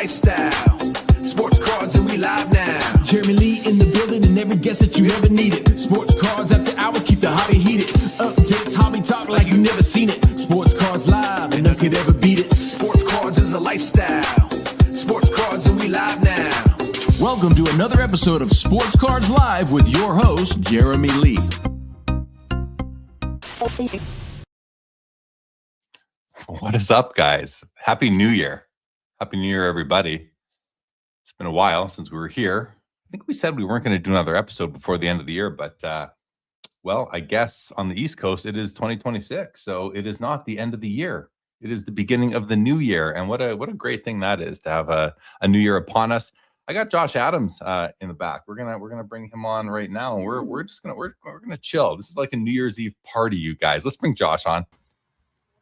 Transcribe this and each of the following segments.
lifestyle. Sports cards and we live now. Jeremy Lee in the building and every guest that you ever needed. Sports cards after hours keep the hobby heated. Updates, hobby talk like you never seen it. Sports cards live and none could ever beat it. Sports cards is a lifestyle. Sports cards and we live now. Welcome to another episode of Sports Cards Live with your host, Jeremy Lee. What is up, guys? Happy New Year. Happy New Year, everybody. It's been a while since we were here. I think we said we weren't going to do another episode before the end of the year, but, well, I guess on the East Coast, it is 2026. So it is not the end of the year. It is the beginning of the new year. And what a great thing that is to have a new year upon us. I got Josh Adams in the back. We're gonna bring him on right now, and we're gonna chill. This is like a New Year's Eve party, you guys. Let's bring Josh on.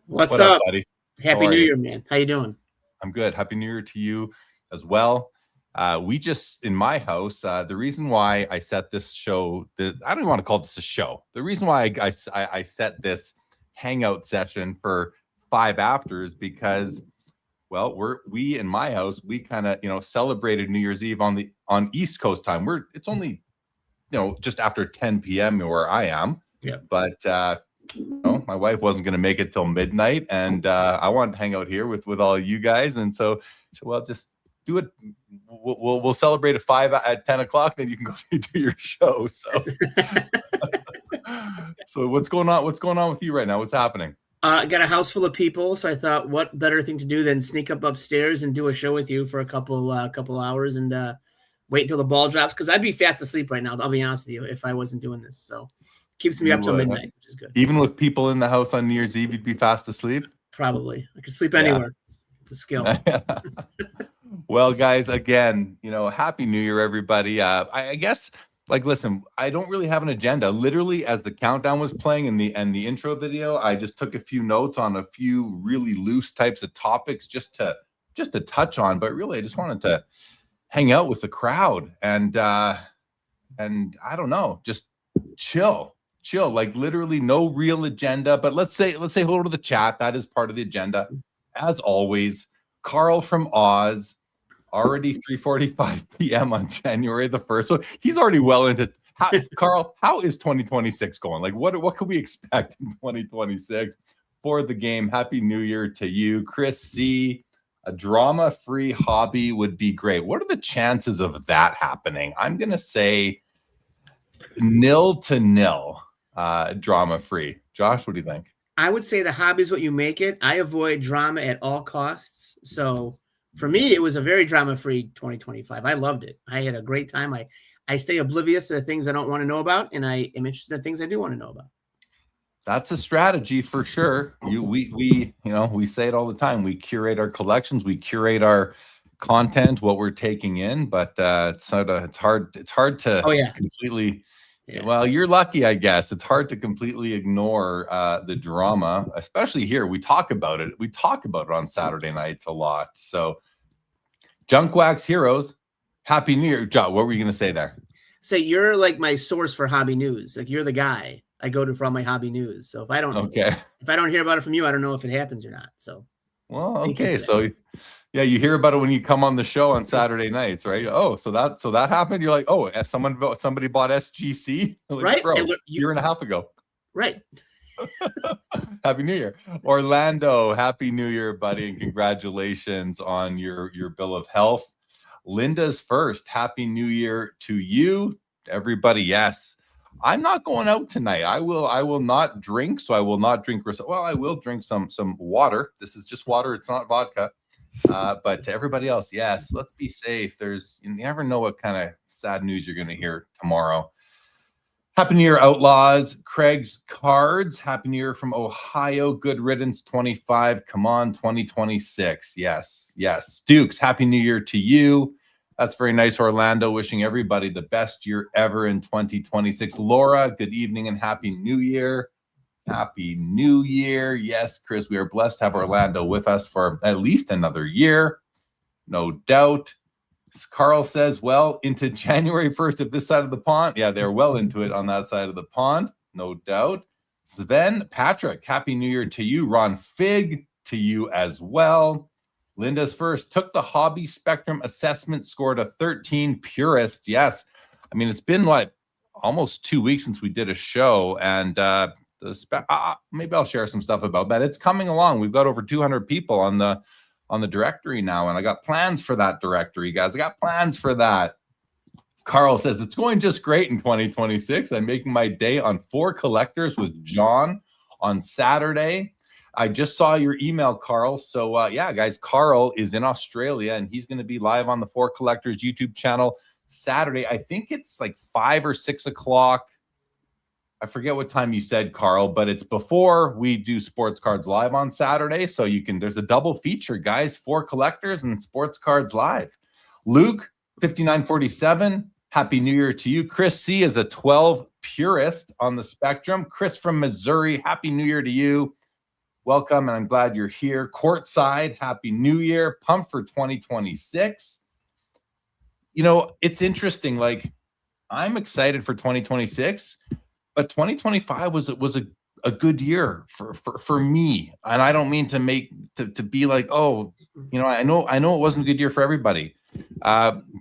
What's up, buddy? Happy New Year, man. How you doing? I'm good. Happy New Year to you as well. We just, in my house, the reason why I set this show, I don't even want to call this a show. The reason why I set this hangout session for 5 after is because, well, we in my house, we kind of, celebrated New Year's Eve on East Coast time. It's only, just after 10 p.m. where I am. Yeah. But, my wife wasn't going to make it till midnight, and I wanted to hang out here with all of you guys. And so, well, just do it. We'll celebrate at 10 o'clock. Then you can go do your show. So, so what's going on? What's going on with you right now? What's happening? I got a house full of people, so I thought, what better thing to do than sneak up upstairs and do a show with you for a couple hours and wait until the ball drops, because I'd be fast asleep right now. I'll be honest with you, if I wasn't doing this. So keeps me up till midnight, which is good. Even with people in the house on New Year's Eve, you'd be fast asleep? Probably. I could sleep anywhere. Yeah. It's a skill. Well, guys, again, Happy New Year, everybody. I guess, listen, I don't really have an agenda. Literally, as the countdown was playing in the intro video, I just took a few notes on a few really loose types of topics just to touch on. But really, I just wanted to hang out with the crowd and I don't know, just chill, like literally no real agenda. But let's say hello to the chat. That is part of the agenda. As always, Carl from Oz, already 3:45 p.m. on January the 1st. So he's already well into Carl, how is 2026 going? Like what can we expect in 2026 for the game? Happy New Year to you. Chris C. A drama-free hobby would be great. What are the chances of that happening? I'm gonna say 0-0 drama-free. Josh, what do you think? I would say the hobby is what you make it. I avoid drama at all costs. So for me, it was a very drama-free 2025. I loved it. I had a great time. I stay oblivious to the things I don't want to know about, and I am interested in the things I do want to know about. That's a strategy for sure. We say it all the time. We curate our collections. We curate our content, what we're taking in, but it's hard to completely. Yeah. Well, you're lucky, I guess. It's hard to completely ignore the drama, especially here. We talk about it. We talk about it on Saturday nights a lot. So, Junk Wax Heroes, Happy New Year. John, what were you going to say there? So you're like my source for hobby news. Like you're the guy I go to for all my hobby news. So if I don't hear about it from you, I don't know if it happens or not. So, well, okay. So, yeah, you hear about it when you come on the show on Saturday nights, right? Oh, so that happened. You're like, oh, somebody bought SGC, like, right? Bro, year and a half ago, right? Happy New Year, Orlando. Happy New Year, buddy, and congratulations on your bill of health. Linda's first. Happy New Year to you, everybody. Yes, I'm not going out tonight. I will not drink. So I will not drink. Well, I will drink some water. This is just water. It's not vodka. But to everybody else, yes, let's be safe. You never know what kind of sad news you're going to hear tomorrow. Happy New Year, Outlaws. Craig's Cards. Happy New Year from Ohio. Good riddance 25. Come on, 2026. Yes. Stukes, Happy New Year to you. That's very nice, Orlando. Wishing everybody the best year ever in 2026. Laura, good evening and Happy New Year. Happy New Year. Yes, Chris, we are blessed to have Orlando with us for at least another year. No doubt. Carl says, well, into January 1st at this side of the pond. Yeah, they're well into it on that side of the pond. No doubt. Sven, Patrick, Happy New Year to you. Ron Fig, to you as well. Linda's first. Took the hobby spectrum assessment, scored a 13. Purist. Yes. I mean, it's been almost 2 weeks since we did a show, and maybe I'll share some stuff about that. It's coming along. We've got over 200 people on the directory now, and I got plans for that directory, guys. I got plans for that. Carl says, it's going just great in 2026. I'm making my day on 4 collectors with John on Saturday. I just saw your email, Carl. So yeah, guys, Carl is in Australia, and he's going to be live on the 4 Collectors YouTube channel Saturday. I think it's like 5 or 6 o'clock. I forget what time you said, Carl, but it's before we do Sports Cards Live on Saturday. So there's a double feature, guys, 4 Collectors and Sports Cards Live. Luke, 5947. Happy New Year to you. Chris C is a 12 purist on the spectrum. Chris from Missouri, Happy New Year to you. Welcome, and I'm glad you're here. Courtside, Happy New Year. Pumped for 2026. It's interesting. I'm excited for 2026, but 2025 was a good year for me. And I don't mean to be like, I know it wasn't a good year for everybody.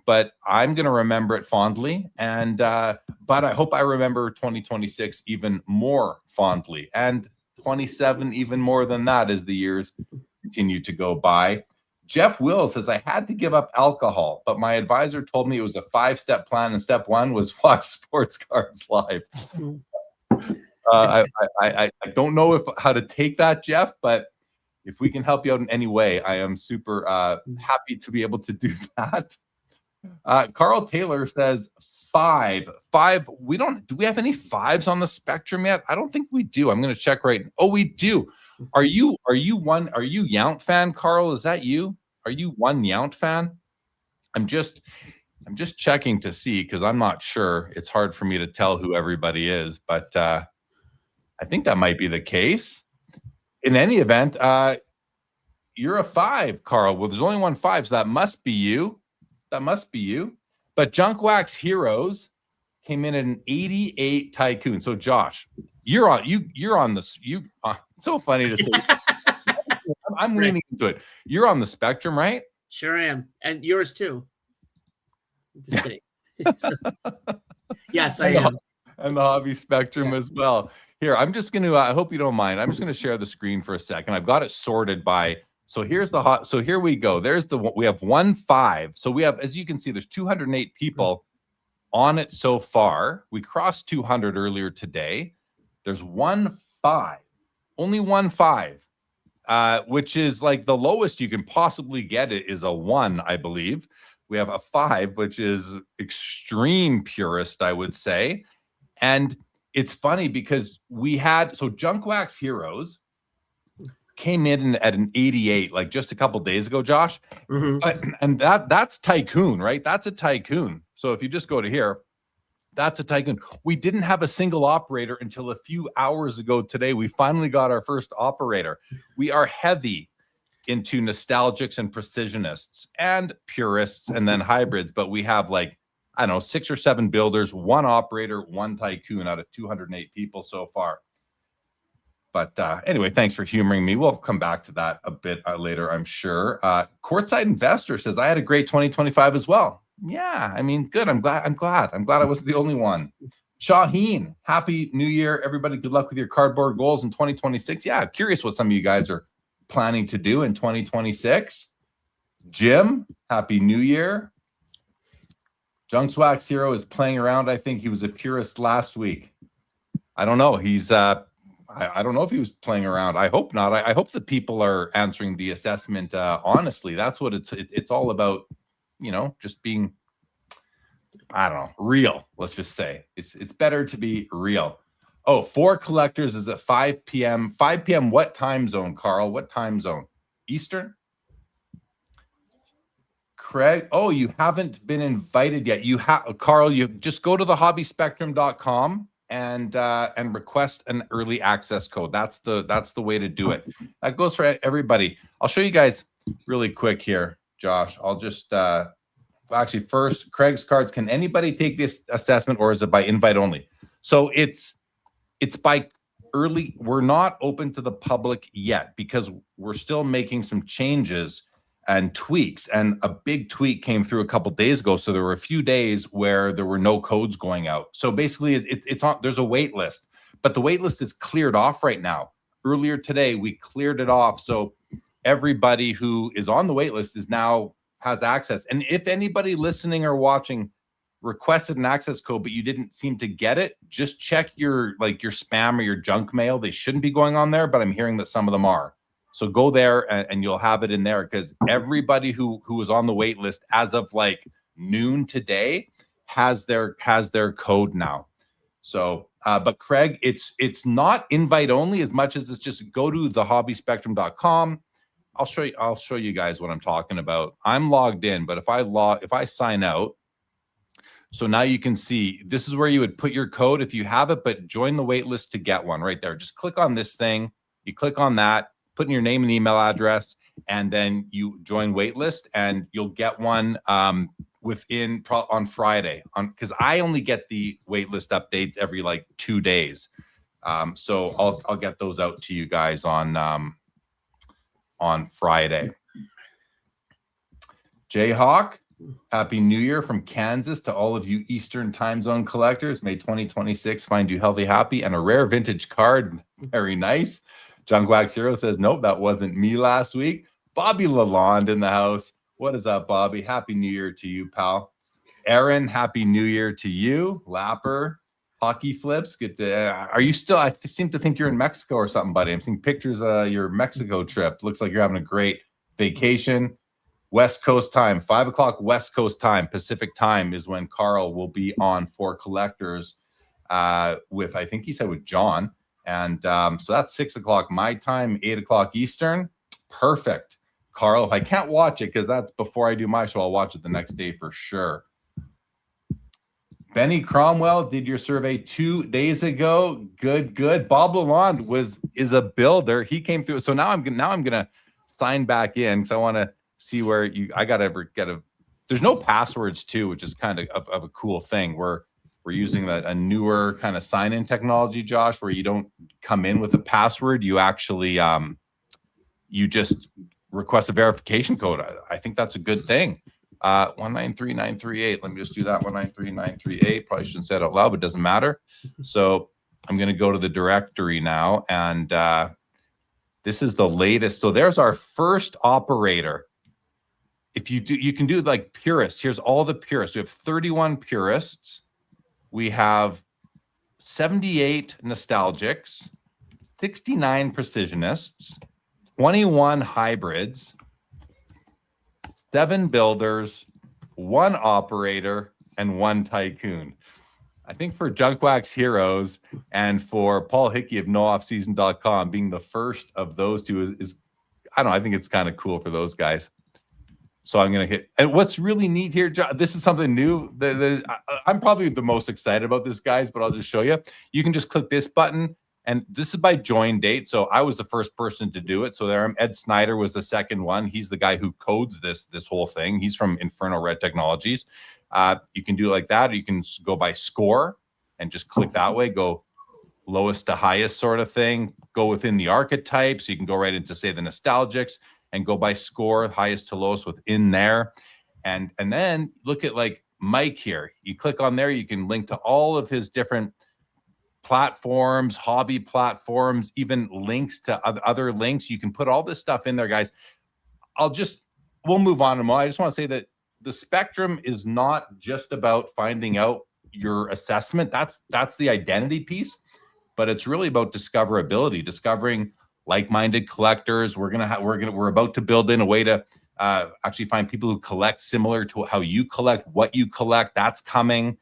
But I'm going to remember it fondly, and but I hope I remember 2026 even more fondly, and 27 even more than that as the years continue to go by. Jeff Will says, I had to give up alcohol, but my advisor told me it was a 5-step plan, and step 1 was watch Sports Cards Live. I don't know how to take that, Jeff, but if we can help you out in any way, I am super happy to be able to do that. Carl Taylor says 5. Do we have any 5s on the spectrum yet? I don't think we do. I'm going to check right. Oh, we do. Are you Yount fan, Carl? Is that you? Are you one Yount fan? I'm just checking to see, because I'm not sure. It's hard for me to tell who everybody is, but I think that might be the case. In any event, you're a 5, Carl. Well, there's only one 5, so that must be you. But Junk Wax Heroes came in at an 88 Tycoon. So Josh, you're on this. It's so funny to say. I'm leaning into it. You're on the spectrum, right? Sure am, and yours too. Just kidding. Yes, I am. And the hobby spectrum as well. Here, I'm just going to, I hope you don't mind. I'm just going to share the screen for a second. I've got it sorted by, so here's the so here we go. We have 1 5. So we have, as you can see, there's 208 people on it so far. We crossed 200 earlier today. There's 1 5, only 1 5, which is like the lowest you can possibly get it is a 1, I believe. We have a 5, which is extreme purist, I would say. And it's funny because Junk Wax Heroes came in at an 88 like just a couple days ago, Josh. Mm-hmm. And that's Tycoon, right? That's a Tycoon. So if you just go to here, that's a Tycoon. We didn't have a single operator until a few hours ago today. We finally got our first operator. We are heavy into nostalgics and precisionists and purists and then hybrids, but we have 6 or 7 builders, 1 operator, 1 Tycoon out of 208 people so far. But anyway, thanks for humoring me. We'll come back to that a bit later, I'm sure. Courtside Investor says, I had a great 2025 as well. Yeah, I mean, good. I'm glad I wasn't the only one. Shaheen, Happy New Year, everybody. Good luck with your cardboard goals in 2026. Yeah, curious what some of you guys are planning to do in 2026. Jim, Happy New Year. Junk Wax Hero is playing around. I think he was a purist last week. I don't know. He's I don't know if he was playing around. I hope not. I hope that people are answering the assessment honestly. That's what it's all about, just being, I don't know, real. Let's just say it's better to be real. Oh, 4 Collectors is at 5 p.m. 5 p.m. What time zone, Carl? What time zone? Eastern? Craig, oh, you haven't been invited yet. Carl, you just go to thehobbyspectrum.com and request an early access code. That's the way to do it. That goes for everybody. I'll show you guys really quick here, Josh. I'll just actually first, Craig's cards. Can anybody take this assessment, or is it by invite only? So it's by early. We're not open to the public yet because we're still making some changes and tweaks. And a big tweak came through a couple days ago. So there were a few days where there were no codes going out. So basically it's on, there's a wait list, but the wait list is cleared off right now. Earlier today, we cleared it off. So everybody who is on the wait list is now has access. And if anybody listening or watching requested an access code, but you didn't seem to get it, just check your spam or your junk mail. They shouldn't be going on there, but I'm hearing that some of them are. So go there and you'll have it in there, because everybody who was on the wait list as of like noon today has their code now. So, but Craig, it's not invite only as much as it's just go to thehobbyspectrum.com. I'll show you guys what I'm talking about. I'm logged in, but if I sign out, so now you can see this is where you would put your code if you have it, but join the wait list to get one right there. Just click on this thing. You click on that, put in your name and email address, and then you join waitlist, and you'll get one on Friday. Because I only get the waitlist updates every like 2 days, so I'll get those out to you guys on Friday. Jayhawk, Happy New Year from Kansas to all of you Eastern Time Zone collectors. May 2026 find you healthy, happy, and a rare vintage card. Very nice. Junk Wax Hero says, nope, that wasn't me last week. Bobby Lalonde in the house. What is up, Bobby? Happy New Year to you, pal. Aaron, Happy New Year to you. Lapper, Hockey Flips. Good to, are you still, I seem to think you're in Mexico or something, buddy. I'm seeing pictures of your Mexico trip. Looks like you're having a great vacation. West Coast time, 5 o'clock West Coast time, Pacific time is when Carl will be on for collectors with, I think he said with John. And so that's 6 o'clock my time, 8 o'clock Eastern. Perfect. Carl, if I can't watch it, because that's before I do my show, I'll watch it the next day for sure. Benny Cromwell did your survey 2 days ago. Good. Bob Lalonde is a builder. He came through. So now I'm gonna sign back in, because I want to see where I gotta ever get there's no passwords too, which is kind of a cool thing. We're using a newer kind of sign-in technology, Josh, where you don't come in with a password. You actually you just request a verification code. I think that's a good thing. 193938. Let me just do that. 193938. Probably shouldn't say it out loud, but it doesn't matter. So I'm going to go to the directory now, and this is the latest. So there's our first operator. If you do, you can do like purists. Here's all the purists. We have 31 purists. We have 78 nostalgics, 69 precisionists, 21 hybrids, 7 builders, 1 operator, and 1 tycoon. I think for Junk Wax Heroes and for Paul Hickey of nooffseason.com, being the first of those two is I don't know, I think it's kind of cool for those guys. So I'm going to hit, and what's really neat here, John, this is something new that I'm probably the most excited about this, guys, but I'll just show you. You can just click this button, and this is by join date. So I was the first person to do it. So there, Ed Snyder was the second one. He's the guy who codes this whole thing. He's from Inferno Red Technologies. You can do it like that, or you can go by score and just click that way, go lowest to highest sort of thing, go within the archetypes. You can go right into, say, the nostalgics, and go by score, highest to lowest within there. And then look at like Mike here. You click on there, you can link to all of his different platforms, hobby platforms, even links to other links. You can put all this stuff in there, guys. We'll move on tomorrow. I just want to say that the spectrum is not just about finding out your assessment. That's the identity piece, but it's really about discoverability, discovering like-minded collectors. We're about to build in a way to actually find people who collect similar to how you collect, what you collect. That's coming.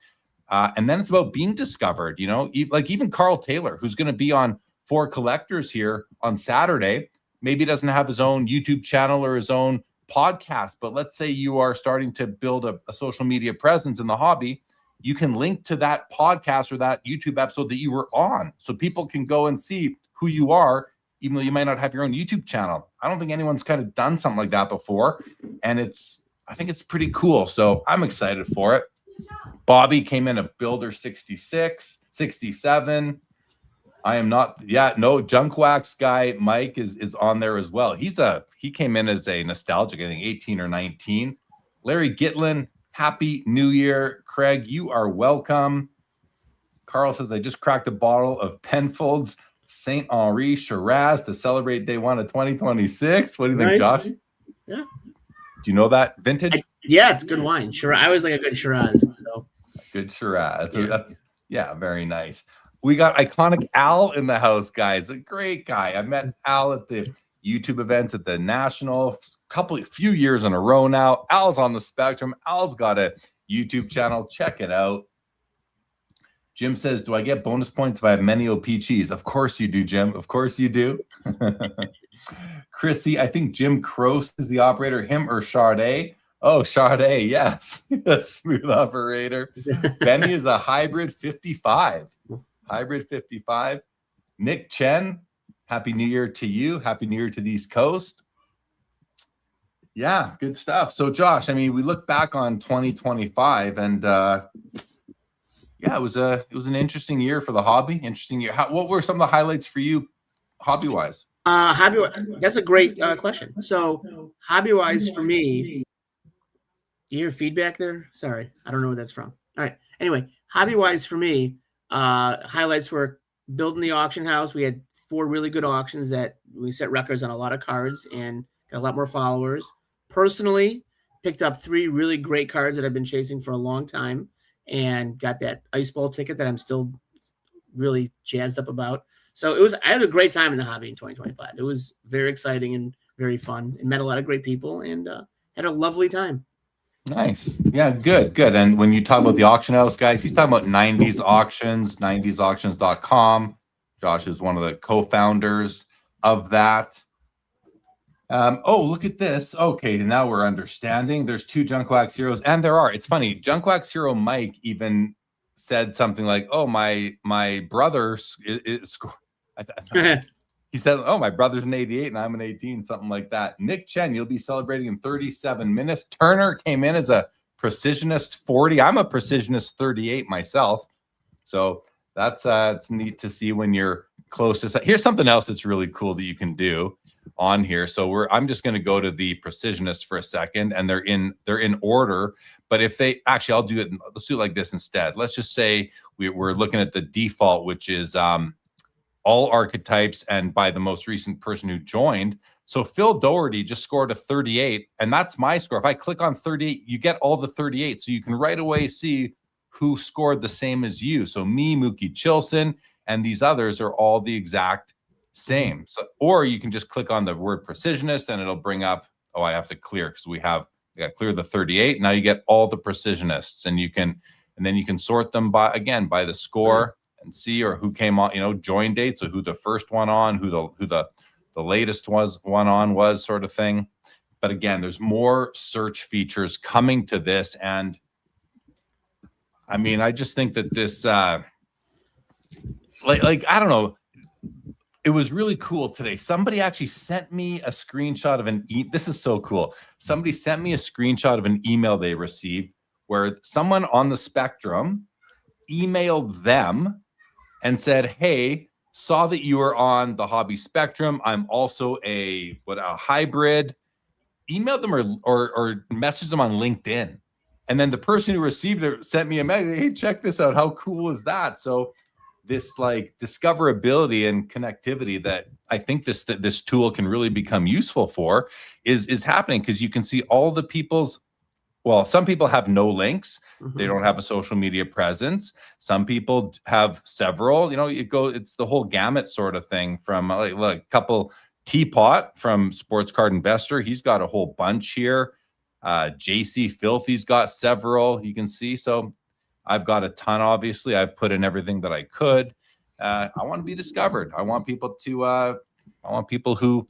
And then it's about being discovered, you know, like even Carl Taylor, who's going to be on For Collectors here on Saturday. Maybe doesn't have his own YouTube channel or his own podcast, but let's say you are starting to build a social media presence in the hobby. You can link to that podcast or that YouTube episode that you were on, so people can go and see who you are, even though you might not have your own YouTube channel. I don't think anyone's kind of done something like that before. And I think it's pretty cool. So I'm excited for it. Bobby came in a builder 66, 67. I am not. Yeah, no, Junk Wax guy Mike is on there as well. He came in as a nostalgic, I think 18 or 19. Larry Gitlin, happy New Year. Craig, you are welcome. Carl says, I just cracked a bottle of Penfolds St. Henri Shiraz to celebrate day 1 of 2026. What do you think, Josh? Yeah. Do you know that vintage? Yeah, it's good wine. Shiraz. I always like a good Shiraz. So good Shiraz. Yeah, very nice. We got iconic Al in the house, guys. A great guy. I met Al at the YouTube events at the National few years in a row now. Al's on the spectrum. Al's got a YouTube channel. Check it out. Jim says, do I get bonus points if I have many OP cheese? Of course you do, Jim. Of course you do. Chrissy, I think Jim Croce is the operator. Him or Sade? Oh, Sade, yes. Smooth operator. Benny is a hybrid 55. Hybrid 55. Nick Chen, Happy New Year to you. Happy New Year to the East Coast. Yeah, good stuff. So, Josh, I mean, we look back on 2025 and yeah, it was an interesting year for the hobby. Interesting year. What were some of the highlights for you hobby-wise? That's a great question. So, hobby-wise for me, do you hear feedback there? Sorry, I don't know where that's from. All right. Anyway, hobby-wise for me, highlights were building the auction house. We had 4 really good auctions that we set records on a lot of cards and got a lot more followers. Personally, picked up 3 really great cards that I've been chasing for a long time and got that ice ball ticket that I'm still really jazzed up about. So I had a great time in the hobby in 2025. It was very exciting and very fun and met a lot of great people and had a lovely time. Nice. Yeah, good. And when you talk about the auction house, guys, he's talking about 90s auctions, 90sauctions.com. Josh is one of the co-founders of that. Oh, look at this. Okay, now we're understanding. There's 2 Junk Wax heroes, and there are. It's funny. Junk Wax hero Mike even said something like, "Oh, my brother is." He said, "Oh, my brother's an 88 and I'm an 18," something like that. Nick Chen, you'll be celebrating in 37 minutes. Turner came in as a precisionist 40. I'm a precisionist 38 myself, so that's it's neat to see when you're closest. Here's something else that's really cool that you can do on here. So I'm just going to go to the precisionist for a second, and they're in order. But if they actually, I'll do it. Let's do it like this instead. Let's just say we're looking at the default, which is all archetypes and by the most recent person who joined. So Phil Doherty just scored a 38, and that's my score. If I click on 38, you get all the 38. So you can right away see who scored the same as you. So me, Mookie Chilson, and these others are all the exact same. So, or you can just click on the word precisionist and it'll bring up, oh, I have to clear because we got to clear the 38. Now you get all the precisionists, and then you can sort them by the score and see or who came on, join date. So who the first one on, who the latest one on was, sort of thing. But again, there's more search features coming to this. And I mean, I just think that this, I don't know. It was really cool today. Somebody actually sent me a screenshot of this is so cool. Somebody sent me a screenshot of an email they received where someone on the spectrum emailed them and said, hey, saw that you were on the hobby spectrum. I'm also a hybrid. Emailed them or messaged them on LinkedIn. And then the person who received it sent me a message, hey, check this out. How cool is that? So this like discoverability and connectivity that I think this tool can really become useful for is happening, because you can see all the people's. Well, some people have no links. Mm-hmm. They don't have a social media presence. Some people have several. It's the whole gamut sort of thing. From like a couple, Teapot from Sports Card Investor, he's got a whole bunch here. JC Filthy's got several. You can see. So I've got a ton. Obviously, I've put in everything that I could. I want to be discovered. I want people who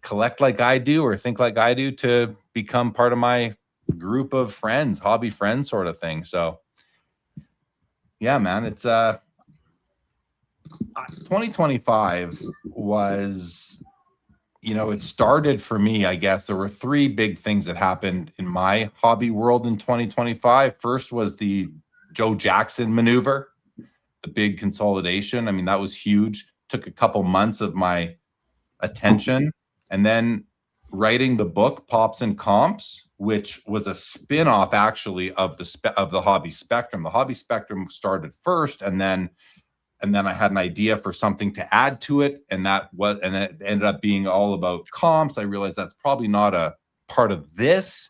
collect like I do or think like I do to become part of my group of friends, hobby friends sort of thing. So yeah, man, it's 2025 was, it started for me. I guess there were 3 big things that happened in my hobby world in 2025. First was the Joe Jackson maneuver. big consolidation. I mean, that was huge. Took a couple months of my attention, and then writing the book Pops and Comps, which was a spin-off actually of the Hobby Spectrum. The Hobby Spectrum started first, and then I had an idea for something to add to it, and it ended up being all about comps. I realized that's probably not a part of this,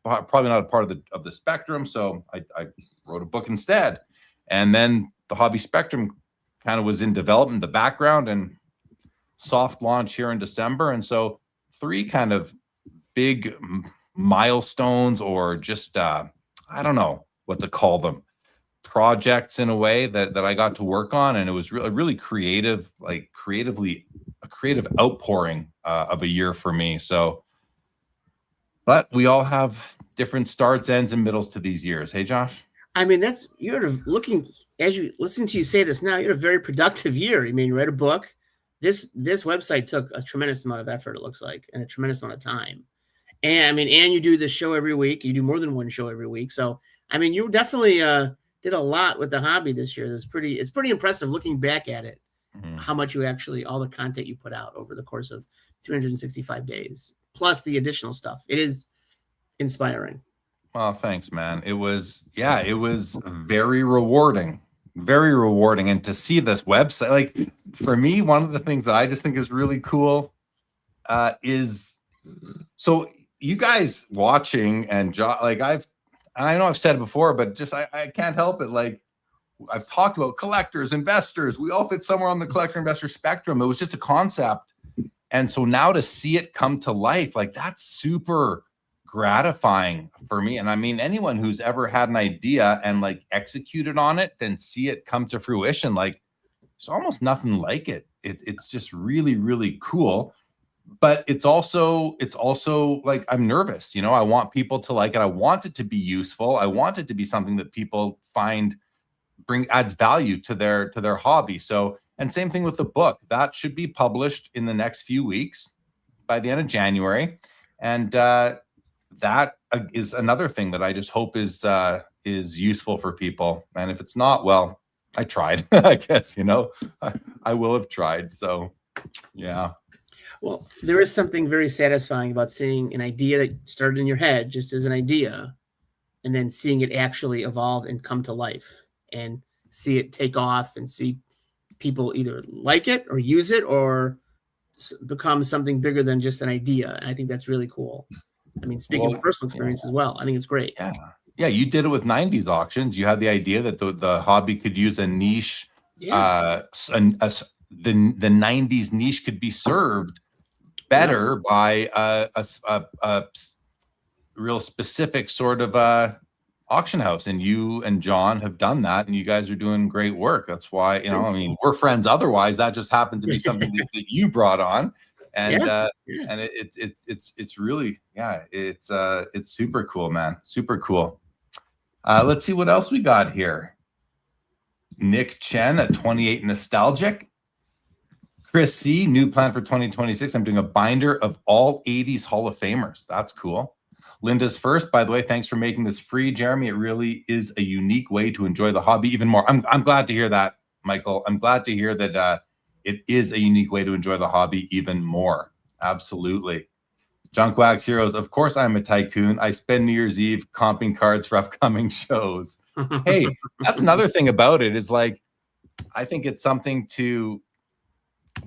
probably not a part of the Spectrum. So I wrote a book instead, and then the Hobby Spectrum kind of was in development, the background, and soft launch here in December. And so 3 kind of big milestones, or just I don't know what to call them, projects in a way that I got to work on. And it was really creative, like creatively a creative outpouring of a year for me. So, but we all have different starts, ends, and middles to these years. Hey, Josh? I mean, you're looking, as you listen to you say this now, you had a very productive year. I mean, you read a book. This website took a tremendous amount of effort, it looks like, and a tremendous amount of time. And I mean, and you do this show every week. You do more than one show every week. So, I mean, you definitely did a lot with the hobby this year. It's pretty impressive looking back at it, how much you actually, all the content you put out over the course of 365 days, plus the additional stuff. It is inspiring. Well, thanks, man. It was very rewarding. Very rewarding. And to see this website, like, for me, one of the things that I just think is really cool is, so you guys watching, and like, I know I've said it before, but just I can't help it. Like, I've talked about collectors, investors. We all fit somewhere on the collector investor spectrum. It was just a concept. And so now to see it come to life, like, that's super gratifying for me. And I mean, anyone who's ever had an idea and like executed on it, then see it come to fruition, like, there's almost nothing like it. It's just really, really cool. But it's also like, I'm nervous, I want people to like it. I want it to be useful. I want it to be something that people find adds value to their hobby. So, and same thing with the book. That should be published in the next few weeks, by the end of January. And that is another thing that I just hope is useful for people. And if it's not, well, I tried. I guess, I will have tried. So, yeah. Well, there is something very satisfying about seeing an idea that started in your head just as an idea, and then seeing it actually evolve and come to life, and see it take off, and see people either like it or use it or become something bigger than just an idea. And I think that's really cool. I mean, speaking of personal experience as well, I think it's great. Yeah. You did it with 90s auctions. You had the idea that the hobby could use a niche. The 90s niche could be served better by a real specific sort of auction house. And you and John have done that, and you guys are doing great work. That's why, I mean, we're friends otherwise. That just happened to be something that you brought on. And and it's really, it's super cool, man. Super cool. Let's see what else we got here. Nick Chen at 28 Nostalgic. Chris C, new plan for 2026. I'm doing a binder of all 80s Hall of Famers. That's cool. Linda's first, by the way, thanks for making this free, Jeremy. It really is a unique way to enjoy the hobby even more. I'm glad to hear that, Michael. I'm glad to hear that it is a unique way to enjoy the hobby even more. Absolutely. Junk Wax Heroes. Of course, I'm a tycoon. I spend New Year's Eve comping cards for upcoming shows. Hey, that's another thing about it, is like, I think it's something to,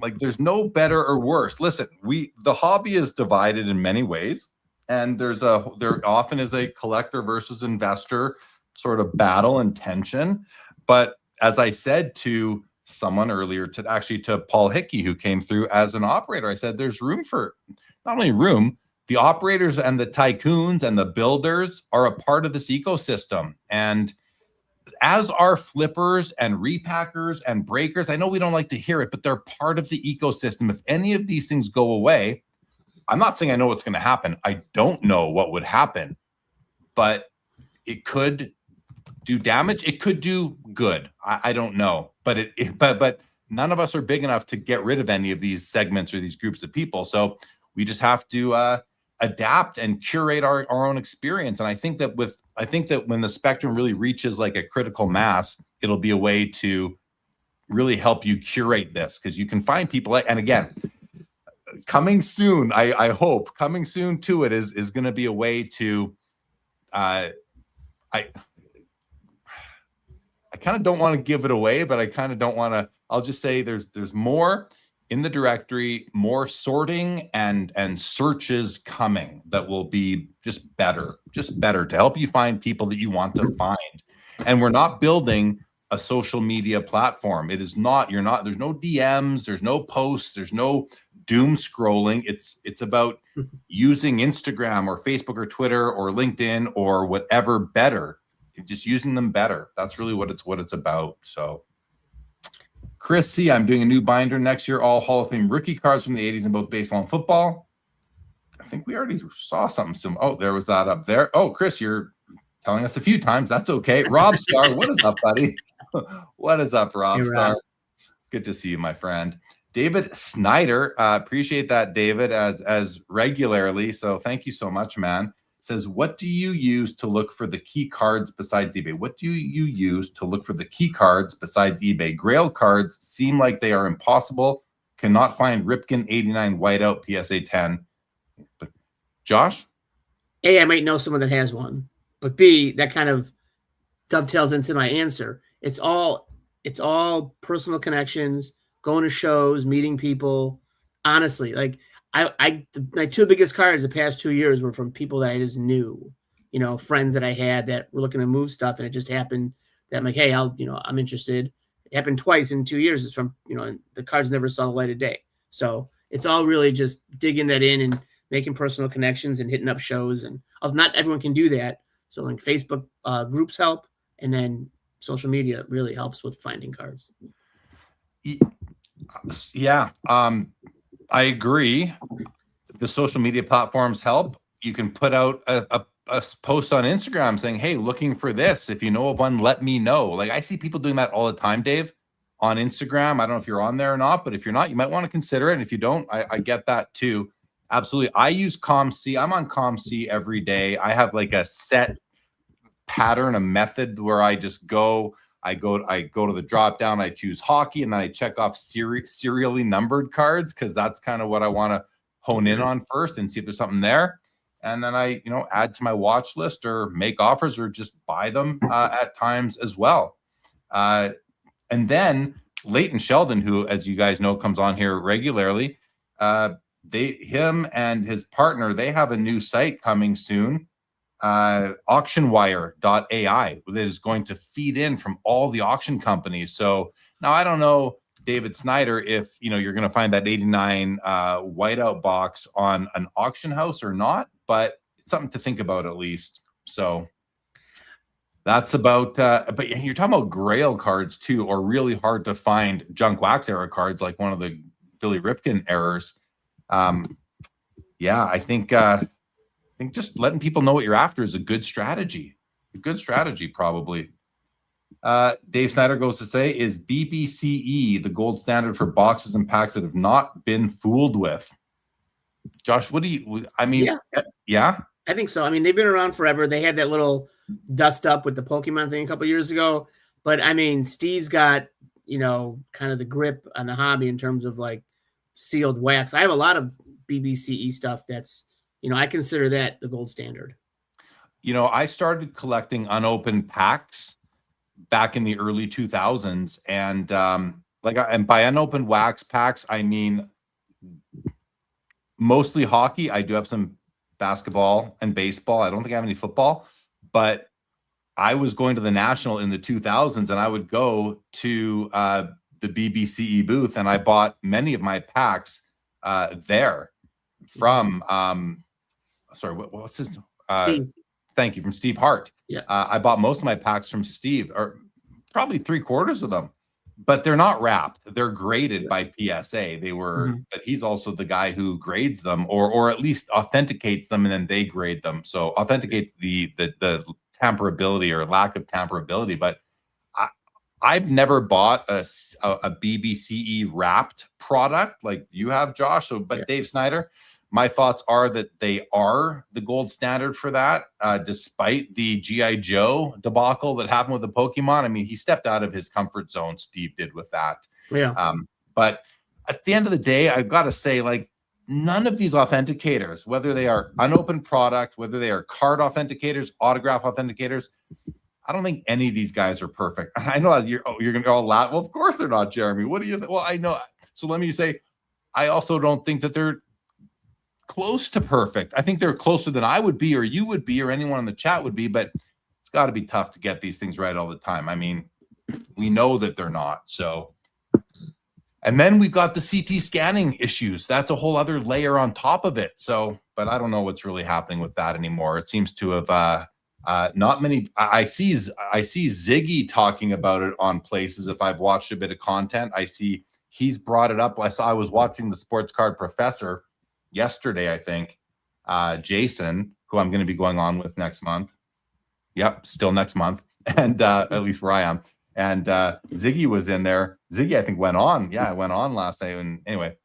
like, there's no better or worse. Listen, the hobby is divided in many ways, and there often is a collector versus investor sort of battle and tension. But as I said to someone earlier, to Paul Hickey, who came through as an operator, I said, there's room for, not only room, the operators and the tycoons and the builders are a part of this ecosystem. And as are flippers and repackers and breakers. I know we don't like to hear it, but they're part of the ecosystem. If any of these things go away, I'm not saying I know what's going to happen. I don't know what would happen, but it could do damage. It could do good. I don't know, but but none of us are big enough to get rid of any of these segments or these groups of people. So we just have to adapt and curate our own experience. And I think that when the spectrum really reaches like a critical mass, it'll be a way to really help you curate this, because you can find people and again, coming soon, I hope coming soon to it is going to be a way to I kind of don't want to give it away, but I kind of don't want to. I'll just say there's more in the directory, more sorting and searches coming that will be just better to help you find people that you want to find. And we're not building a social media platform. It is not, there's no DMs, there's no posts, there's no doom scrolling. It's about using Instagram or Facebook or Twitter or LinkedIn or whatever better, just using them better. That's really what it's about. So Chris C, I'm doing a new binder next year, all Hall of Fame rookie cards from the 80s in both baseball and football. I think we already saw something similar. Oh, there was that up there. Oh, Chris, you're telling us a few times. That's okay. Rob Star, what is up, buddy? What is up, Rob Star? Good to see you, my friend. David Snyder, appreciate that, David, as regularly. So thank you so much, man. Says, what do you use to look for the key cards besides eBay? What do you use to look for the key cards besides eBay? Grail cards seem like they are impossible. Cannot find Ripken 89 whiteout PSA 10. But Josh? A, I might know someone that has one. But B, that kind of dovetails into my answer. It's all personal connections, going to shows, meeting people. Honestly, like my two biggest cards the past 2 years were from people that I just knew, friends that I had that were looking to move stuff, and it just happened that I'm like, hey, I'm interested. It happened twice in 2 years. It's from, the cards never saw the light of day. So it's all really just digging that in and making personal connections and hitting up shows. And not everyone can do that. So like Facebook groups help, and then social media really helps with finding cards. Yeah, I agree. The social media platforms help. You can put out a post on Instagram saying, hey, looking for this. If you know of one, let me know. Like, I see people doing that all the time, Dave, on Instagram. I don't know if you're on there or not, but if you're not, you might want to consider it. And if you don't, I get that too. Absolutely. I use ComC. I'm on ComC every day. I have like a set pattern, a method where I just go to the drop down, I choose hockey, and then I check off serially numbered cards, because that's kind of what I want to hone in on first and see if there's something there. And then I, add to my watch list or make offers or just buy them at times as well. And then Leighton Sheldon, who, as you guys know, comes on here regularly, him and his partner, they have a new site coming soon, auctionwire.ai, that is going to feed in from all the auction companies. So now I don't know, David Snyder, if you're going to find that 89 whiteout box on an auction house or not, but it's something to think about at least. So that's about but you're talking about grail cards too, or really hard to find junk wax era cards like one of the Billy Ripken errors. Yeah, I think just letting people know what you're after is a good strategy. A good strategy, probably. Dave Snyder goes to say, is BBCE the gold standard for boxes and packs that have not been fooled with? Josh, what do you, I mean, yeah? I think so. I mean, they've been around forever. They had that little dust up with the Pokemon thing a couple years ago. But, I mean, Steve's got, kind of the grip on the hobby in terms of, like, sealed wax. I have a lot of BBCE stuff that's, I consider that the gold standard. I started collecting unopened packs back in the early 2000s, and and by unopened wax packs, I mean mostly hockey. I do have some basketball and baseball. I don't think I have any football, but I was going to the National in the 2000s, and I would go to the BBCE booth, and I bought many of my packs there from sorry, what's his Steve. Thank you, from Steve Hart. Yeah. I bought most of my packs from Steve, or probably 3/4 of them, but they're not wrapped. They're graded by PSA. They were, but he's also the guy who grades them, or at least authenticates them, and then they grade them. So authenticates the tamperability or lack of tamperability. But I've never bought a BBCE wrapped product like you have, Josh. So, but Dave Snyder, My thoughts are that they are the gold standard for that, despite the G.I. Joe debacle that happened with the Pokemon. I mean, he stepped out of his comfort zone, Steve did with that. Yeah. But at the end of the day, I've got to say, like, none of these authenticators, whether they are unopened product, whether they are card authenticators, autograph authenticators, I don't think any of these guys are perfect. I know you're going to all laugh. Well, of course they're not, Jeremy. What do you Well, I know. So let me say, I also don't think that they're close to perfect. I think they're closer than I would be, or you would be, or anyone in the chat would be, but it's got to be tough to get these things right all the time. I mean, we know that they're not. So, and then we've got the CT scanning issues. That's a whole other layer on top of it. So, but I don't know what's really happening with that anymore. It seems to have not many. I see Ziggy talking about it on places. If I've watched a bit of content, I see he's brought it up. I was watching the Sports Card Professor yesterday, I think, Jason, who I'm going to be going on with next month. Yep, still next month, and at least where I am. And Ziggy was in there. Ziggy, I think, went on. Yeah, went on last night. And anyway,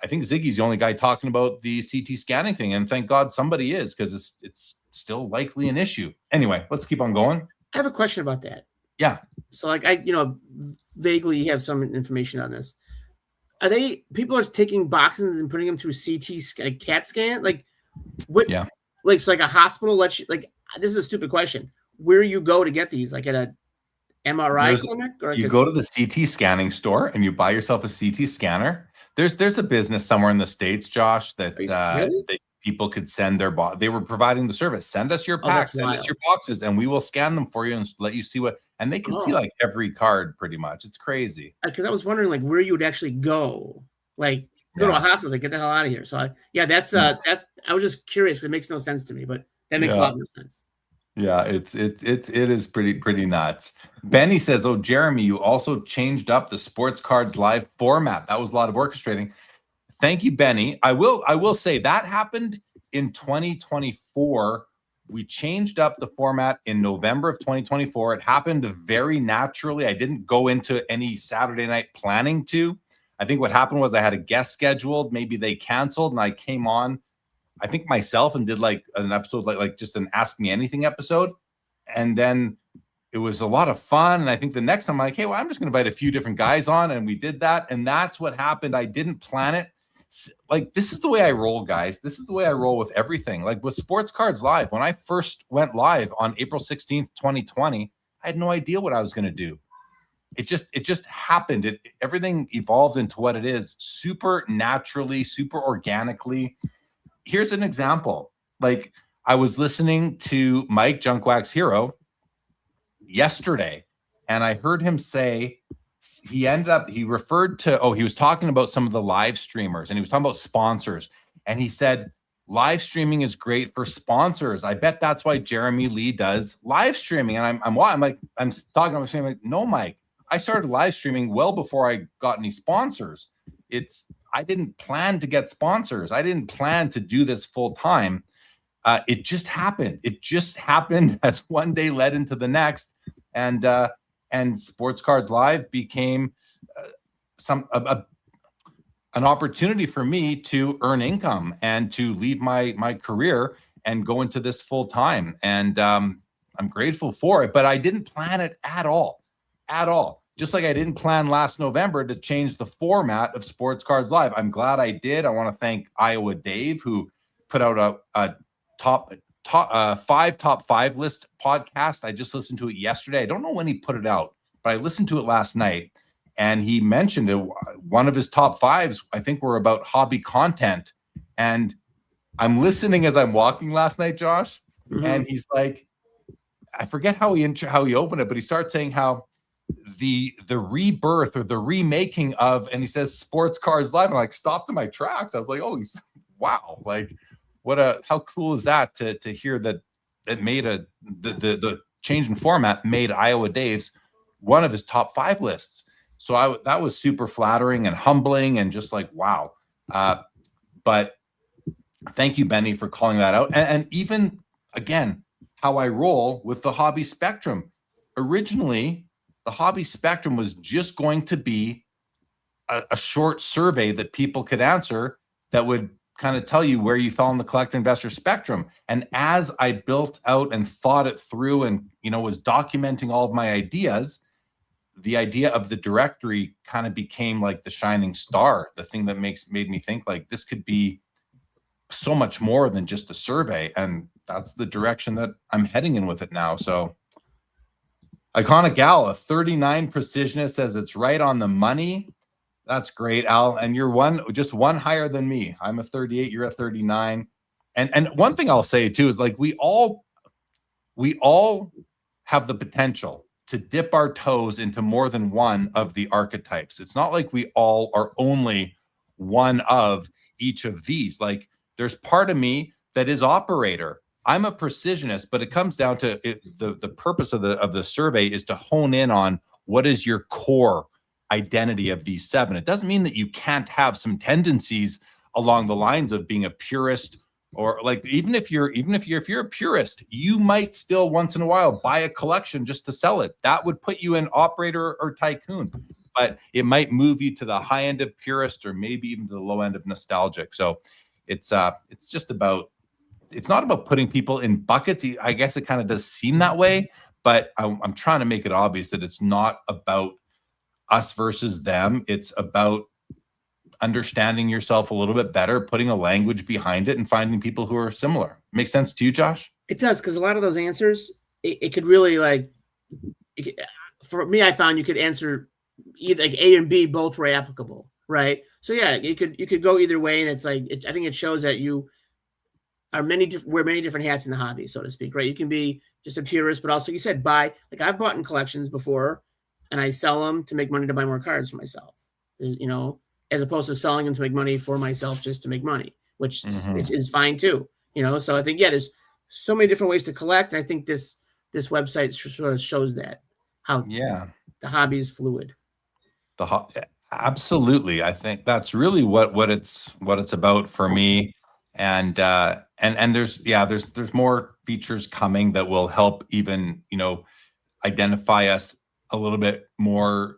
I think Ziggy's the only guy talking about the CT scanning thing. And thank God somebody is, because it's still likely an issue. Anyway, let's keep on going. I have a question about that. Yeah. So, like, I vaguely have some information on this. Are people are taking boxes and putting them through CAT scan? Like, what? Yeah. Like, so like a hospital lets you, like, this is a stupid question. Where you go to get these? Like at a MRI clinic? Or you go to the CT scanning store and you buy yourself a CT scanner. There's a business somewhere in the States, Josh, that people could send their they were providing the service. Send us your packs, send us your boxes, and we will scan them for you and let you see what. And they can see like every card pretty much. It's crazy. Because I was wondering like where you would actually go, like go to a hospital, like get the hell out of here. So that's that. I was just curious. It makes no sense to me, but that makes a lot more sense. Yeah, it is pretty nuts. Benny says, "Oh, Jeremy, you also changed up the Sports Cards Live format. That was a lot of orchestrating." Thank you, Benny. I will say that happened in 2024. We changed up the format in November of 2024. It happened very naturally. I didn't go into any Saturday night planning to. I think what happened was I had a guest scheduled. Maybe they canceled, and I came on, I think myself, and did like an episode, like just an Ask Me Anything episode. And then it was a lot of fun. And I think the next time I'm like, hey, well, I'm just going to invite a few different guys on. And we did that. And that's what happened. I didn't plan it. Like, this is the way I roll, guys. This is the way I roll with everything. Like with Sports Cards Live, when I first went live on April 16th, 2020, I had no idea what I was going to do. It just happened. Everything evolved into what it is, super naturally, super organically. Here's an example. Like, I was listening to Mike Junkwax Hero yesterday, and I heard him say he referred to, he was talking about some of the live streamers, and he was talking about sponsors. And he said, live streaming is great for sponsors. I bet that's why Jeremy Lee does live streaming. And I'm like, no, Mike, I started live streaming well before I got any sponsors. I didn't plan to get sponsors. I didn't plan to do this full time. It just happened. It just happened as one day led into the next. And Sports Cards Live became an opportunity for me to earn income and to leave my career and go into this full time. And I'm grateful for it, but I didn't plan it at all. Just like I didn't plan last November to change the format of Sports Cards Live. I'm glad I did. I want to thank Iowa Dave, who put out a top five list podcast. I just listened to it yesterday. I don't know when he put it out, but I listened to it last night, and he mentioned it. One of his top fives, I think, were about hobby content. And I'm listening as I'm walking last night, Josh, and he's like, I forget how he opened it, but he starts saying how the rebirth or the remaking of, and he says Sports Cards Live, and I like stopped in my tracks. I was like, oh, wow, like how cool is that to hear that it made the change in format made Iowa Dave's one of his top 5 lists. So that was super flattering and humbling and just like, wow. But thank you, Benny, for calling that out. And even again, how I roll with the hobby spectrum. Originally, the hobby spectrum was just going to be a short survey that people could answer that would kind of tell you where you fell on the collector investor spectrum. And as I built out and thought it through and, was documenting all of my ideas, the idea of the directory kind of became like the shining star, the thing that made me think like this could be so much more than just a survey. And that's the direction that I'm heading in with it now. So Iconic Gal, a 39 precisionist, says it's right on the money. That's great, Al. And you're just one higher than me. I'm a 38, you're a 39. And one thing I'll say too is like we all have the potential to dip our toes into more than one of the archetypes. It's not like we all are only one of each of these. Like there's part of me that is operator. I'm a precisionist, but it comes down to the purpose of the survey is to hone in on what is your core identity of these 7. It doesn't mean that you can't have some tendencies along the lines of being a purist, or like even if you're a purist, you might still once in a while buy a collection just to sell it. That would put you in operator or tycoon, but it might move you to the high end of purist or maybe even to the low end of nostalgic. So it's just about, it's not about putting people in buckets. I guess it kind of does seem that way, but I'm trying to make it obvious that it's not about us versus them. It's about understanding yourself a little bit better, putting a language behind it, and finding people who are similar. Makes sense to you, Josh? It does, because a lot of those answers, it could really for me, I found you could answer either like A and B both were applicable, right? So yeah, you could go either way, and it's like I think it shows that you are wear many different hats in the hobby, so to speak, right? You can be just a purist, but also you said buy. Like I've bought in collections before, and I sell them to make money to buy more cards for myself. As opposed to selling them to make money for myself just to make money, which is fine too. So I think there's so many different ways to collect, and I think this website sort of shows that how the hobby is fluid. Absolutely, I think that's really what it's about for me. And there's more features coming that will help even identify us a little bit more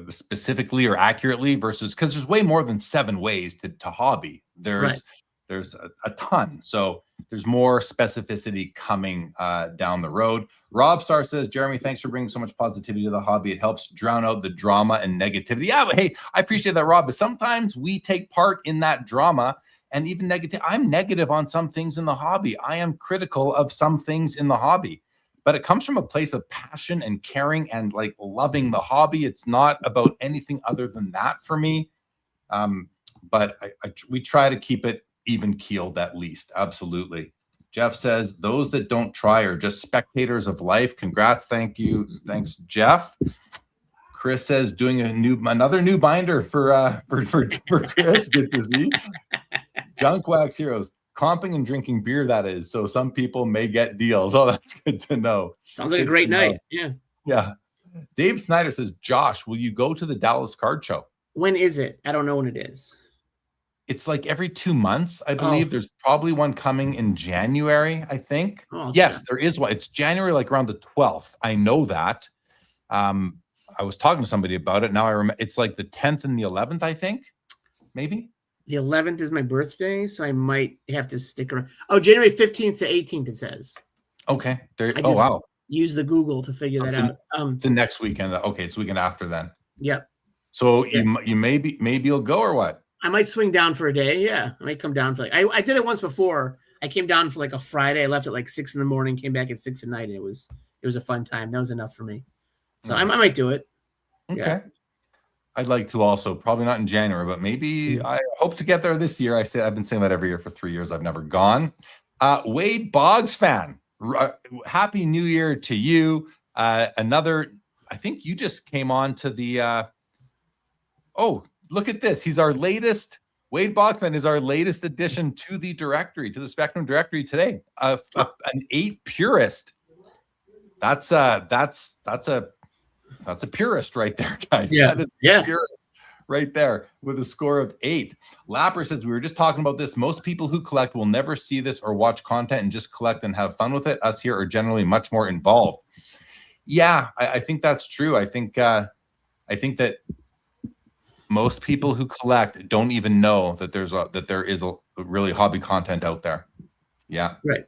specifically or accurately, versus because there's way more than 7 ways to hobby. There's a ton. So there's more specificity coming down the road. Rob Star says, Jeremy, thanks for bringing so much positivity to the hobby. It helps drown out the drama and negativity. Yeah, but hey, I appreciate that, Rob. But sometimes we take part in that drama and even negative. I'm negative on some things in the hobby. I am critical of some things in the hobby. But it comes from a place of passion and caring and like loving the hobby. It's not about anything other than that for me. But we try to keep it even keeled at least. Absolutely. Jeff says, those that don't try are just spectators of life. Congrats. Thank you. Thanks, Jeff. Chris says, doing another new binder for Chris. Good to see. Junk Wax Heroes. Comping and drinking beer, that is. So some people may get deals. Oh, that's good to know. Sounds like a great night. Yeah. Dave Snyder says, Josh, will you go to the Dallas Card Show? When is it? I don't know when it is. It's like every 2 months, I believe. There's probably one coming in January, I think. Yes, there is one. It's January, like around the 12th. I know that. I was talking to somebody about it. Now I remember it's like the 10th and the 11th, I think. Maybe. The 11th is my birthday, so I might have to stick around. Oh, January 15th to 18th, it says. Okay. Wow. Use the Google to figure that out. It's the next weekend. Okay, it's the weekend after then. Yep. So you maybe you'll go, or what? I might swing down for a day. Yeah, I might come down for I did it once before. I came down for like a Friday. I left at like 6 a.m, came back at 6 p.m, and it was a fun time. That was enough for me. So nice. I might do it. Okay. Yeah. I'd like to also, probably not in January, but maybe I hope to get there this year. I've been saying that every year for 3 years. I've never gone. Wade Boggs fan, Happy New Year to you. Another, I think you just came on to the, look at this. He's our latest, Wade Boggs fan is our latest addition to the directory, to the Spectrum directory today. An 8 purist. That's a purist right there, guys. Yeah. That is purist right there with a score of 8. Lapper says, we were just talking about this. Most people who collect will never see this or watch content and just collect and have fun with it. Us here are generally much more involved. Yeah, I think that's true. I think that Most people who collect don't even know that there is a really hobby content out there. Yeah. Right.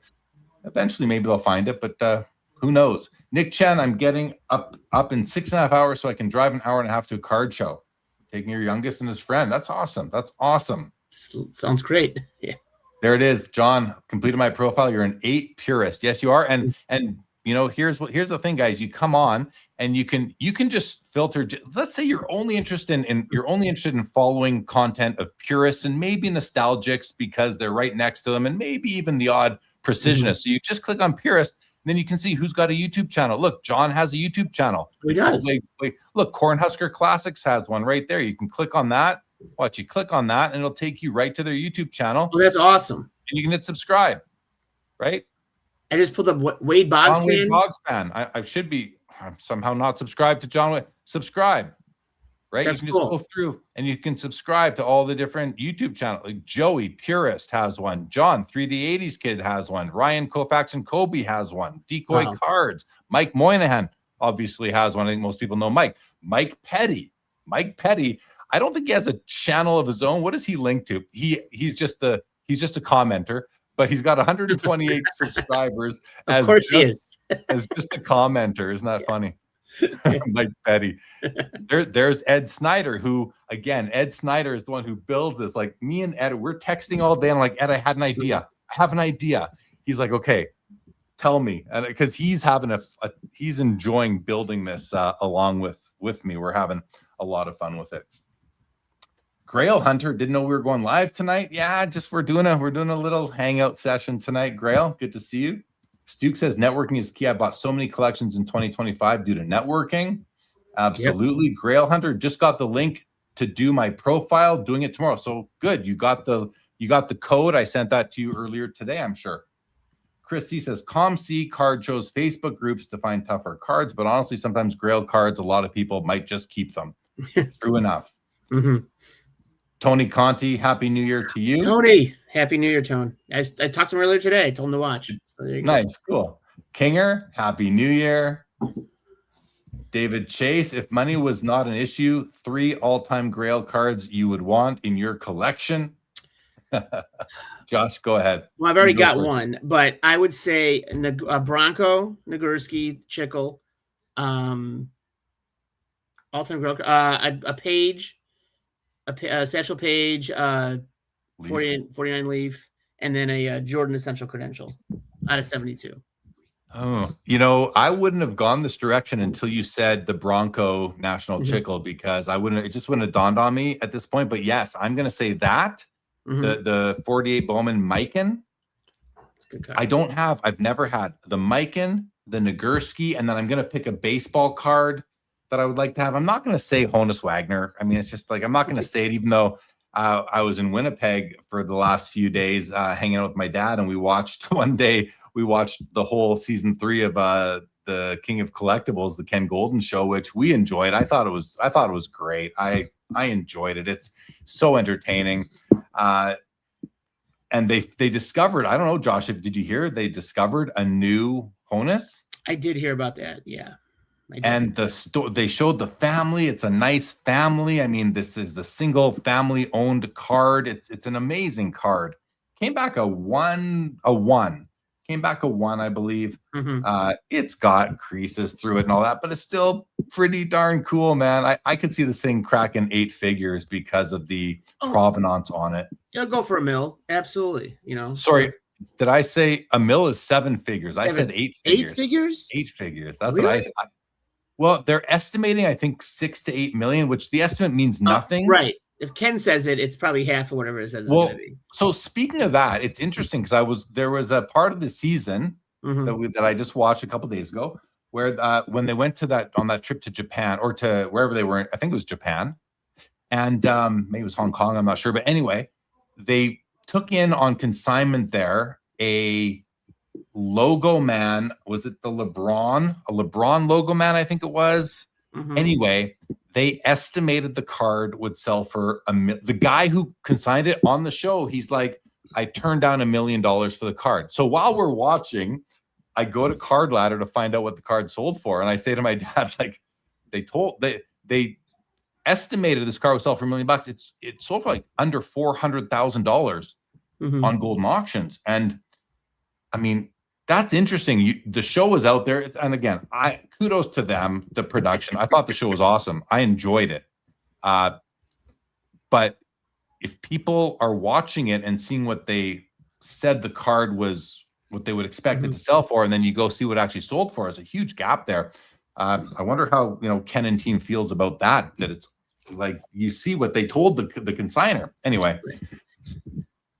Eventually, maybe they'll find it, but who knows? Nick Chen, I'm getting up in 6.5 hours so I can drive an hour and a half to a card show. Taking your youngest and his friend. That's awesome. That's awesome. Sounds great. Yeah. There it is. John, completed my profile. You're an 8 purist. Yes, you are. And you know, here's the thing, guys. You come on and you can just filter. Let's say you're only interested in following content of purists and maybe nostalgics because they're right next to them, and maybe even the odd precisionist. So you just click on purist, and then you can see who's got a YouTube channel. Look, John has a YouTube channel. He does. Look, Cornhusker Classics has one right there. You can click on that. Watch, you click on that, and it'll take you right to their YouTube channel. Oh, that's awesome. And you can hit subscribe, right? I just pulled up Wade Boggs John Wade Boggs fan. I'm somehow not subscribed to John Wade. Subscribe, right? That's you can cool. just go through and you can subscribe to all the different YouTube channels. Like Joey Purist has one. John 3D80s Kid has one. Ryan Koufax and Kobe has one. Decoy Cards. Mike Moynihan obviously has one. I think most people know Mike. Mike Petty. I don't think he has a channel of his own. What is he linked to? He's just a commenter. But he's got 128 subscribers as just a commenter. Isn't that funny? Mike Petty. There's Ed Snyder, who, again, Ed Snyder is the one who builds this. Like, me and Ed, we're texting all day. I'm like, Ed, I had an idea. I have an idea. He's like, okay, tell me. And because he's having he's enjoying building this along with me. We're having a lot of fun with it. Grail Hunter, didn't know we were going live tonight. Yeah, we're doing a little hangout session tonight. Grail, good to see you. Stuke says networking is key. I bought so many collections in 2025 due to networking. Absolutely. Yep. Grail Hunter just got the link to do my profile, doing it tomorrow. So good. You got the code. I sent that to you earlier today, I'm sure. Chris C says ComC card shows Facebook groups to find tougher cards, but honestly, sometimes Grail cards, a lot of people might just keep them. True enough. Mm-hmm. Tony Conti, Happy New Year to you. Tony, Happy New Year, Tone. I talked to him earlier today. I told him to watch. So there you go. Nice, cool. Kinger, Happy New Year. David Chase, if money was not an issue, 3 all-time Grail cards you would want in your collection. Josh, go ahead. Well, I've already got one, but I would say Bronco, Nagurski, Chickle, all-time Grail, a Page, a Satchel Page, 49 Leaf, and then a Jordan Essential Credential out of 72. Oh, I wouldn't have gone this direction until you said the Bronco National Chickle, because it just wouldn't have dawned on me at this point. But yes, I'm going to say that the 48 Bowman Mikan. I've never had the Mikan, the Nagurski, and then I'm going to pick a baseball card that I would like to have. I'm not going to say Honus Wagner. I mean, it's just like, I'm not going to say it, even though I was in Winnipeg for the last few days hanging out with my dad, and we watched the whole season 3 of the King of Collectibles, the Ken Golden show, which we enjoyed. I thought it was great. I enjoyed it. It's so entertaining. And they discovered, I don't know, Josh, did you hear they discovered a new Honus? I did hear about that. Yeah. And they showed the family. It's a nice family. I mean, this is the single family owned card. It's an amazing card. Came back a one. Came back a 1, I believe. It's got creases through it and all that, but it's still pretty darn cool, man. I could see this thing cracking 8 figures because of the provenance on it. It'll go for $1 million. Absolutely. Sorry, did I say $1 million is 7 figures? I said 8 figures. 8 figures? 8 figures. That's really? what I well, they're estimating, I think, 6 to 8 million, which the estimate means nothing. Right. If Ken says it, it's probably half of whatever it says. Well, so speaking of that, it's interesting because there was a part of the season that I just watched a couple days ago where when they went on that trip to Japan, or to wherever they were, I think it was Japan, and maybe it was Hong Kong, I'm not sure, but anyway, they took in on consignment there a logo man. Was it a LeBron logo man? I think it was. Anyway, they estimated the card would sell for the guy who consigned it on the show. He's like, I turned down $1 million for the card. So while we're watching, I go to Card Ladder to find out what the card sold for. And I say to my dad, like, they estimated this car would sell for $1 million. It sold for like under $400,000 on Golden Auctions. And I mean, that's interesting. The show was out there. And again, kudos to them, the production. I thought the show was awesome. I enjoyed it. But if people are watching it and seeing what they said the card was, what they would expect it to sell for, and then you go see what it actually sold for, is a huge gap there. I wonder how, Ken and team feels about that it's like, you see what they told the consignor. Anyway.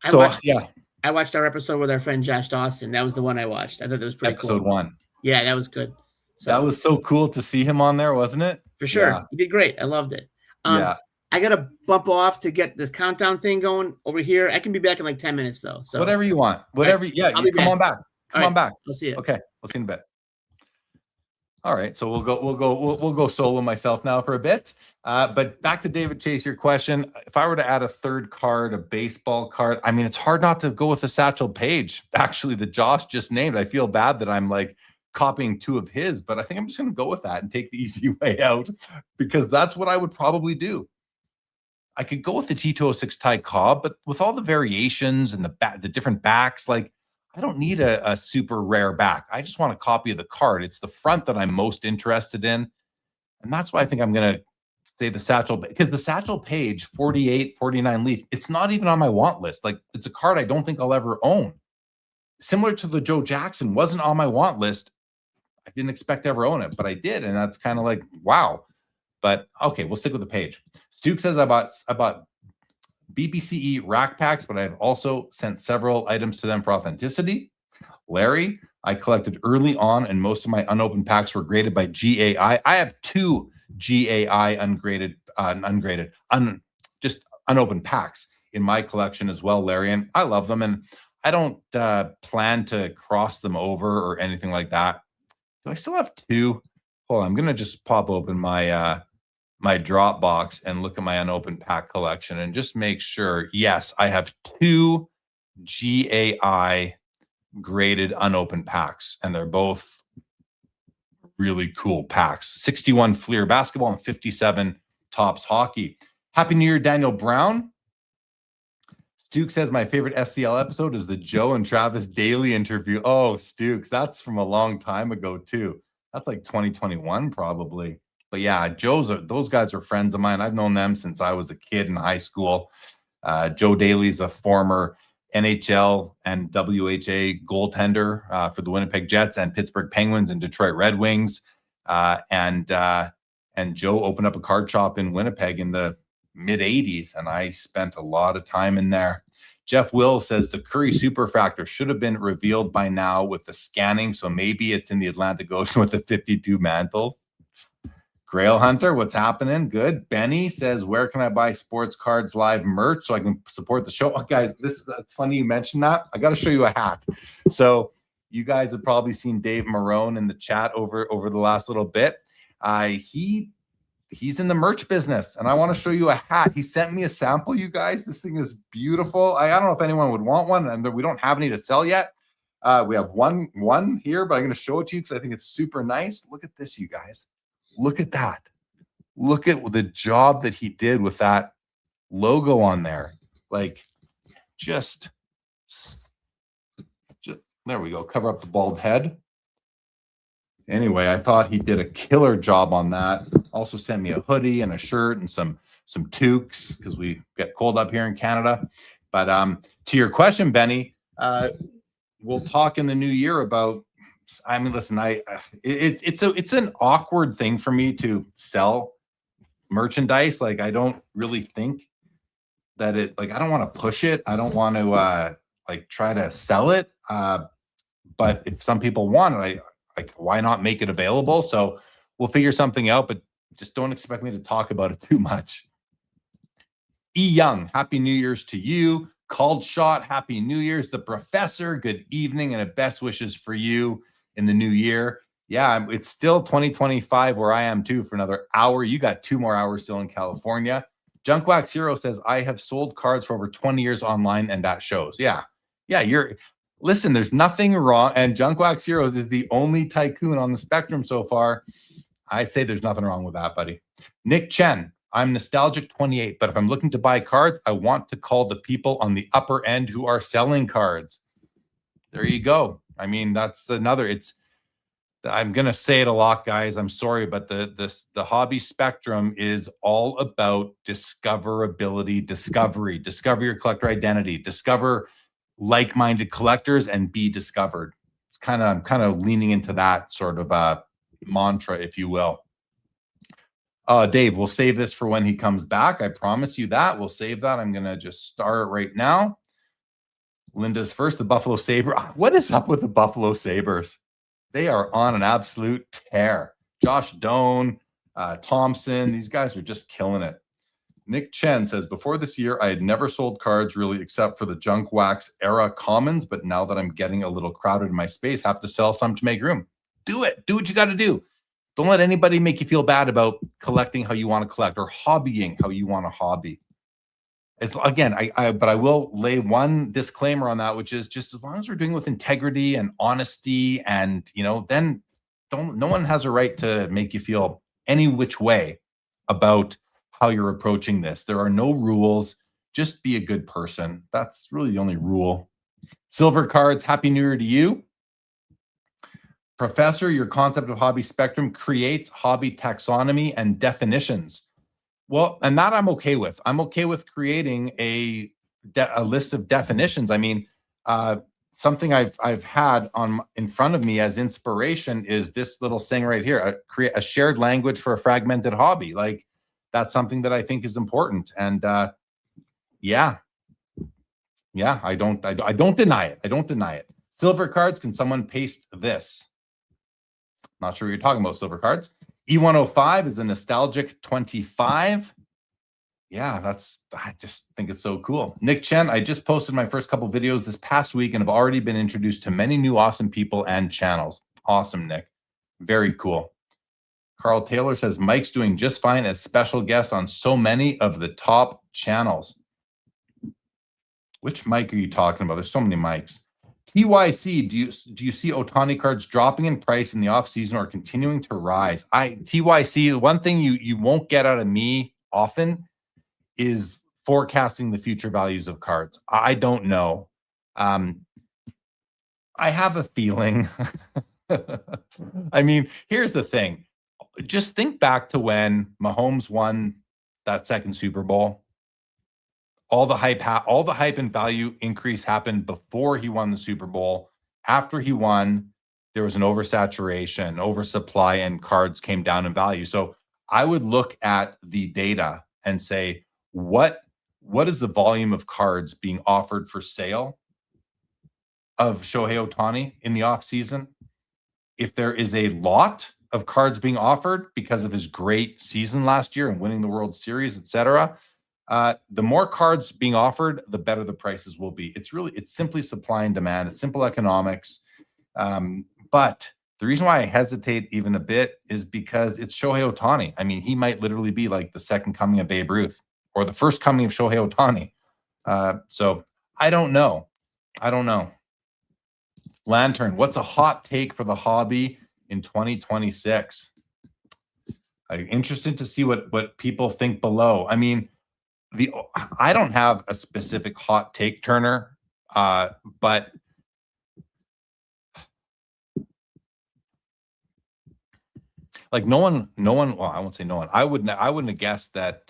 I watched our episode with our friend Josh Dawson. That was the one I watched. I thought that was pretty cool. Episode 1. Yeah, that was good. So, that was so cool to see him on there, wasn't it? For sure. Yeah. He did great. I loved it. Yeah. I got to bump off to get this countdown thing going over here. I can be back in like 10 minutes though. So whatever you want. Whatever. Right. Yeah. You come on back. Come on back. I'll see you. Okay. We'll see you in a bit. All right. So we'll go solo myself now for a bit. But back to David Chase, your question. If I were to add a third card, a baseball card, I mean, it's hard not to go with a Satchel Paige, actually, that Josh just named. I feel bad that I'm like copying 2 of his, but I think I'm just going to go with that and take the easy way out, because that's what I would probably do. I could go with the T206 Ty Cobb, but with all the variations and the different backs, like, I don't need a super rare back. I just want a copy of the card. It's the front that I'm most interested in. And that's why I think I'm going to say the Satchel, because the Satchel Paige 48, 49 Leaf, it's not even on my want list. Like, it's a card I don't think I'll ever own. Similar to the Joe Jackson, wasn't on my want list. I didn't expect to ever own it, but I did. And that's kind of like, wow. But okay, we'll stick with the Paige. Stu says I bought BPCE rack packs, but I've also sent several items to them for authenticity. Larry, I collected early on, and most of my unopened packs were graded by GAI. I have 2 GAI just unopened packs in my collection as well, Larry, and I love them, and I don't plan to cross them over or anything like that. Do I still have 2? Hold on, I'm gonna just pop open my my Dropbox and look at my unopened pack collection and just make sure. Yes, I have 2 GAI graded unopened packs, and they're both really cool packs. 61 Fleer basketball and 57 Topps hockey. Happy New Year, Daniel Brown. Stukes says my favorite SCL episode is the Joe and Travis Daly interview. Oh, Stukes, that's from a long time ago too. That's like 2021 probably. But yeah, those guys are friends of mine. I've known them since I was a kid in high school. Joe Daly's a former NHL and WHA goaltender for the Winnipeg Jets and Pittsburgh Penguins and Detroit Red Wings. And Joe opened up a card shop in Winnipeg in the mid 80s, and I spent a lot of time in there. Jeff Will says the Curry Superfractor should have been revealed by now with the scanning, so maybe it's in the Atlantic Ocean with the 52 mantles. Grail Hunter, what's happening? Good. Benny says, where can I buy Sports Cards Live merch so I can support the show? Oh, guys, it's funny you mentioned that. I got to show you a hat. So you guys have probably seen Dave Marone in the chat over the last little bit. He's in the merch business, and I want to show you a hat. He sent me a sample, you guys. This thing is beautiful. I don't know if anyone would want one, and we don't have any to sell yet. We have one here, but I'm going to show it to you because I think it's super nice. Look at this, you guys. Look at that. Look at the job that he did with that logo on there. Like, just there we go. Cover up the bald head. Anyway, I thought he did a killer job on that. Also sent me a hoodie and a shirt and some toques because we get cold up here in Canada. But to your question, Benny, we'll talk in the new year about. I mean, listen, it's an awkward thing for me to sell merchandise. Like, I don't really think that I don't want to push it. I don't want to try to sell it. But if some people want it, why not make it available? So we'll figure something out, but just don't expect me to talk about it too much. E. Young, Happy New Year's to you. Called Shot, Happy New Year's. The Professor, good evening and a best wishes for you in the new year. Yeah, it's still 2025 where I am too for another hour. You got 2 more hours still in California. Junkwax Hero says, I have sold cards for over 20 years online and at shows. Yeah, listen, there's nothing wrong. And Junkwax Heroes is the only tycoon on the spectrum so far. I say there's nothing wrong with that, buddy. Nick Chen, I'm nostalgic 28, but if I'm looking to buy cards, I want to call the people on the upper end who are selling cards. There you go. I mean, that's another, I'm going to say it a lot, guys. I'm sorry, but the hobby spectrum is all about discoverability, discover your collector identity, discover like-minded collectors, and be discovered. I'm kind of leaning into that sort of mantra, if you will. Dave, we'll save this for when he comes back. I promise you that. We'll save that. I'm going to just start right now. Linda's first, the Buffalo Sabre. What is up with the Buffalo Sabres? They are on an absolute tear. Josh Doan, Thompson, these guys are just killing it. Nick Chen says, before this year, I had never sold cards really except for the junk wax era commons, but now that I'm getting a little crowded in my space, have to sell some to make room. Do it. Do what you got to do. Don't let anybody make you feel bad about collecting how you want to collect or hobbying how you want to hobby. It's, again, but I will lay one disclaimer on that, which is just as long as we're doing it with integrity and honesty, and then no one has a right to make you feel any which way about how you're approaching this. There are no rules. Just be a good person. That's really the only rule. Silver Cards, Happy New Year to you. Professor, your concept of hobby spectrum creates hobby taxonomy and definitions. Well, and that I'm okay with. I'm okay with creating a list of definitions. I mean, something I've had in front of me as inspiration is this little saying right here: create a shared language for a fragmented hobby. Like, that's something that I think is important. And yeah, I don't deny it. I don't deny it. Silver Cards, can someone paste this? Not sure what you're talking about, Silver Cards. E105 is a nostalgic 25. Yeah, I just think it's so cool. Nick Chen, I just posted my first couple videos this past week and have already been introduced to many new awesome people and channels. Awesome, Nick. Very cool. Carl Taylor says, Mike's doing just fine as special guest on so many of the top channels. Which Mike are you talking about? There's so many Mikes. TYC, do you see Ohtani cards dropping in price in the off season or continuing to rise? TYC, one thing you won't get out of me often is forecasting the future values of cards. I don't know. I have a feeling. I mean, here's the thing. Just think back to when Mahomes won that second Super Bowl. All the hype and value increase happened before he won the Super Bowl. After he won, there was an oversaturation, oversupply, and cards came down in value. So I would look at the data and say, what is the volume of cards being offered for sale of Shohei Ohtani in the offseason? If there is a lot of cards being offered because of his great season last year and winning the World Series, etc., the more cards being offered, the better the prices will be. It's simply supply and demand. It's simple economics. But the reason why I hesitate even a bit is because it's Shohei Ohtani. I mean, he might literally be like the second coming of Babe Ruth or the first coming of Shohei Ohtani. So I don't know. Lantern, what's a hot take for the hobby in 2026? I'm interested to see what people think below. I mean, I don't have a specific hot take, Turner, but like no one. Well, I won't say no one. I wouldn't have guessed that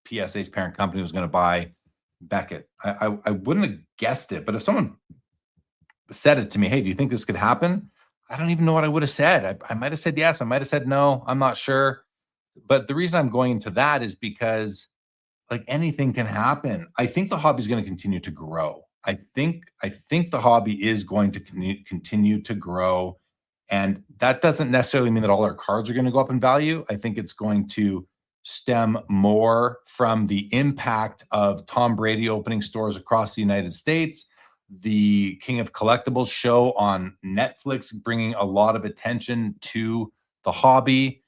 PSA's parent company was going to buy Beckett. I wouldn't have guessed it. But if someone said it to me, hey, do you think this could happen? I don't even know what I would have said. I might have said yes. I might have said no. I'm not sure. But the reason I'm going into that is because, like, anything can happen. I think the hobby is going to continue to grow. I think the hobby is going to continue to grow, and that doesn't necessarily mean that all our cards are going to go up in value. I think it's going to stem more from the impact of Tom Brady opening stores across the United States, the King of Collectibles show on Netflix bringing a lot of attention to the hobby.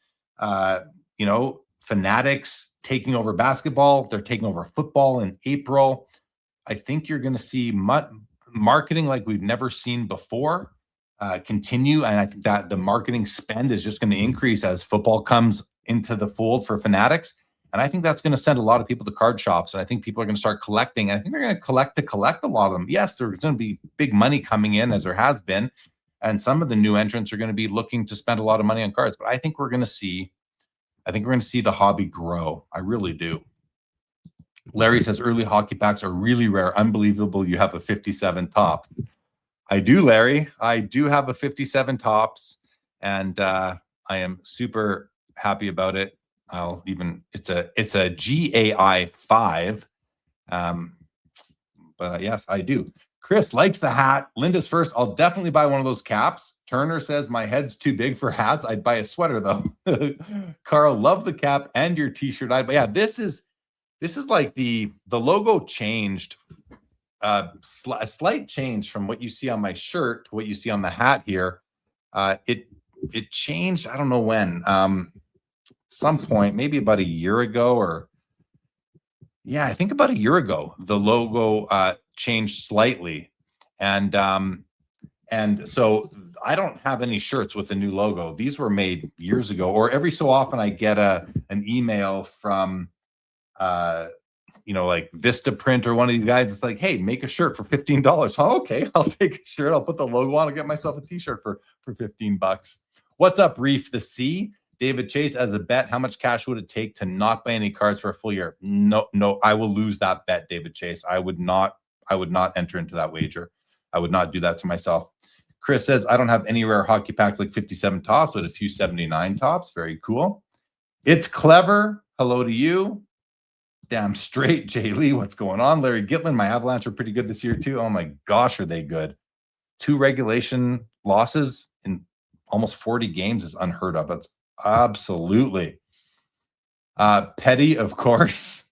Fanatics taking over basketball. They're taking over football in April. I think you're going to see marketing like we've never seen before continue. And I think that the marketing spend is just going to increase as football comes into the fold for Fanatics. And I think that's going to send a lot of people to card shops. And I think people are going to start collecting. And I think they're going to collect a lot of them. Yes, there's going to be big money coming in, as there has been. And some of the new entrants are going to be looking to spend a lot of money on cards. But I think we're going to see the hobby grow. I really do. Larry says early hockey packs are really rare. Unbelievable. You have a 57 Topps. I do, Larry. I do have a 57 Topps, and I am super happy about it. It's a GAI 5. But yes, I do. Chris likes the hat. Linda's first. I'll definitely buy one of those caps. Turner says my head's too big for hats. I'd buy a sweater though. Carl, love the cap and your t-shirt. But yeah, this is like the logo changed. A slight change from what you see on my shirt to what you see on the hat here. It changed. I don't know when. Some point, maybe about a year ago, or yeah, I think about a year ago, the logo changed slightly, and so I don't have any shirts with the new logo. These were made years ago, or every so often I get an email from like Vistaprint or one of these guys. It's like, hey, make a shirt for $15. Oh, okay, I'll take a shirt. I'll put the logo on. I'll get myself a t-shirt for $15. What's up, Reef the Sea? David Chase, as a bet, how much cash would it take to not buy any cards for a full year? No, I will lose that bet, David Chase. I would not enter into that wager. I would not do that to myself. Chris says, I don't have any rare hockey packs like 57 Topps, but a few 79 Topps. Very cool. It's clever. Hello to you. Damn straight, Jay Lee. What's going on? Larry Gitlin, my Avalanche are pretty good this year too. Oh my gosh, are they good? 2 regulation losses in almost 40 games is unheard of. That's absolutely. Petty, of course.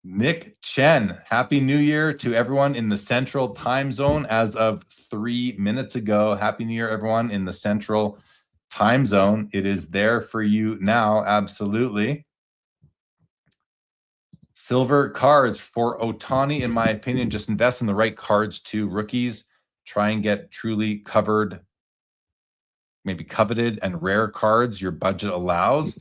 Nick Chen, Happy New Year to everyone in the Central Time Zone as of 3 minutes ago. Happy New Year, everyone in the Central Time Zone. It is there for you now, absolutely. Silver cards for Ohtani, in my opinion. Just invest in the right cards too. Rookies, try and get truly covered, maybe coveted and rare cards your budget allows.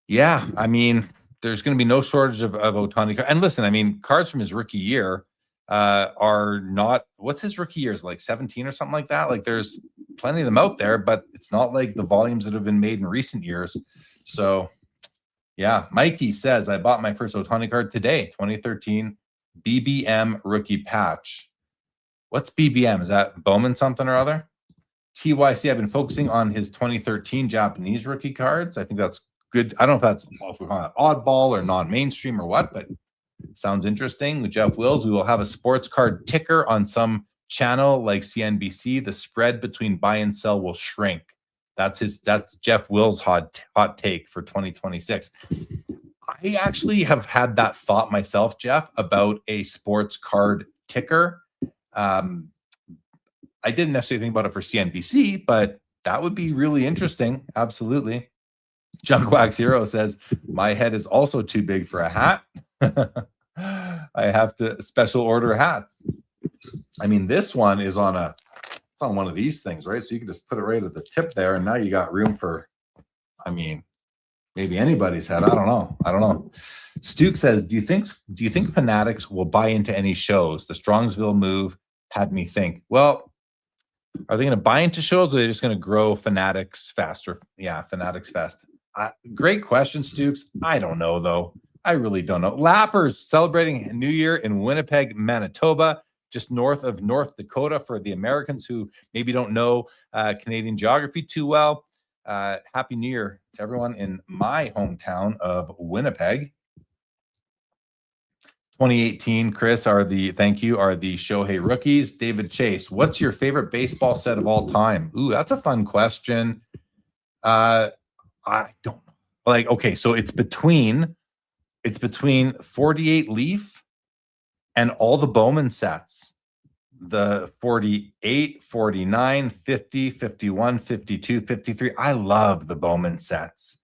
Yeah, I mean, there's going to be no shortage of Ohtani. And listen, I mean, cards from his rookie year are not, what's his rookie years, like 17 or something like that? Like there's plenty of them out there, but it's not like the volumes that have been made in recent years. So yeah, Mikey says, I bought my first Ohtani card today, 2013 BBM rookie patch. What's BBM? Is that Bowman something or other? TYC, I've been focusing on his 2013 Japanese rookie cards. I think that's good. I don't know if that's oddball or non-mainstream or what, but sounds interesting. With Jeff Wills, we will have a sports card ticker on some channel like CNBC. The spread between buy and sell will shrink. That's Jeff Wills' hot take for 2026. I actually have had that thought myself, Jeff, about a sports card ticker. I didn't necessarily think about it for CNBC, but that would be really interesting. Absolutely. Junkwax Hero says, my head is also too big for a hat. I have to special order hats. I mean, this one is on one of these things, right? So you can just put it right at the tip there, and now you got room for, I mean, maybe anybody's head. I don't know. Stuke says, do you think Fanatics will buy into any shows? The Strongsville move had me think, well, are they going to buy into shows, or are they just going to grow Fanatics faster? Yeah, Fanatics fast. Great question, Stukes. I don't know, though. I really don't know. Lappers celebrating New Year in Winnipeg, Manitoba, just north of North Dakota for the Americans who maybe don't know Canadian geography too well. Happy New Year to everyone in my hometown of Winnipeg. 2018, Chris, are the Shohei rookies. David Chase, what's your favorite baseball set of all time? Ooh, that's a fun question. I don't know. Like, okay, so it's between 48 Leaf and all the Bowman sets. The 48, 49, 50, 51, 52, 53. I love the Bowman sets.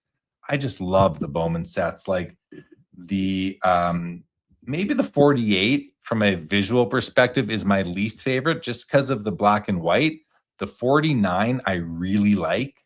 I just love the Bowman sets. Like the maybe the 48 from a visual perspective is my least favorite just because of the black and white. The 49 I really like.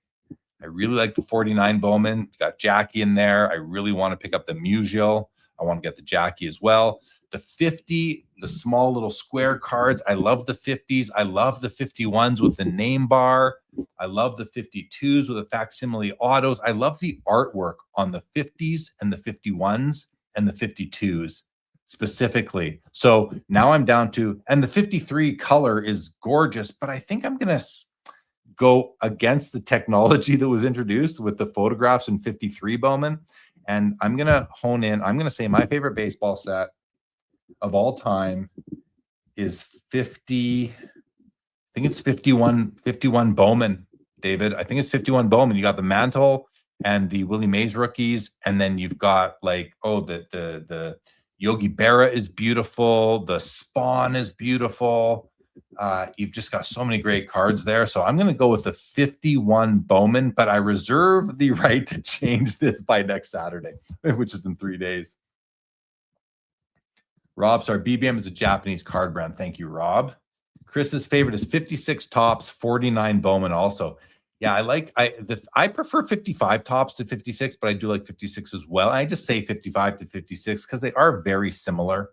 I really like the 49 Bowman. Got Jackie in there. I really want to pick up the Musial. I want to get the Jackie as well. The 50, the small little square cards. I love the 50s. I love the 51s with the name bar. I love the 52s with the facsimile autos. I love the artwork on the 50s and the 51s and the 52s specifically. So now I'm down to, and the 53 color is gorgeous, but I think I'm going to go against the technology that was introduced with the photographs in 53 Bowman. And I'm going to hone in. I'm going to say my favorite baseball set of all time is 50. I think it's 51 Bowman, David. I think it's 51 Bowman. You got the Mantle and the Willie Mays rookies. And then you've got like, oh, the Yogi Berra is beautiful. The Spawn is beautiful. You've just got so many great cards there. So I'm going to go with the 51 Bowman, but I reserve the right to change this by next Saturday, which is in 3 days. Rob, sorry, BBM is a Japanese card brand. Thank you, Rob. Chris's favorite is 56 Tops, 49 Bowman also. Yeah, I prefer 55 Tops to 56, but I do like 56 as well. I just say 55 to 56 because they are very similar.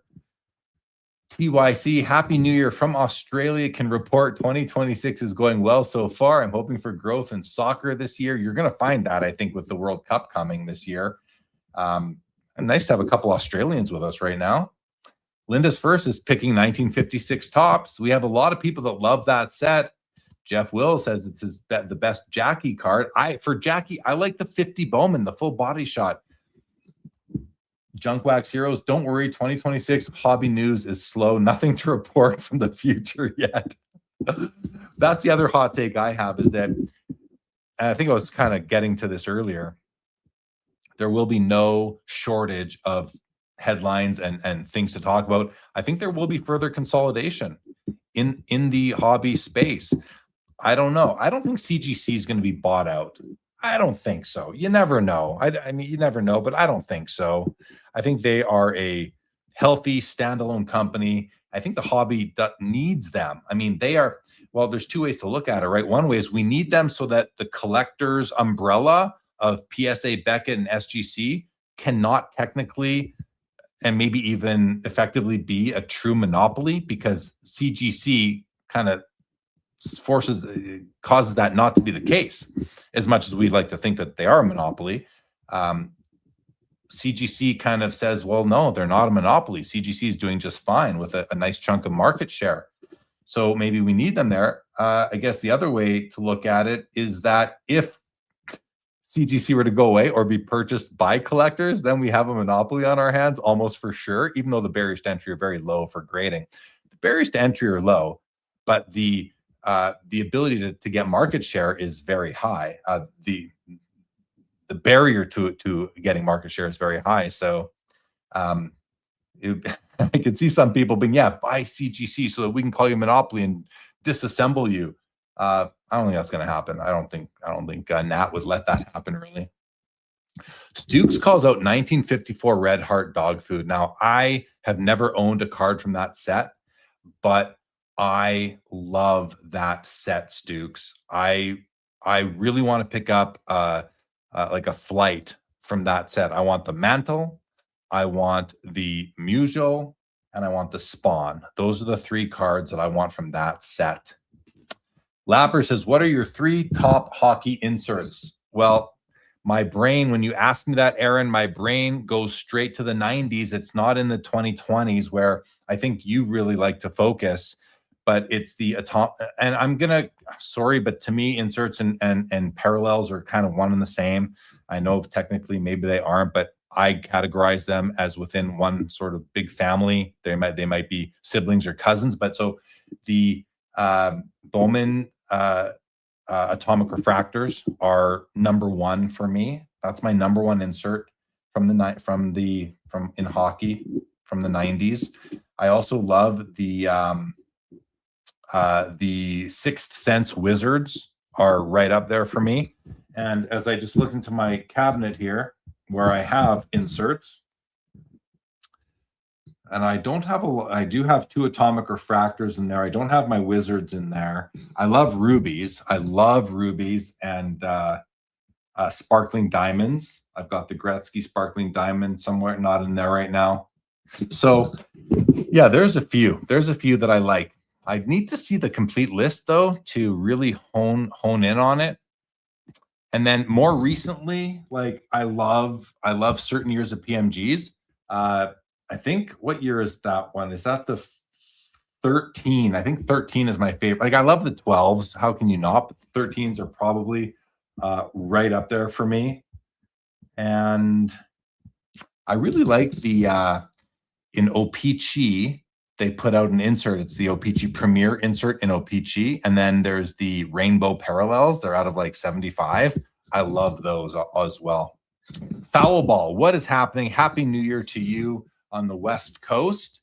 TYC, Happy New Year from Australia. Can report 2026 is going well so far. I'm hoping for growth in soccer this year. You're going to find that, I think, with the World Cup coming this year. And nice to have a couple Australians with us right now. Linda's first is picking 1956 Tops. We have a lot of people that love that set. Jeff Will says it's the best Jackie card. For Jackie, I like the 50 Bowman, the full body shot. Junk Wax Heroes, don't worry, 2026 hobby news is slow. Nothing to report from the future yet. That's the other hot take I have is that, and I think I was kind of getting to this earlier, there will be no shortage of headlines and things to talk about. I think there will be further consolidation in the hobby space. I don't know. I don't think CGC is going to be bought out. I don't think so. You never know. I mean, you never know, but I don't think so. I think they are a healthy standalone company. I think the hobby needs them. I mean, they are, well, there's two ways to look at it, right? One way is we need them so that the collector's umbrella of PSA, Beckett, and SGC cannot technically and maybe even effectively be a true monopoly, because CGC kind of causes that not to be the case, as much as we'd like to think that they are a monopoly. CGC kind of says, well, no, they're not a monopoly. CGC is doing just fine with a nice chunk of market share. So maybe we need them there. I guess the other way to look at it is that if CGC were to go away or be purchased by collectors, then we have a monopoly on our hands almost for sure, even though the barriers to entry are very low for grading. The barriers to entry are low, but the ability to get market share is very high. The barrier to getting market share is very high. So I could see some people being, yeah, buy CGC so that we can call you monopoly and disassemble you. I don't think that's going to happen. I don't think Nat would let that happen, really. Stukes calls out 1954 Red Heart dog food. Now, I have never owned a card from that set, but I love that set, Stukes. I really want to pick up like a flight from that set. I want the Mantle, I want the Musial, and I want the Spawn. Those are the three cards that I want from that set. Lapper says, what are your three top hockey inserts? Well, my brain, when you ask me that, Aaron, my brain goes straight to the 90s. It's not in the 2020s where I think you really like to focus, but it's the and I'm gonna, sorry, but to me, inserts and parallels are kind of one and the same. I know technically maybe they aren't, but I categorize them as within one sort of big family. They might be siblings or cousins, but so the Bowman atomic refractors are number one for me. That's my number one insert from in hockey from the 90s. I also love the Sixth Sense Wizards are right up there for me. And as I just look into my cabinet here, where I have inserts, and I don't have I do have two atomic refractors in there. I don't have my wizards in there. I love rubies. And Sparkling diamonds. I've got the Gretzky sparkling diamond somewhere, not in there right now. So yeah, there's a few that I like. I need to see the complete list though to really hone in on it. And then more recently, like I love certain years of PMGs. I think, what year is that one? Is that the 13? I think 13 is my favorite. Like I love the 12s. How can you not? But the 13s are probably right up there for me. And I really like the in O-Pee-Chee, they put out an insert. It's the O-Pee-Chee Premier insert in O-Pee-Chee. And then there's the Rainbow Parallels. They're out of like 75. I love those as well. Foul ball, what is happening? Happy New Year to you on the West Coast.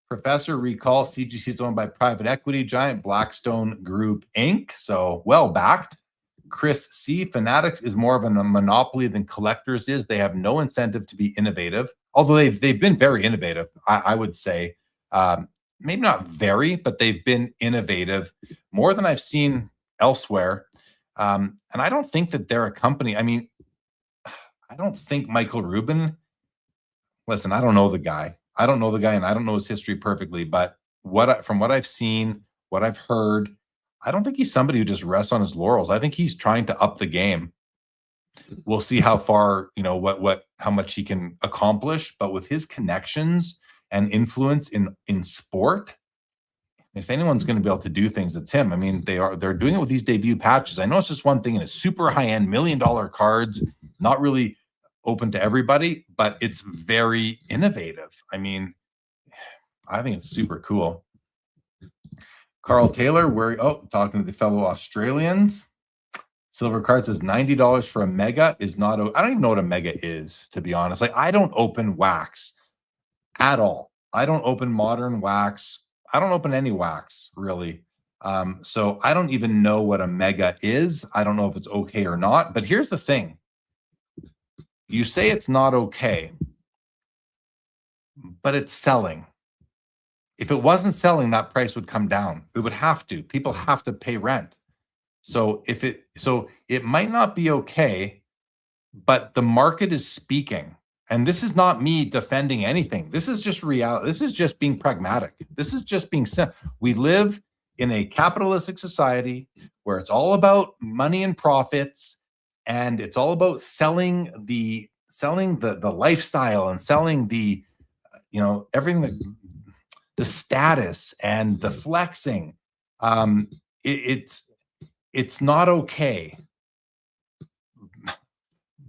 Professor, recall CGC is owned by private equity giant Blackstone Group Inc. So well backed. Chris C, Fanatics is more of a monopoly than Collectors is. They have no incentive to be innovative, although they've been very innovative, I would say. Maybe not very, but they've been innovative more than I've seen elsewhere. And I don't think that they're a company. I mean, I don't think Michael Rubin, listen, I don't know the guy. And I don't know his history perfectly, but from what I've seen, what I've heard, I don't think he's somebody who just rests on his laurels. I think he's trying to up the game. We'll see how far, how much he can accomplish, but with his connections and influence in sport, if anyone's going to be able to do things, it's him. I mean, they're doing it with these debut patches. I know it's just one thing, and it's super high-end, $1 million cards, not really open to everybody, but it's very innovative. I mean, I think it's super cool. Carl Taylor, talking to the fellow Australians. Silver Card says $90 for a mega is not. I don't even know what a mega is, to be honest. Like, I don't open wax at all. I don't open modern wax. I don't open any wax, really. So I don't even know what a mega is. I don't know if it's okay or not. But here's the thing. You say it's not okay, but it's selling. If it wasn't selling, that price would come down. It would have to. People have to pay rent. So it might not be okay, but the market is speaking. And this is not me defending anything. This is just reality. This is just being pragmatic. This is just being said. We live in a capitalistic society where it's all about money and profits, and it's all about selling the lifestyle and selling the everything that the status and the flexing. It's not okay.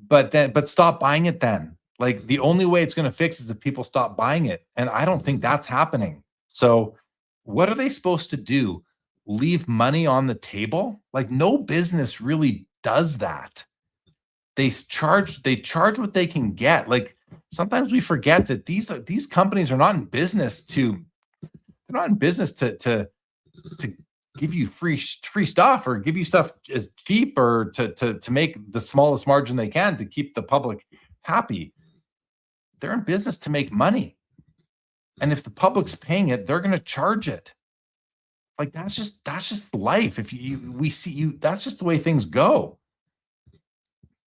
But stop buying it then. Like, the only way it's going to fix is if people stop buying it. And I don't think that's happening. So what are they supposed to do? Leave money on the table? Like, no business really does that. They charge what they can get. Like, sometimes we forget that these companies are not in business to give you free stuff or give you stuff as cheap or to make the smallest margin they can to keep the public happy. They're in business to make money. And if the public's paying it, they're going to charge it. Like, that's just life. That's just the way things go.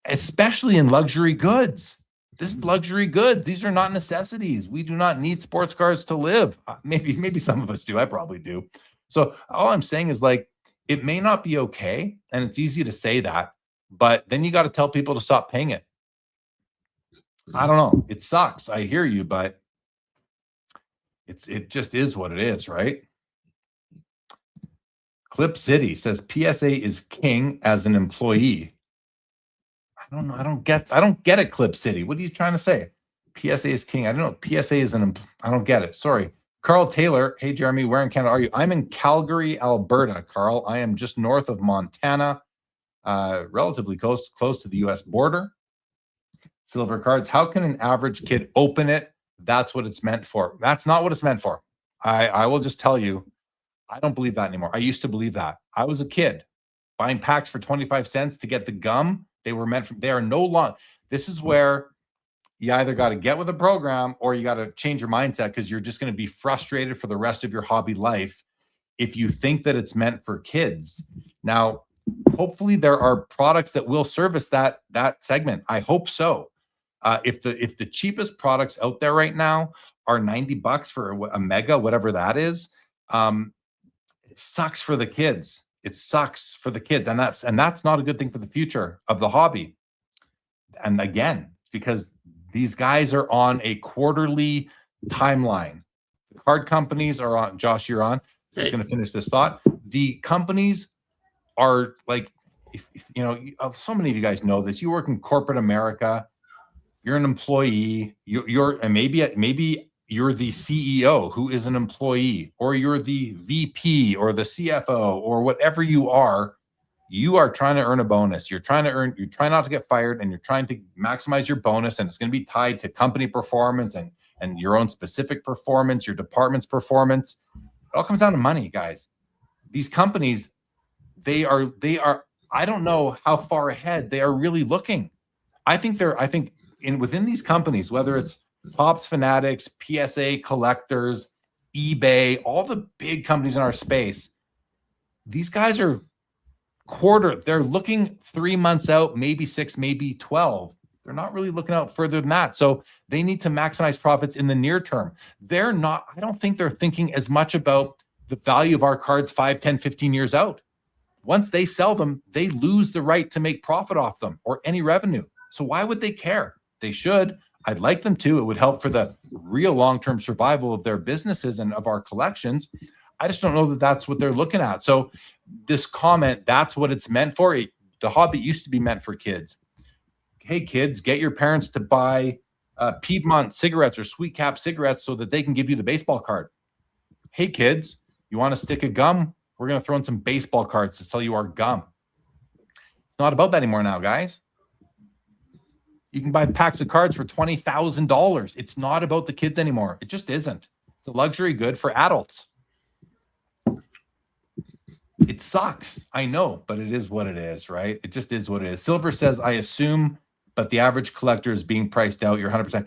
Especially in luxury goods. This is luxury goods. These are not necessities. We do not need sports cars to live. Maybe some of us do. I probably do. So all I'm saying is, like, it may not be okay, and it's easy to say that, but then you got to tell people to stop paying it. I don't know. It sucks. I hear you, but it just is what it is, right? Clip City says PSA is king as an employee. I don't know. I don't get it, Clip City. What are you trying to say? PSA is king. I don't know. PSA is I don't get it. Sorry. Carl Taylor. Hey, Jeremy, where in Canada are you? I'm in Calgary, Alberta, Carl. I am just north of Montana, relatively close to the U.S. border. Silver Cards. How can an average kid open it? That's what it's meant for. That's not what it's meant for. I will just tell you, I don't believe that anymore. I used to believe that. I was a kid buying packs for 25 cents to get the gum. They are no longer. This is where you either got to get with a program or you got to change your mindset, because you're just going to be frustrated for the rest of your hobby life if you think that it's meant for kids. Now, hopefully there are products that will service that segment. I hope so. If the cheapest products out there right now are $90 for a mega, whatever that is, it sucks for the kids. It sucks for the kids, and that's not a good thing for the future of the hobby. And again, it's because these guys are on a quarterly timeline. The card companies are on. Josh, you're on. Just going to finish this thought. The companies are like, if you know, so many of you guys know this. You work in corporate America. You're an employee. And maybe you're the CEO who is an employee, or you're the VP or the CFO or whatever you are. You are trying to earn a bonus. You're trying not to get fired, and you're trying to maximize your bonus. And it's going to be tied to company performance and your own specific performance, your department's performance. It all comes down to money, guys. These companies, they are, I don't know how far ahead they are really looking. I think within these companies, whether it's Topps, Fanatics, PSA Collectors, eBay, all the big companies in our space, these guys are they're looking 3 months out, maybe 6, maybe 12. They're not really looking out further than that. So they need to maximize profits in the near term. I don't think they're thinking as much about the value of our cards 5, 10, 15 years out. Once they sell them, they lose the right to make profit off them or any revenue. So why would they care? They should. I'd like them to. It would help for the real long-term survival of their businesses and of our collections. I just don't know that that's what they're looking at. So this comment, that's what it's meant for. The hobby used to be meant for kids. Hey, kids, get your parents to buy Piedmont cigarettes or Sweet Cap cigarettes so that they can give you the baseball card. Hey, kids, you want a stick of gum? We're going to throw in some baseball cards to sell you our gum. It's not about that anymore now, guys. You can buy packs of cards for $20,000. It's not about the kids anymore. It just isn't. It's a luxury good for adults. It sucks. I know, but it is what it is, right? It just is what it is. Silver says, I assume, but the average collector is being priced out. You're 100%.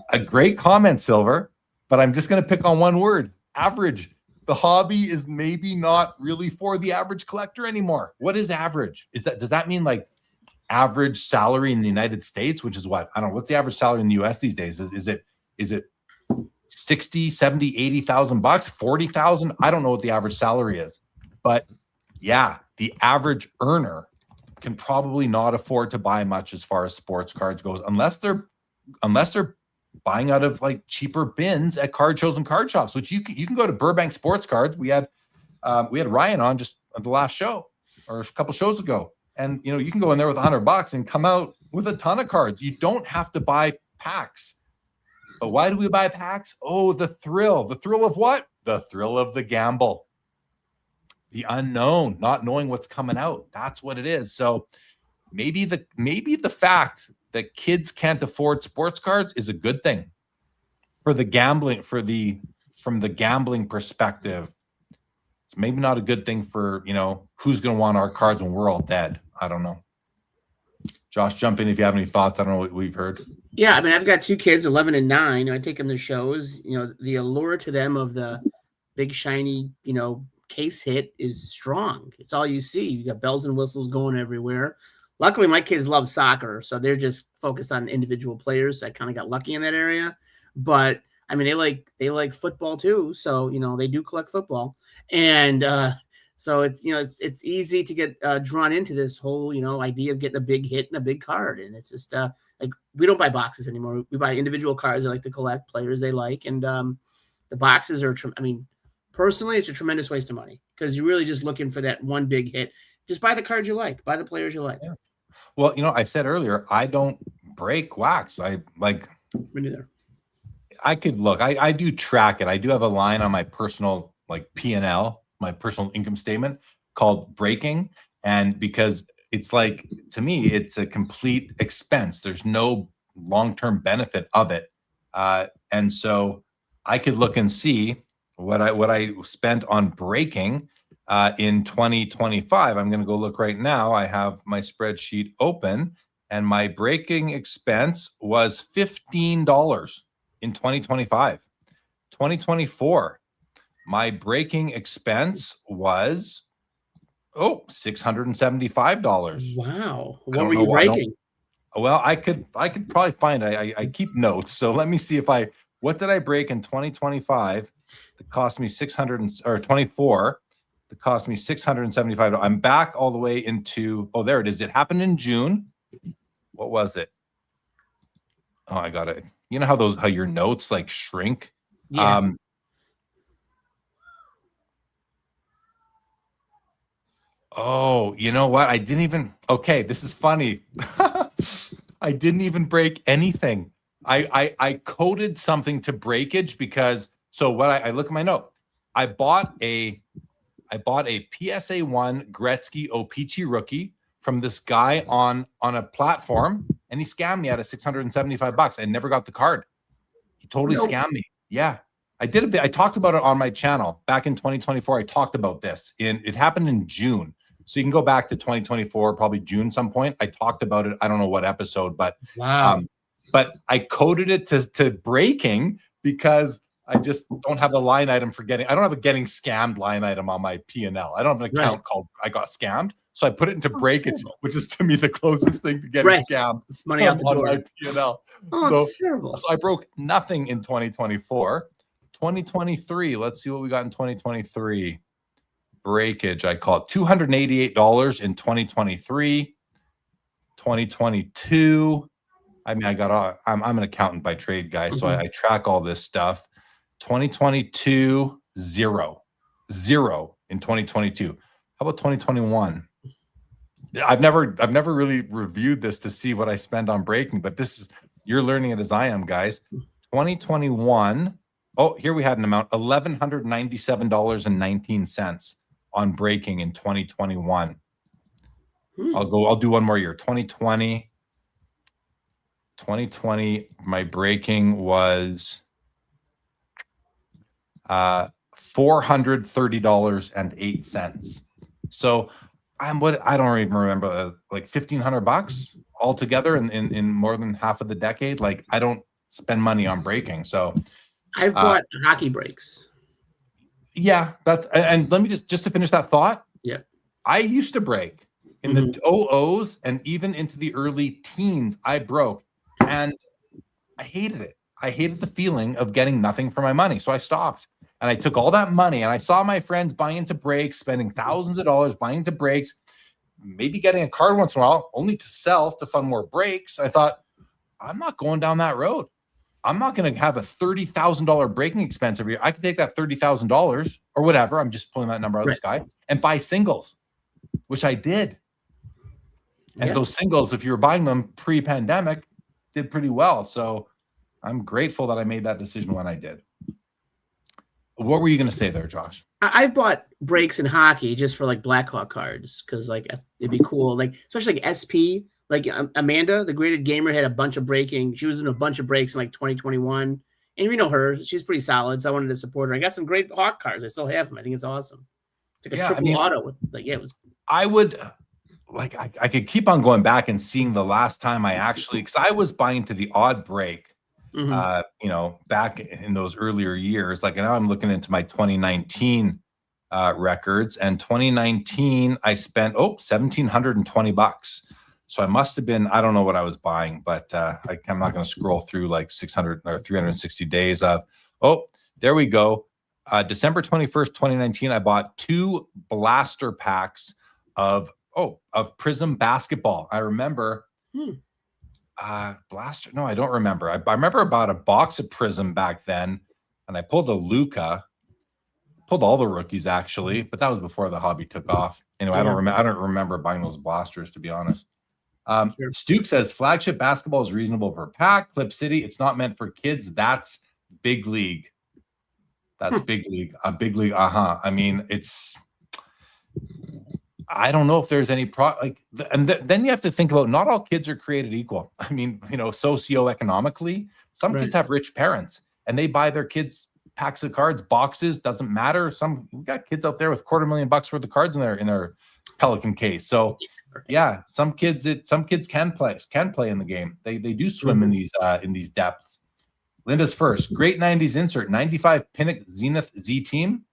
A great comment, Silver, but I'm just going to pick on one word, average. The hobby is maybe not really for the average collector anymore. What is average? Does that mean like average salary in the United States, which is what? I don't know. What's the average salary in the US these days? Is it 60, 70, 80,000 bucks, 40,000? I don't know what the average salary is. But yeah, the average earner can probably not afford to buy much as far as sports cards goes, unless they're buying out of like cheaper bins at card shows and card shops, which you can go to Burbank Sports Cards. We had Ryan on just at the last show or a couple shows ago. And you can go in there with $100 and come out with a ton of cards. You don't have to buy packs. But why do we buy packs? Oh, the thrill. The thrill of what? The thrill of the gamble. The unknown, not knowing what's coming out. That's what it is. So maybe the fact that kids can't afford sports cards is a good thing for the gambling, from the gambling perspective. It's maybe not a good thing for, who's going to want our cards when we're all dead. I don't know. Josh, jump in if you have any thoughts. I don't know what we've heard. Yeah, I mean, I've got 2 kids, 11 and 9. I take them to shows. The allure to them of the big, shiny, case hit is strong. It's all you see. You got bells and whistles going everywhere. Luckily, my kids love soccer, so they're just focused on individual players. So I kind of got lucky in that area. But, I mean, they like football too, so, they do collect football. And so it's it's easy to get drawn into this whole idea of getting a big hit and a big card, and it's just like we don't buy boxes anymore. We buy individual cards. They like to collect players they like, and the boxes are. Personally, it's a tremendous waste of money because you're really just looking for that one big hit. Just buy the cards you like, buy the players you like. Yeah. Well, I said earlier I don't break wax. I like. Me neither. I could look. I do track it. I do have a line on my personal P&L, my personal income statement called breaking. And because it's like, to me, it's a complete expense. There's no long-term benefit of it. And so I could look and see what I spent on breaking in 2025. I'm going to go look right now. I have my spreadsheet open and my breaking expense was $15 in 2025. 2024, my breaking expense was Oh, $675. Wow. I What don't were know you why. breaking? Well, I could probably find it. I keep notes. So let me see what did I break in 2025 that cost me 600 or 24 that cost me $675. I'm back all the way into, oh, there it is. It happened in June. What was it? Oh, I got it. You know how your notes like shrink? Yeah. Oh, you know what? Okay, this is funny. I didn't even break anything. I coded something to breakage because I look at my note. I bought a PSA 1 Gretzky O-Pee-Chee rookie from this guy on a platform, and he scammed me out of $675. I never got the card. He totally scammed me. Yeah. I talked about it on my channel back in 2024. I talked about this, and it happened in June. So you can go back to 2024, probably June some point. I talked about it. I don't know what episode, but Wow. but I coded it to breaking because I just don't have a line item for I don't have a getting scammed line item on my P&L. I don't have an account called I got scammed. So I put it into breakage, which is to me the closest thing to getting scammed Money out the door. on my P&L. Oh, it's terrible. So I broke nothing in 2024. 2023, let's see what we got in 2023. Breakage, I call it $288 in 2023. 2022, I mean, I'm an accountant by trade, guys, so I track all this stuff. 2022, zero in 2022. How about 2021? I've never really reviewed this to see what I spend on breaking, but you're learning it as I am, guys. 2021. Oh, here we had an amount, $1,197.19 on breaking in 2021. I'll do one more year. 2020, my breaking was $430.08. So I don't even remember, like $1,500 altogether in more than half of the decade. Like I don't spend money on breaking. So I've bought hockey breaks. Yeah, and let me just to finish that thought. Yeah. I used to break in the 00s and even into the early teens. I broke and I hated it. I hated the feeling of getting nothing for my money. So I stopped and I took all that money and I saw my friends buying into breaks, spending thousands of dollars buying into breaks, maybe getting a card once in a while, only to sell to fund more breaks. I thought, I'm not going down that road. I'm not going to have a $30,000 breaking expense every year. I could take that $30,000 or whatever. I'm just pulling that number out of the sky and buy singles, which I did. And those singles, if you were buying them pre-pandemic, did pretty well. So I'm grateful that I made that decision when I did. What were you going to say there, Josh? I've bought breaks in hockey just for like Blackhawk cards because like it'd be cool, like especially like SP. Like Amanda, the graded gamer, had a bunch of breaking. She was in a bunch of breaks in like 2021. And we know her. She's pretty solid. So I wanted to support her. I got some great Hawk cards. I still have them. I think it's awesome. It's like a triple auto with it was. I would like I could keep on going back and seeing the last time I actually, because I was buying to the odd break, back in those earlier years. Like now I'm looking into my 2019 records, and 2019 I spent $1,720. So I must have been, I don't know what I was buying, but I'm not going to scroll through like 600 or 360 days of, there we go. December 21st, 2019, I bought 2 blaster packs of Prism basketball. I remember blaster. No, I don't remember. I remember about a box of Prism back then, and I pulled a Luka, pulled all the rookies actually, but that was before the hobby took off. Anyway, I don't remember buying those blasters, to be honest. Stuke says flagship basketball is reasonable per pack. Clip City, it's not meant for kids. That's big league. That's big league. A big league. I mean, I don't know if there's any then you have to think about, not all kids are created equal. I mean, socioeconomically, some kids have rich parents and they buy their kids packs of cards, boxes, doesn't matter. We got kids out there with $250,000 worth of cards in their Pelican case. So yeah, some kids can play in the game. They do swim in these depths. Linda's first, great 90s insert, 95 Pinnock Zenith Z team.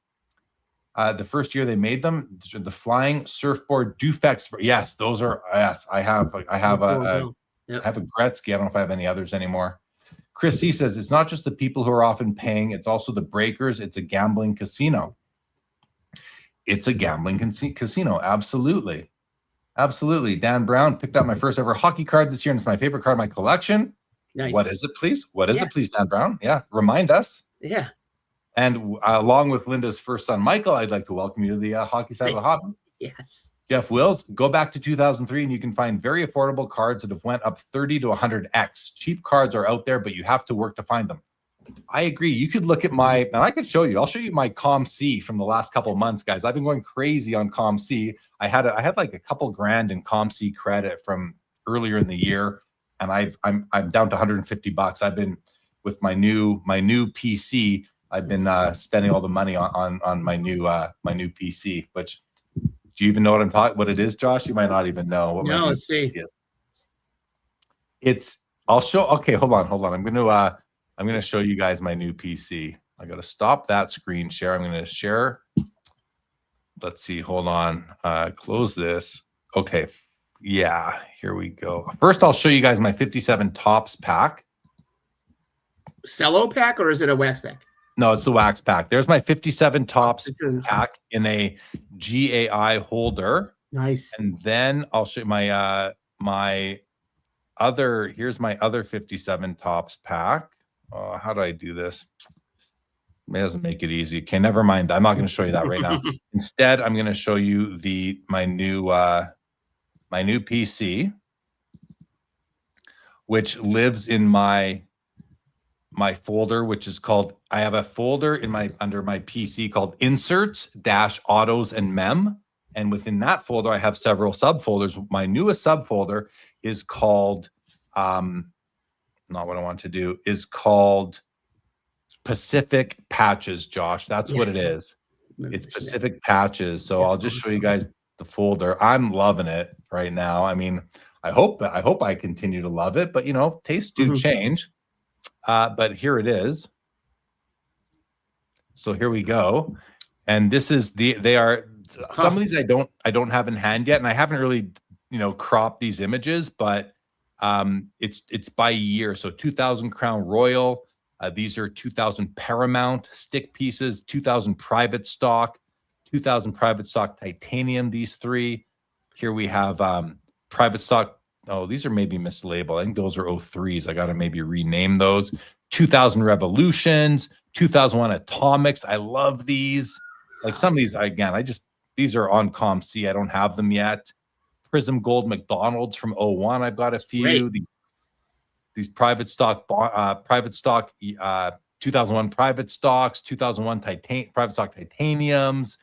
The first year they made them, the flying surfboard Dufex. Yes, those are, yes, I have Cool. I have a Gretzky. I don't know if I have any others anymore. Chris C says it's not just the people who are often paying, it's also the breakers. It's a gambling casino. It's a gambling casino. Absolutely. Absolutely. Dan Brown picked up my first ever hockey card this year, and it's my favorite card in my collection. Nice. What is it, please? What is it, please, Dan Brown? Yeah, remind us. Yeah. And along with Linda's first son, Michael, I'd like to welcome you to the hockey side of the hobby. Yes. Jeff Wills, go back to 2003 and you can find very affordable cards that have went up 30 to 100x. Cheap cards are out there, but you have to work to find them. I agree. You could look at my, and I could show you. I'll show you my ComC from the last couple of months, guys. I've been going crazy on ComC. I had like a couple grand in ComC credit from earlier in the year, and I'm down to 150 bucks. I've been with my new PC. I've been spending all the money on my new PC. Which, do you even know what it is, Josh? You might not even know what. No, let's see. Is. I'll show. Okay, hold on. I'm gonna show you guys my new PC. I gotta stop that screen share. I'm gonna share. Let's see. Hold on. Close this. Okay. Yeah. Here we go. First, I'll show you guys my 57 Tops pack. Cello pack, or is it a wax pack? No, it's the wax pack. There's my 57 Tops pack in a GAI holder. Nice. And then I'll show you my here's my other 57 Tops pack. How do I do this? It doesn't make it easy. Okay, never mind. I'm not going to show you that right now. Instead, I'm going to show you my new PC, which lives in my folder, which is called, I have a folder under my PC called Inserts - Autos and Mem. And within that folder, I have several subfolders. My newest subfolder is called, not what I want to do, is called Pacific Patches, Josh. That's what it is. It's Pacific Patches. So I'll just show you guys the folder. I'm loving it right now. I mean, I hope I continue to love it, but you know, tastes do change. But here it is. So here we go. And this is some of these I don't have in hand yet, and I haven't really, cropped these images, but it's by year. So 2000 Crown Royal, these are 2000 Paramount stick pieces, 2000 Private Stock, 2000 Private Stock Titanium, these three. Here we have Private Stock. Oh, these are maybe mislabeled. I think those are 03s. I got to maybe rename those. 2000 Revolutions, 2001 Atomics. I love these. Like some of these, these are on ComC. I don't have them yet. Prism Gold McDonald's from 01. I've got a few. These private stock 2001 private stocks, 2001 private stock titaniums,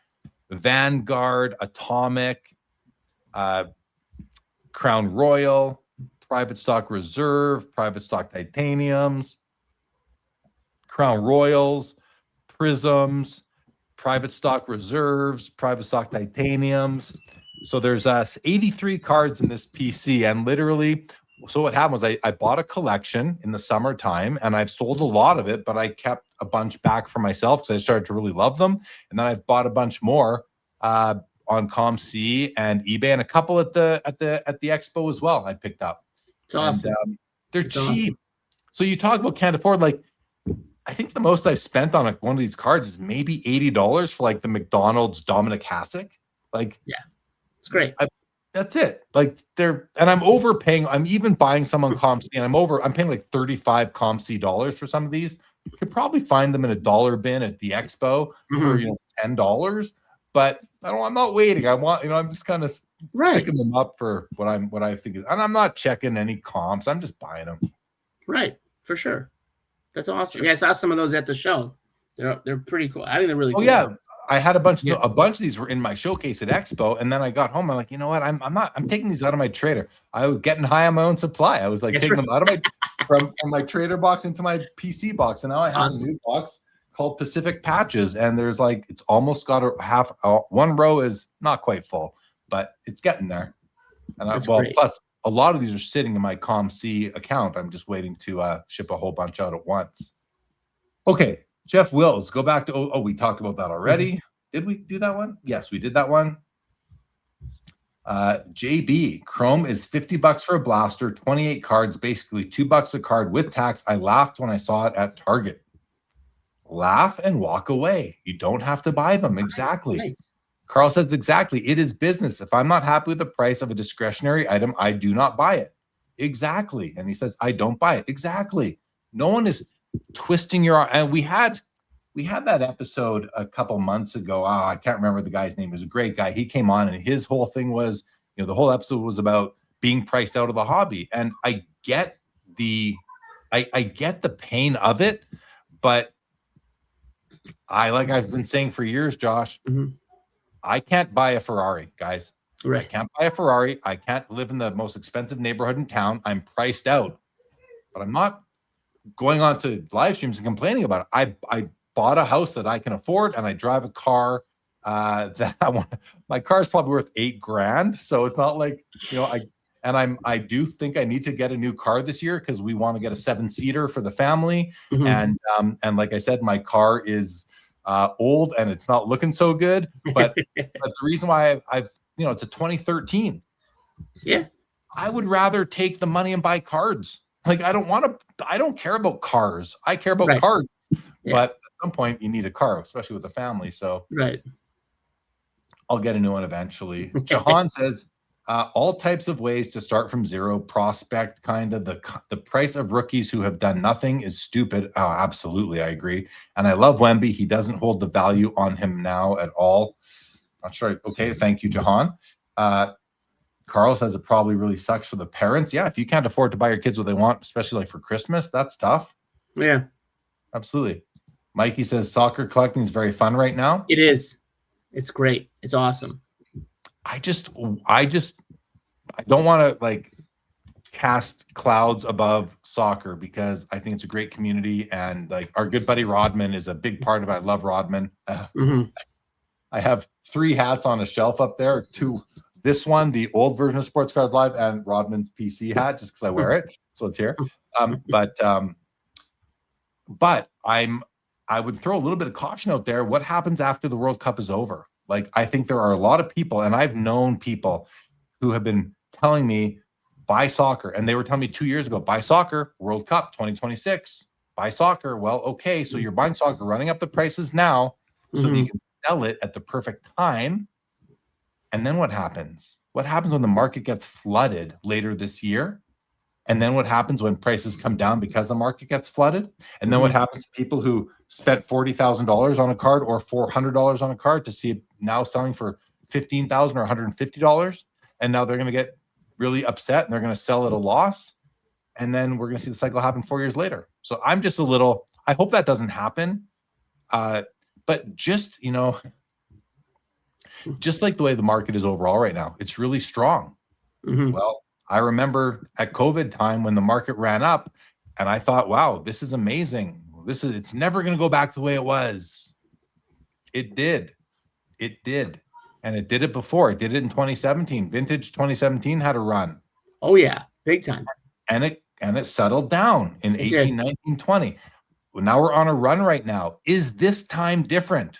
Vanguard, Atomic, Crown Royal, private stock reserve, private stock titaniums, Crown Royals, Prisms, private stock reserves, private stock titaniums. So there's 83 cards in this PC, and literally, so what happened was I bought a collection in the summertime, and I've sold a lot of it, but I kept a bunch back for myself because I started to really love them. And then I've bought a bunch more on ComC and eBay, and a couple at the expo as well. I picked up. It's awesome. And, they're cheap. Awesome. So you talk about can't afford. Like, I think the most I've spent on one of these cards is maybe $80 for like the McDonald's Dominic Hasek. Like, yeah, it's great. That's it. Like and I'm overpaying. I'm even buying some on ComC, and I'm paying like 35 ComC dollars for some of these. You could probably find them in a dollar bin at the expo for $10. But I'm not waiting. I want, I'm just kind of picking them up for what I think is, and I'm not checking any comps. I'm just buying them. Right, for sure. That's awesome. Yeah, I saw some of those at the show. They're pretty cool. I think they're really cool. Oh yeah. I had a bunch of these were in my showcase at Expo, and then I got home. I'm like, you know what? I'm taking these out of my trader. I was getting high on my own supply. I was like taking them out of my from my trader box into my PC box, and now I have a new box called Pacific Patches, and there's like it's almost got one row is not quite full, but it's getting there. And plus a lot of these are sitting in my ComC account. I'm just waiting to ship a whole bunch out at once. Okay. Jeff Wills, go back to, we talked about that already. Did we do that one? Yes, we did that one. JB, Chrome is $50 for a blaster, 28 cards, basically $2 a card with tax. I laughed when I saw it at Target. Laugh and walk away. You don't have to buy them. Exactly. Right. Carl says exactly. It is business. If I'm not happy with the price of a discretionary item, I do not buy it. Exactly. And he says, I don't buy it. Exactly. No one is twisting your arm. And we had that episode a couple months ago. I can't remember the guy's name. He was a great guy. He came on and his whole thing was, the whole episode was about being priced out of the hobby. And I get I get the pain of it, but like I've been saying for years, Josh, I can't buy a Ferrari, guys. Right. I can't buy a Ferrari. I can't live in the most expensive neighborhood in town. I'm priced out, but I'm not going on to live streams and complaining about it. I bought a house that I can afford, and I drive a car that I want. My car is probably worth $8,000, so it's not like I do think I need to get a new car this year because we want to get a 7-seater for the family, and like I said, my car is old and it's not looking so good. But the reason why I've it's a 2013. Yeah, I would rather take the money and buy cards. Like I don't care about cars. I care about cards. Yeah. But at some point you need a car, especially with a family. So I'll get a new one eventually. Jahan says, all types of ways to start from zero, prospect kind of. The price of rookies who have done nothing is stupid. Oh, absolutely. I agree. And I love Wemby. He doesn't hold the value on him now at all. Not sure. Okay. Thank you, Jahan. Carl says it probably really sucks for the parents. Yeah. If you can't afford to buy your kids what they want, especially like for Christmas, that's tough. Yeah, absolutely. Mikey says soccer collecting is very fun right now. It is. It's great. It's awesome. I don't want to cast clouds above soccer because I think it's a great community, and our good buddy Rodman is a big part of it. I love Rodman. I have 3 hats on a shelf up there. 2, this one, the old version of Sports Cards Live, and Rodman's PC hat, just because I wear it, so it's here. But I would throw a little bit of caution out there. What happens after the World Cup is over? I think there are a lot of people, and I've known people who have been telling me, buy soccer. And they were telling me 2 years ago, buy soccer, World Cup 2026, buy soccer. Well, okay, so you're buying soccer, running up the prices now so that you can sell it at the perfect time. And then what happens? What happens when the market gets flooded later this year? And then what happens when prices come down because the market gets flooded? And then what happens to people who spent $40,000 on a card or $400 on a card to see it now selling for $15,000 or $150? And now they're going to get really upset and they're going to sell at a loss. And then we're going to see the cycle happen 4 years later. So I'm just I hope that doesn't happen. But just like the way the market is overall right now, it's really strong. Well, I remember at COVID time when the market ran up and I thought, wow, this is amazing. It's never going to go back the way it was. It did. And it did it before. It did it in 2017. Vintage 2017 had a run. Oh yeah, big time. And it settled down in 18, 19, 20. Well, now we're on a run right now. Is this time different?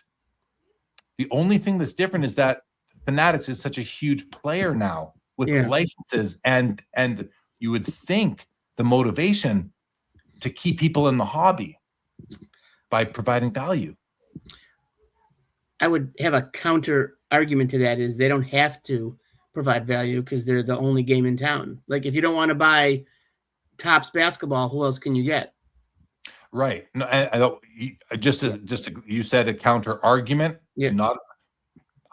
The only thing that's different is that Fanatics is such a huge player now with licenses, and you would think the motivation to keep people in the hobby by providing value. I would have a counter argument to that is they don't have to provide value because they're the only game in town. If you don't want to buy Topps basketball, who else can you get? Right. No, you said a counter argument. Yeah.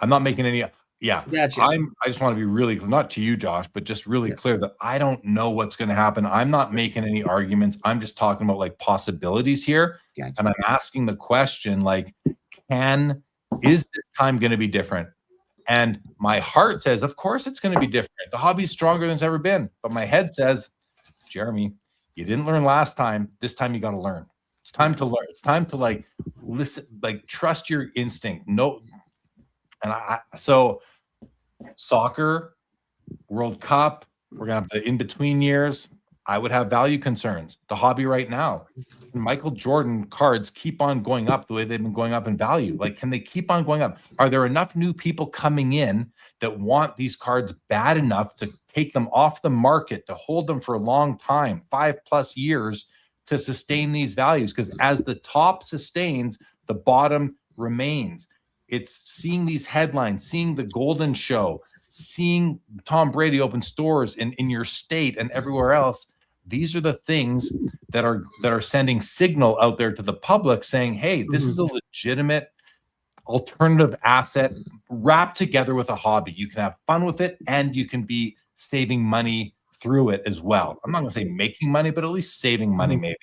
I'm not making any. Yeah. Gotcha. I just want to be really, not to you, Josh, but just really clear that I don't know what's going to happen. I'm not making any arguments. I'm just talking about possibilities here. Gotcha. And I'm asking the question, is this time going to be different? And my heart says, of course it's going to be different. The hobby's stronger than it's ever been. But my head says, Jeremy, you didn't learn last time. This time you got to learn. It's time to learn. It's time to listen, trust your instinct. No. And so soccer, World Cup, we're going to have the in-between years. I would have value concerns. The hobby right now, Michael Jordan cards keep on going up the way they've been going up in value. Like, can they keep on going up? Are there enough new people coming in that want these cards bad enough to take them off the market, to hold them for a long time, 5+ years, to sustain these values? Because as the top sustains, the bottom remains. It's seeing these headlines, seeing the Golden Show, seeing Tom Brady open stores in your state and everywhere else. These are the things that are sending signal out there to the public saying, hey, this is a legitimate alternative asset wrapped together with a hobby. You can have fun with it and you can be saving money through it as well. I'm not going to say making money, but at least saving money maybe.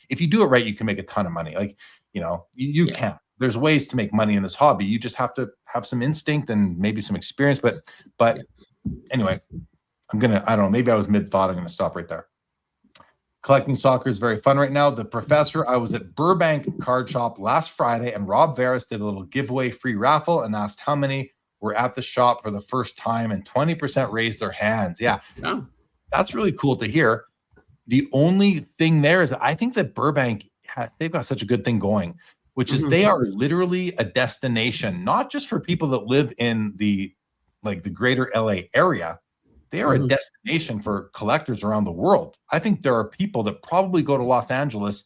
If you do it right, you can make a ton of money. Like, you can. There's ways to make money in this hobby. You just have to have some instinct and maybe some experience. But anyway, I don't know, maybe I was mid-thought. I'm going to stop right there. Collecting soccer is very fun right now. The Professor, I was at Burbank Card Shop last Friday, and Rob Veras did a little giveaway free raffle and asked how many were at the shop for the first time, and 20% raised their hands. Yeah, that's really cool to hear. The only thing there is I think that Burbank, they've got such a good thing going, which is they are literally a destination, not just for people that live in the greater LA area. They are a destination for collectors around the world. I think there are people that probably go to Los Angeles,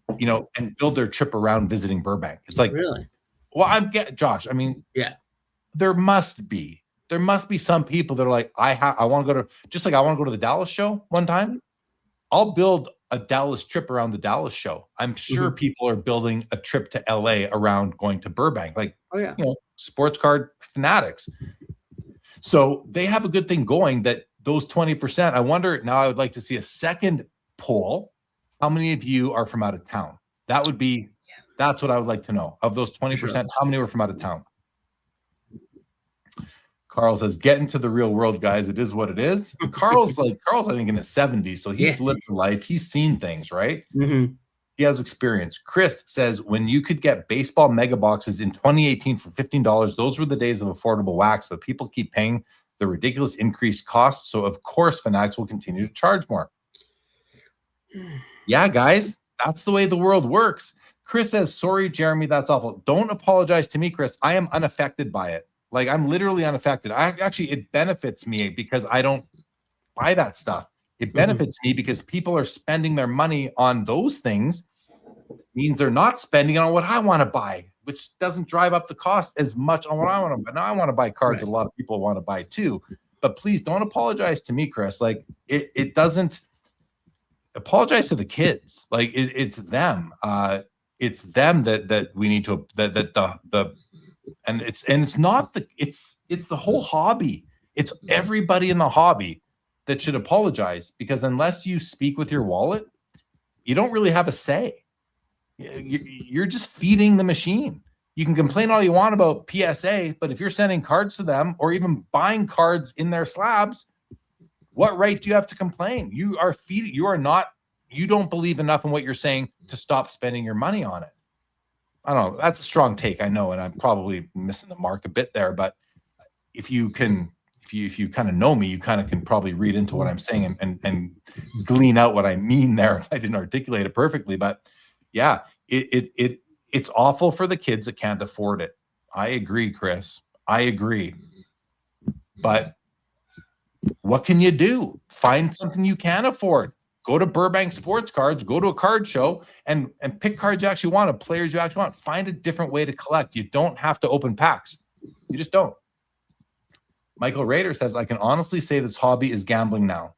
and build their trip around visiting Burbank. It's like, really? Well, Josh, I mean, there must be some people that are like, I want to go to, just like I want to go to the Dallas show one time. I'll build a Dallas trip around the Dallas show. I'm sure people are building a trip to LA around going to Burbank, sports card fanatics. So they have a good thing going, that those 20%. I wonder now, I would like to see a second poll. How many of you are from out of town? That's what I would like to know. Of those 20%, how many were from out of town? Carl says, get into the real world, guys. It is what it is. Carl's, I think, in his 70s. So he's lived life. He's seen things, right? He has experience. Chris says, when you could get baseball mega boxes in 2018 for $15, those were the days of affordable wax, but people keep paying the ridiculous increased costs. So of course, fanatics will continue to charge more. Yeah, guys, that's the way the world works. Chris says, sorry, Jeremy, that's awful. Don't apologize to me, Chris. I am unaffected by it. Like, I'm literally unaffected. It benefits me because I don't buy that stuff. It benefits me because people are spending their money on those things. It means they're not spending on what I want to buy, which doesn't drive up the cost as much on what I want to buy. Now I want to buy cards a lot of people want to buy too. But please don't apologize to me, Chris. Like, it doesn't apologize to the kids. Like, it's them. It's them that we need to it's the whole hobby. It's everybody in the hobby that should apologize, because unless you speak with your wallet, you don't really have a say. You're just feeding the machine. You can complain all you want about PSA, but if you're sending cards to them or even buying cards in their slabs, what right do you have to complain? You are feeding. You don't believe enough in what you're saying to stop spending your money on it. I don't know. That's a strong take, I know, and I'm probably missing the mark a bit there. But if you kind of know me, you kind of can probably read into what I'm saying and glean out what I mean there if I didn't articulate it perfectly. But yeah, it's awful for the kids that can't afford it. I agree, Chris. I agree. But what can you do? Find something you can afford. Go to Burbank Sports Cards, go to a card show, and pick cards you actually want, players you actually want. Find a different way to collect. You don't have to open packs. You just don't. Michael Rader says, I can honestly say this hobby is gambling now.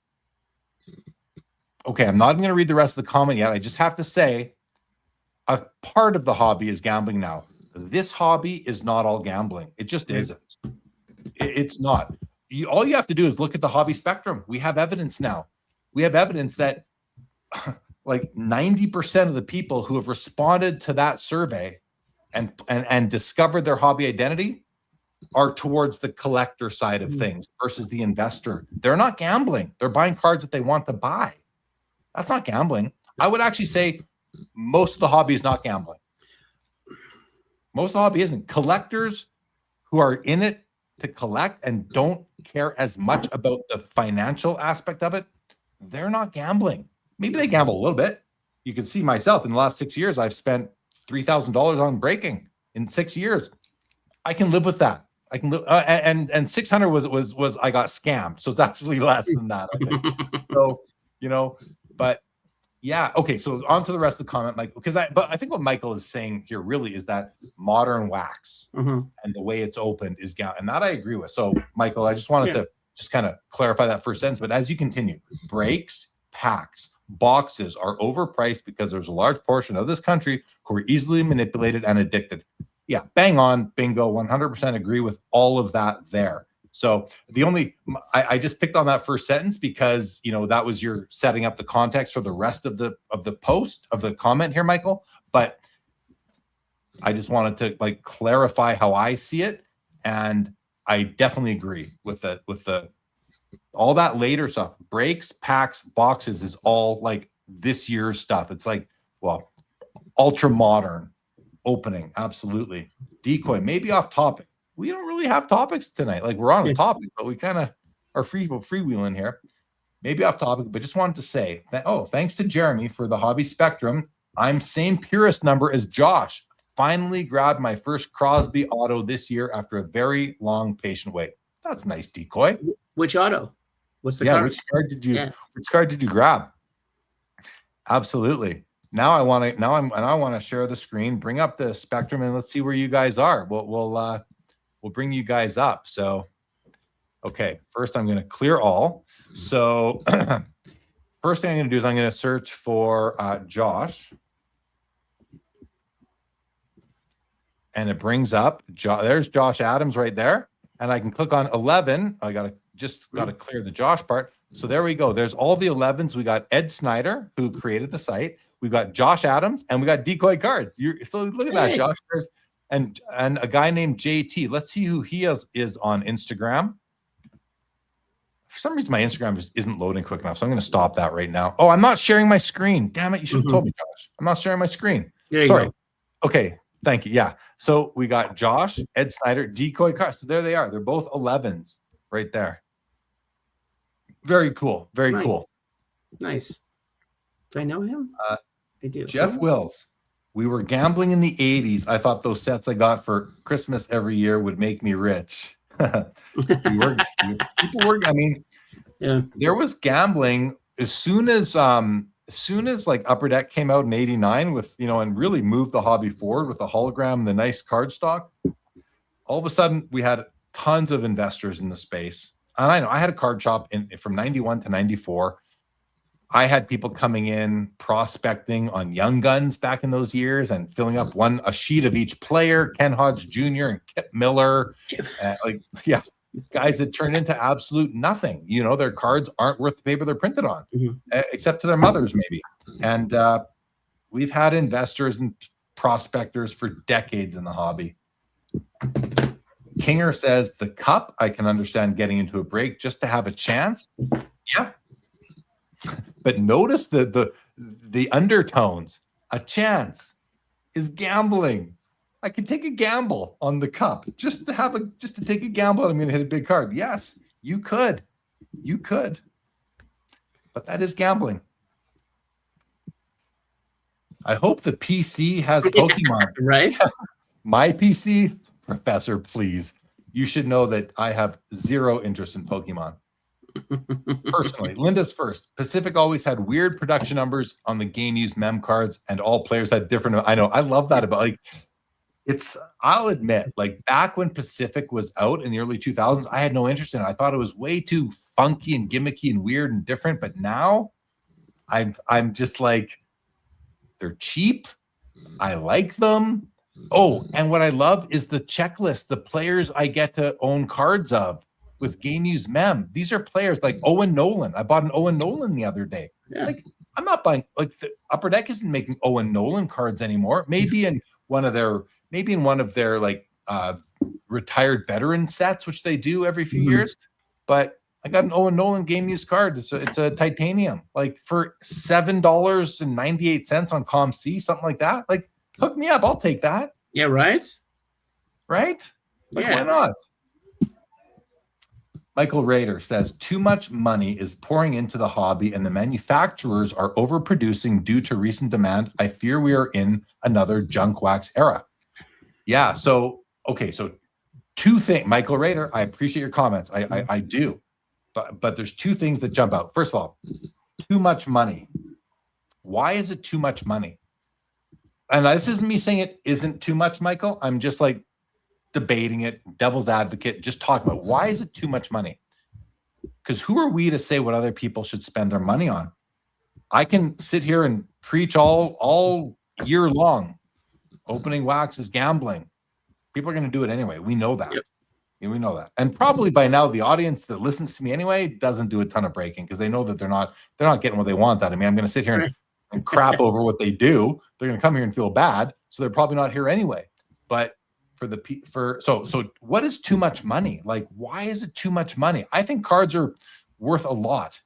Okay, I'm not even going to read the rest of the comment yet. I just have to say a part of the hobby is gambling now. This hobby is not all gambling. It just isn't. It's not. All you have to do is look at the hobby spectrum. We have evidence now. We have evidence that like 90% of the people who have responded to that survey and discovered their hobby identity are towards the collector side of things versus the investor. They're not gambling. They're buying cards that they want to buy. That's not gambling. I would actually say most of the hobby is not gambling. Most of the hobby isn't. Collectors who are in it to collect and don't care as much about the financial aspect of it they're not gambling. Maybe they gamble a little bit. You can see myself in the last 6 years, I've spent $3,000 on breaking in 6 years. I can live with that. I can live, and 600 was I got scammed, so it's actually less than that. I think. So, you know, but yeah, okay. So on to the rest of the comment, Mike, but I think what Michael is saying here really is that modern wax and the way it's opened is down, and that I agree with. So, Michael, I just wanted to just kind of clarify that first sentence. But as you continue, breaks, packs, boxes are overpriced because there's a large portion of this country who are easily manipulated and addicted. Yeah, bang on, bingo, 100% agree with all of that there. So I just picked on that first sentence because, you know, that was your setting up the context for the rest of the post, of the comment here, Michael. But I just wanted to like clarify how I see it. And I definitely agree with the all that later stuff. Breaks, packs, boxes is all like this year's stuff. It's like, well, ultra modern opening. Absolutely. Decoy, maybe off topic. We don't really have topics tonight. Like we're on a topic, but we kind of are freewheeling here. Maybe off topic, but just wanted to say that, thanks to Jeremy for the hobby spectrum. I'm same purist number as Josh. Finally grabbed my first Crosby auto this year after a very long patient wait. That's nice, Decoy. Which auto? What's the card? Which card did you grab? Absolutely. Now I want to share the screen, bring up the spectrum, and let's see where you guys are. We'll bring you guys up. So, okay, first I'm going to clear all. So first thing I'm going to do is I'm going to search for Josh. And it brings up, there's Josh Adams right there. And I can click on 11. I got to clear the Josh part. So there we go. There's all the 11s. We got Ed Snyder, who created the site. We've got Josh Adams, and we got Decoy Cards. So look at that, Josh. And a guy named JT. Let's see who he is on Instagram. For some reason, my Instagram just isn't loading quick enough, so I'm going to stop that right now. Oh, I'm not sharing my screen. Damn it! You should have told me, Josh. I'm not sharing my screen. Sorry. Go. Okay, thank you. Yeah. So we got Josh, Ed Snyder, Decoy Cards. So there they are. They're both 11s right there. Very cool. Very cool. Nice. Do I know him? I do. Jeff Wills. We were gambling in the 80s. I thought those sets I got for Christmas every year would make me rich. People were, I mean, there was gambling as soon as like Upper Deck came out in 89 with, you know, and really moved the hobby forward with the hologram and the nice card stock. All of a sudden we had tons of investors in the space. And I know I had a card shop from 91 to 94. I had people coming in prospecting on Young Guns back in those years and filling up a sheet of each player, Ken Hodge Jr. and Kip Miller. Guys that turned into absolute nothing. You know, their cards aren't worth the paper they're printed on, except to their mothers maybe. And we've had investors and prospectors for decades in the hobby. Kinger says, the cup, I can understand getting into a break just to have a chance. Yeah. But notice the undertones. A chance is gambling. I could take a gamble on the cup just to take a gamble. I'm going to hit a big card. Yes, you could. But that is gambling. I hope the PC has Pokemon. Right? My PC, Professor, please. You should know that I have zero interest in Pokemon. Personally, Linda's first. Pacific always had weird production numbers on the game used mem cards, and all players had different. I know. I love that about I'll admit, like back when Pacific was out in the early 2000s, I had no interest in it. I thought it was way too funky and gimmicky and weird and different. But now, I'm just like, they're cheap. I like them. Oh, and what I love is the checklist. The players I get to own cards of. With game use mem, these are players like Owen Nolan. I bought an Owen Nolan the other day. Yeah. Like I'm not buying the Upper Deck isn't making Owen Nolan cards anymore. Maybe in one of their like retired veteran sets, which they do every few years. But I got an Owen Nolan game use card. It's a titanium, like for $7.98 on ComC, something like that. Like hook me up, I'll take that. Yeah, right. Right? Like why not? Michael Rader says, too much money is pouring into the hobby and the manufacturers are overproducing due to recent demand. I fear we are in another junk wax era. Yeah. So, okay. So two things, Michael Rader, I appreciate your comments. I do. But there's two things that jump out. First of all, too much money. Why is it too much money? And this isn't me saying it isn't too much, Michael. I'm just like debating it, devil's advocate, just talking about why is it too much money? Because who are we to say what other people should spend their money on? I can sit here and preach all year long. Opening wax is gambling. People are going to do it anyway. We know that. Yep. Yeah, we know that. And probably by now, the audience that listens to me anyway doesn't do a ton of breaking because they know that they're not getting what they want out of me. I'm going to sit here and crap over what they do. They're going to come here and feel bad. So they're probably not here anyway. But so what is too much money? Like, why is it too much money? I think cards are worth a lot.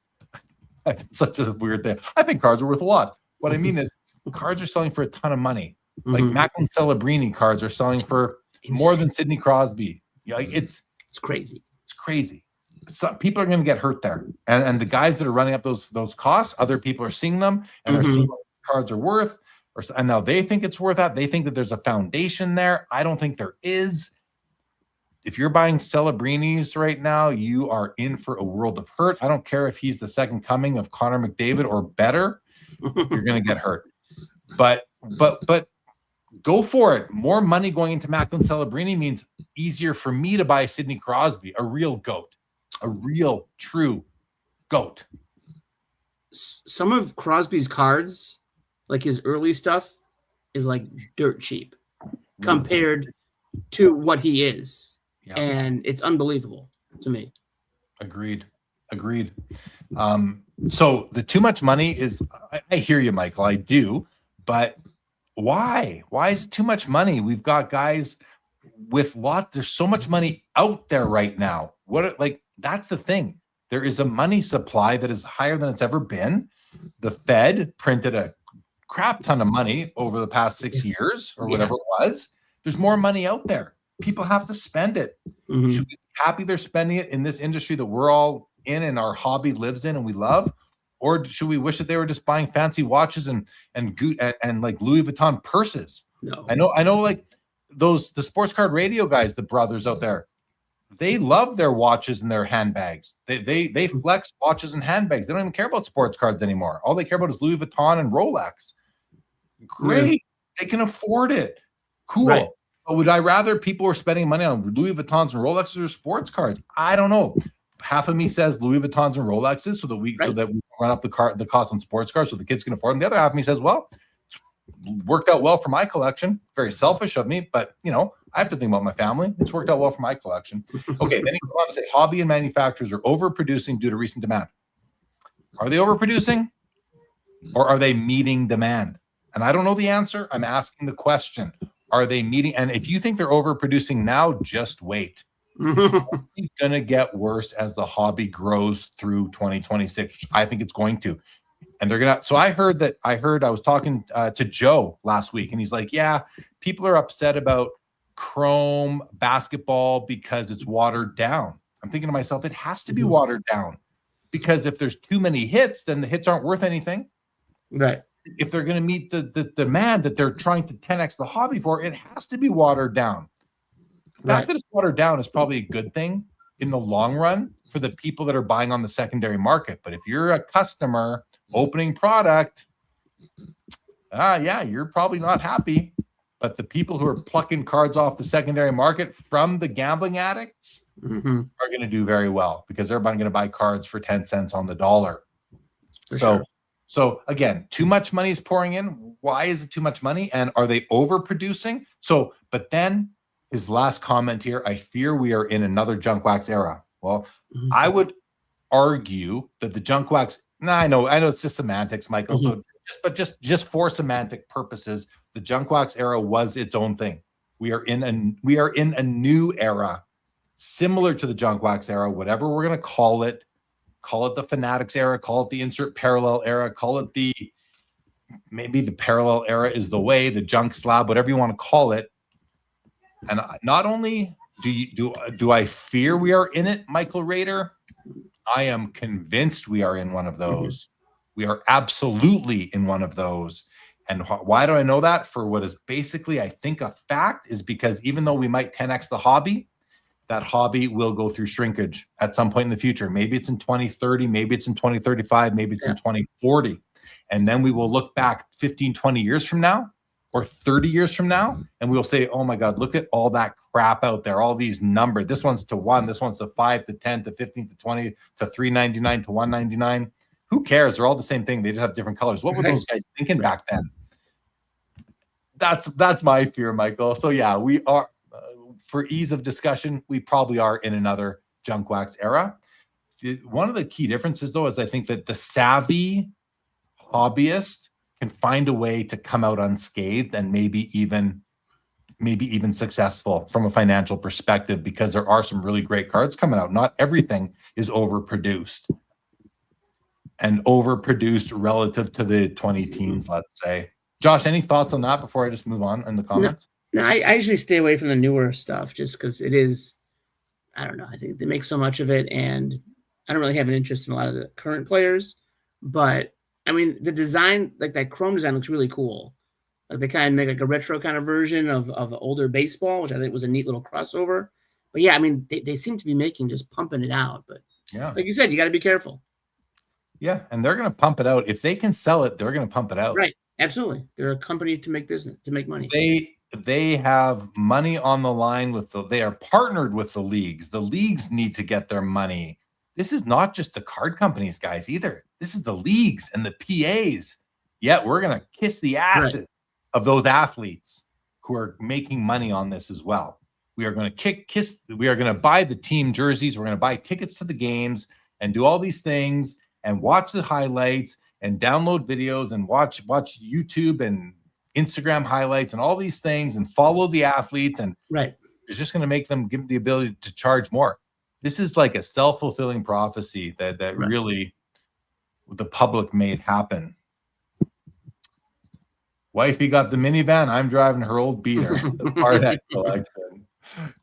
It's such a weird thing. I think cards are worth a lot. What I mean is cards are selling for a ton of money. Like Macklin Celebrini cards are selling for more than Sidney Crosby. Yeah, it's crazy. It's crazy. Some people are going to get hurt there, and the guys that are running up those costs, other people are seeing them and are seeing what cards are worth. And now they think it's worth that. They think that there's a foundation there. I don't think there is. If you're buying Celebrinis right now, you are in for a world of hurt. I don't care if he's the second coming of Connor McDavid or better. You're going to get hurt. But go for it. More money going into Macklin Celebrini means easier for me to buy Sidney Crosby, a real GOAT, a real true GOAT. Some of Crosby's cards, like his early stuff, is like dirt cheap compared to what he is. Yeah. And it's unbelievable to me. Agreed. So the too much money is, I hear you, Michael, I do, but why is it too much money? We've got guys with there's so much money out there right now. That's the thing. There is a money supply that is higher than it's ever been. The Fed printed a crap ton of money over the past 6 years or whatever it was. There's more money out there. People have to spend it. Should we be happy they're spending it in this industry that we're all in and our hobby lives in and we love? Or should we wish that they were just buying fancy watches and like Louis Vuitton purses? No. I know like the sports card radio guys, the brothers out there, they love their watches and their handbags. They flex watches and handbags. They don't even care about sports cards anymore. All they care about is Louis Vuitton and Rolex. Great. They can afford it. Cool. Right. But would I rather people were spending money on Louis Vuittons and Rolexes or sports cards? I don't know. Half of me says Louis Vuittons and Rolexes so that we run up the cost on sports cards so the kids can afford them. The other half of me says, well, it's worked out well for my collection. Very selfish of me, but I have to think about my family. It's worked out well for my collection. Okay, then he goes on to say hobby and manufacturers are overproducing due to recent demand. Are they overproducing or are they meeting demand? And I don't know the answer. I'm asking the question. Are they meeting? And if you think they're overproducing now, just wait. It's going to get worse as the hobby grows through 2026, which I think it's going to. And they're going to. So I was talking to Joe last week, and he's like, yeah, people are upset about chrome basketball because it's watered down. I'm thinking to myself, it has to be watered down because if there's too many hits, then the hits aren't worth anything. Right. If they're going to meet the demand that they're trying to 10x the hobby for, it has to be watered down. The fact that it's watered down is probably a good thing in the long run for the people that are buying on the secondary market. But if you're a customer opening product, you're probably not happy. But the people who are plucking cards off the secondary market from the gambling addicts are going to do very well because they're going to buy cards for 10 cents on the dollar. So again, too much money is pouring in. Why is it too much money? And are they overproducing? But then his last comment here, I fear we are in another junk wax era. Well, I would argue that the junk wax, I know it's just semantics, Michael. So just for semantic purposes, the junk wax era was its own thing. We are in a new era, similar to the junk wax era, whatever we're going to call it. Call it the Fanatics era, call it the insert parallel era, call it maybe the parallel era is the way, the junk slab, whatever you want to call it. And not only Do I fear we are in it, Michael Rader? I am convinced we are in one of those. We are absolutely in one of those. And why do I know that? For what is basically, I think, a fact, is because even though we might 10x the hobby, that hobby will go through shrinkage at some point in the future. Maybe it's in 2030, maybe it's in 2035, maybe it's in 2040. And then we will look back 15, 20 years from now, or 30 years from now, and we'll say, oh my God, look at all that crap out there, all these numbers. This one's to 1, this one's to 5, to 10, to 15, to 20, to 399, to 199. Who cares? They're all the same thing. They just have different colors. What were those guys thinking back then? That's my fear, Michael. So yeah, we are, for ease of discussion, we probably are in another junk wax era. One of the key differences, though, is I think that the savvy hobbyist can find a way to come out unscathed and maybe even successful from a financial perspective, because there are some really great cards coming out. Not everything is overproduced relative to the 20 teens, let's say. Josh, any thoughts on that before I just move on in the comments? No, I usually stay away from the newer stuff just because it is, I don't know, I think they make so much of it, and I don't really have an interest in a lot of the current players. But I mean, the design, like that chrome design, looks really cool. Like they kind of make like a retro kind of version of older baseball, which I think was a neat little crossover. But yeah, I mean, they seem to be pumping it out. But yeah, like you said, you got to be careful. Yeah, and they're going to pump it out. If they can sell it, they're going to pump it out. Right. Absolutely. They're a company to make business, to make money. They have money on the line they are partnered with the leagues. The leagues need to get their money. This is not just the card companies, guys, either. This is the leagues and the PAs. Yet we're going to kiss the asses of those athletes who are making money on this as well. We are going to we are going to buy the team jerseys. We're going to buy tickets to the games and do all these things and watch the highlights and download videos and watch YouTube and Instagram highlights and all these things and follow the athletes. And it's just going to make them give the ability to charge more. This is like a self-fulfilling prophecy that really the public made happen. Wifey got the minivan. I'm driving her old beater. The Barnett collection.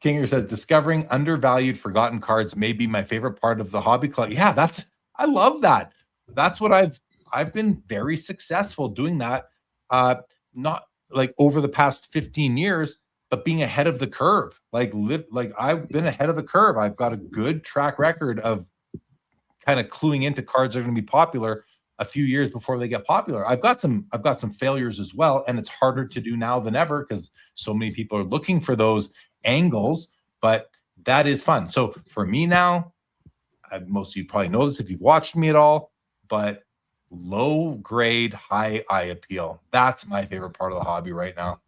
Kinger says, discovering undervalued, forgotten cards may be my favorite part of the hobby club. Yeah, I love that. That's what I've been very successful doing that. Not like over the past 15 years, but being ahead of the curve. Like I've been ahead of the curve. I've got a good track record of kind of cluing into cards that are going to be popular a few years before they get popular. I've got some failures as well, and it's harder to do now than ever because so many people are looking for those angles, but that is fun. So for me now, most of you probably know this if you've watched me at all, but low grade, high eye appeal. That's my favorite part of the hobby right now.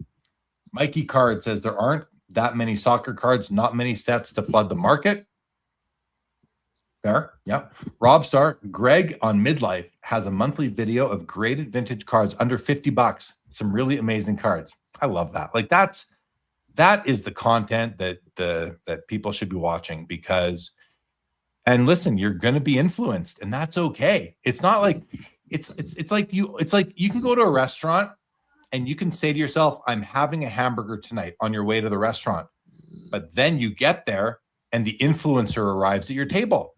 Mikey Card says there aren't that many soccer cards, not many sets to flood the market. Fair. Yeah. Rob Star, Greg on Midlife has a monthly video of graded vintage cards under $50. Some really amazing cards. I love that. Like that is the content that people should be watching because, and listen, you're going to be influenced and that's okay. It's not like it's like you can go to a restaurant and you can say to yourself, I'm having a hamburger tonight on your way to the restaurant. But then you get there and the influencer arrives at your table.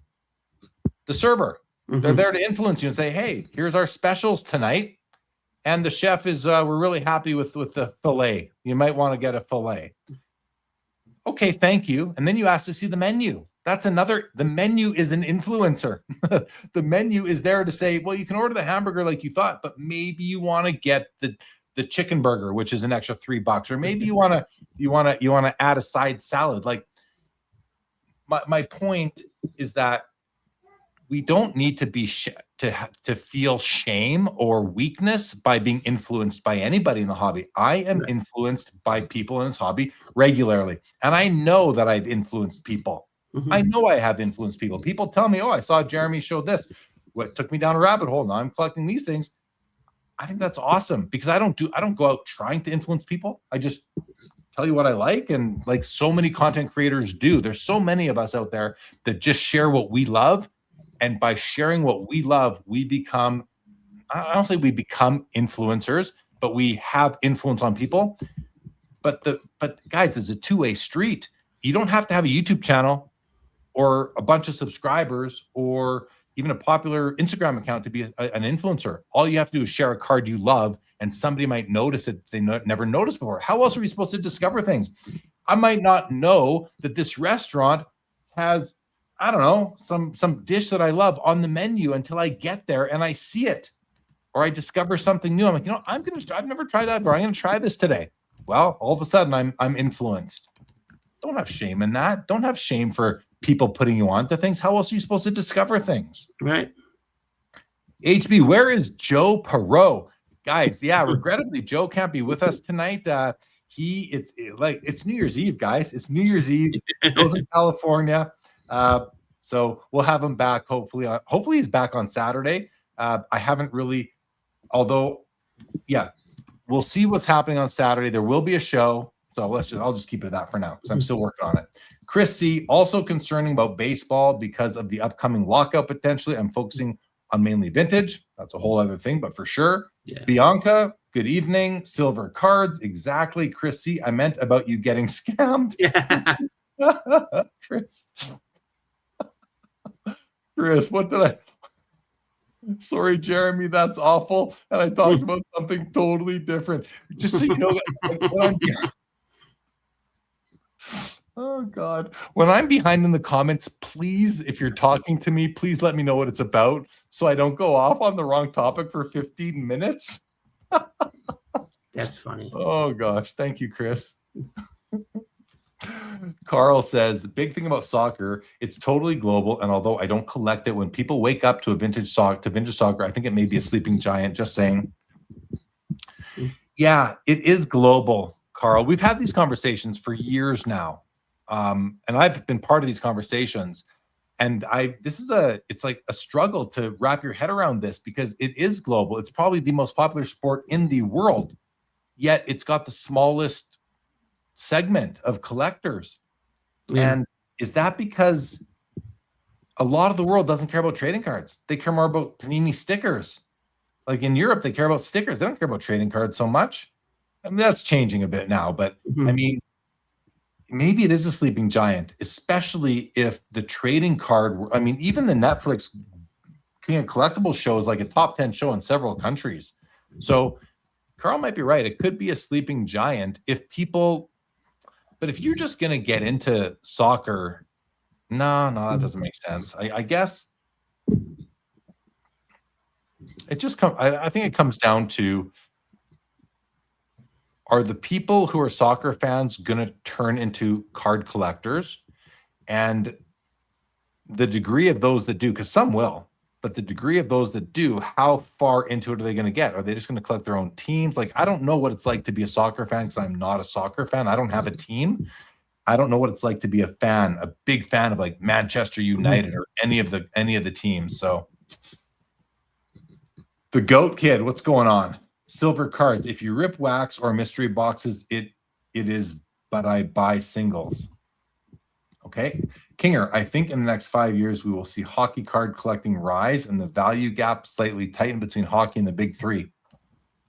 The server, they're there to influence you and say, hey, here's our specials tonight. And the chef is, we're really happy with the filet. You might want to get a filet. Okay, thank you. And then you ask to see the menu. The menu is an influencer. The menu is there to say, well, you can order the hamburger like you thought, but maybe you want to get the chicken burger, which is an extra $3, or maybe you want to add a side salad. Like my point is that we don't need to be to feel shame or weakness by being influenced by anybody in the hobby. I am influenced by people in this hobby regularly, and I know that I've influenced people. I know I have influenced people. People tell me, "Oh, I saw Jeremy show this. What took me down a rabbit hole? Now I'm collecting these things." I think that's awesome because I don't go out trying to influence people. I just tell you what I like, and like so many content creators do. There's so many of us out there that just share what we love. And by sharing what we love, we become, I don't say we become influencers, but we have influence on people. But guys, it's a two-way street. you don't have to have a YouTube channel or a bunch of subscribers or even a popular Instagram account to be an influencer. All you have to do is share a card you love, and somebody might notice it they never noticed before. How else are we supposed to discover things? I might not know that this restaurant has, I don't know, some dish that I love on the menu until I get there and I see it, or I discover something new. I'm like, I've never tried that before. I'm gonna try this today. Well, all of a sudden I'm influenced. Don't have shame in that. Don't have shame for people putting you on to things. How else are you supposed to discover things? Right. HB, where is Joe Perot? Guys, yeah, regrettably, Joe can't be with us tonight. It's New Year's Eve, guys. It's New Year's Eve. He goes in California. So we'll have him back, hopefully. Hopefully he's back on Saturday. I haven't really, although, yeah, we'll see what's happening on Saturday. There will be a show. So I'll just keep it at that for now because I'm still working on it. Chris C, also concerning about baseball because of the upcoming lockout potentially. I'm focusing on mainly vintage. That's a whole other thing, but for sure. Yeah. Bianca, good evening. Silver cards, exactly. Chris C, I meant about you getting scammed. Yeah. Chris, what did I? Sorry, Jeremy, that's awful. And I talked about something totally different. Just so you know, oh God. When I'm behind in the comments, please, if you're talking to me, please let me know what it's about so I don't go off on the wrong topic for 15 minutes. That's funny. Oh gosh. Thank you, Chris. Carl says, the big thing about soccer, it's totally global. And although I don't collect it, when people wake up to vintage soccer, I think it may be a sleeping giant. Just saying. Yeah, it is global, Carl. We've had these conversations for years now. And I've been part of these conversations. And it's like a struggle to wrap your head around this because it is global. It's probably the most popular sport in the world, yet it's got the smallest segment of collectors. And is that because a lot of the world doesn't care about trading cards? They care more about Panini stickers. Like in Europe, they care about stickers. They don't care about trading cards so much. I mean, that's changing a bit now, but I mean, maybe it is a sleeping giant, especially if the trading card, I mean, even the Netflix King of Collectibles show is like a top 10 show in several countries. So Carl might be right. It could be a sleeping giant if people, but if you're just going to get into soccer, no, that doesn't make sense. I guess it just I think it comes down to, are the people who are soccer fans going to turn into card collectors? And the degree of those that do, because some will, but the degree of those that do, how far into it are they going to get? Are they just going to collect their own teams? Like, I don't know what it's like to be a soccer fan because I'm not a soccer fan. I don't have a team. I don't know what it's like to be a big fan of like Manchester United or any of the teams. So the GOAT Kid, what's going on? Silver cards. If you rip wax or mystery boxes, it is, but I buy singles. Okay. Kinger, I think in the next 5 years, we will see hockey card collecting rise and the value gap slightly tighten between hockey and the big three.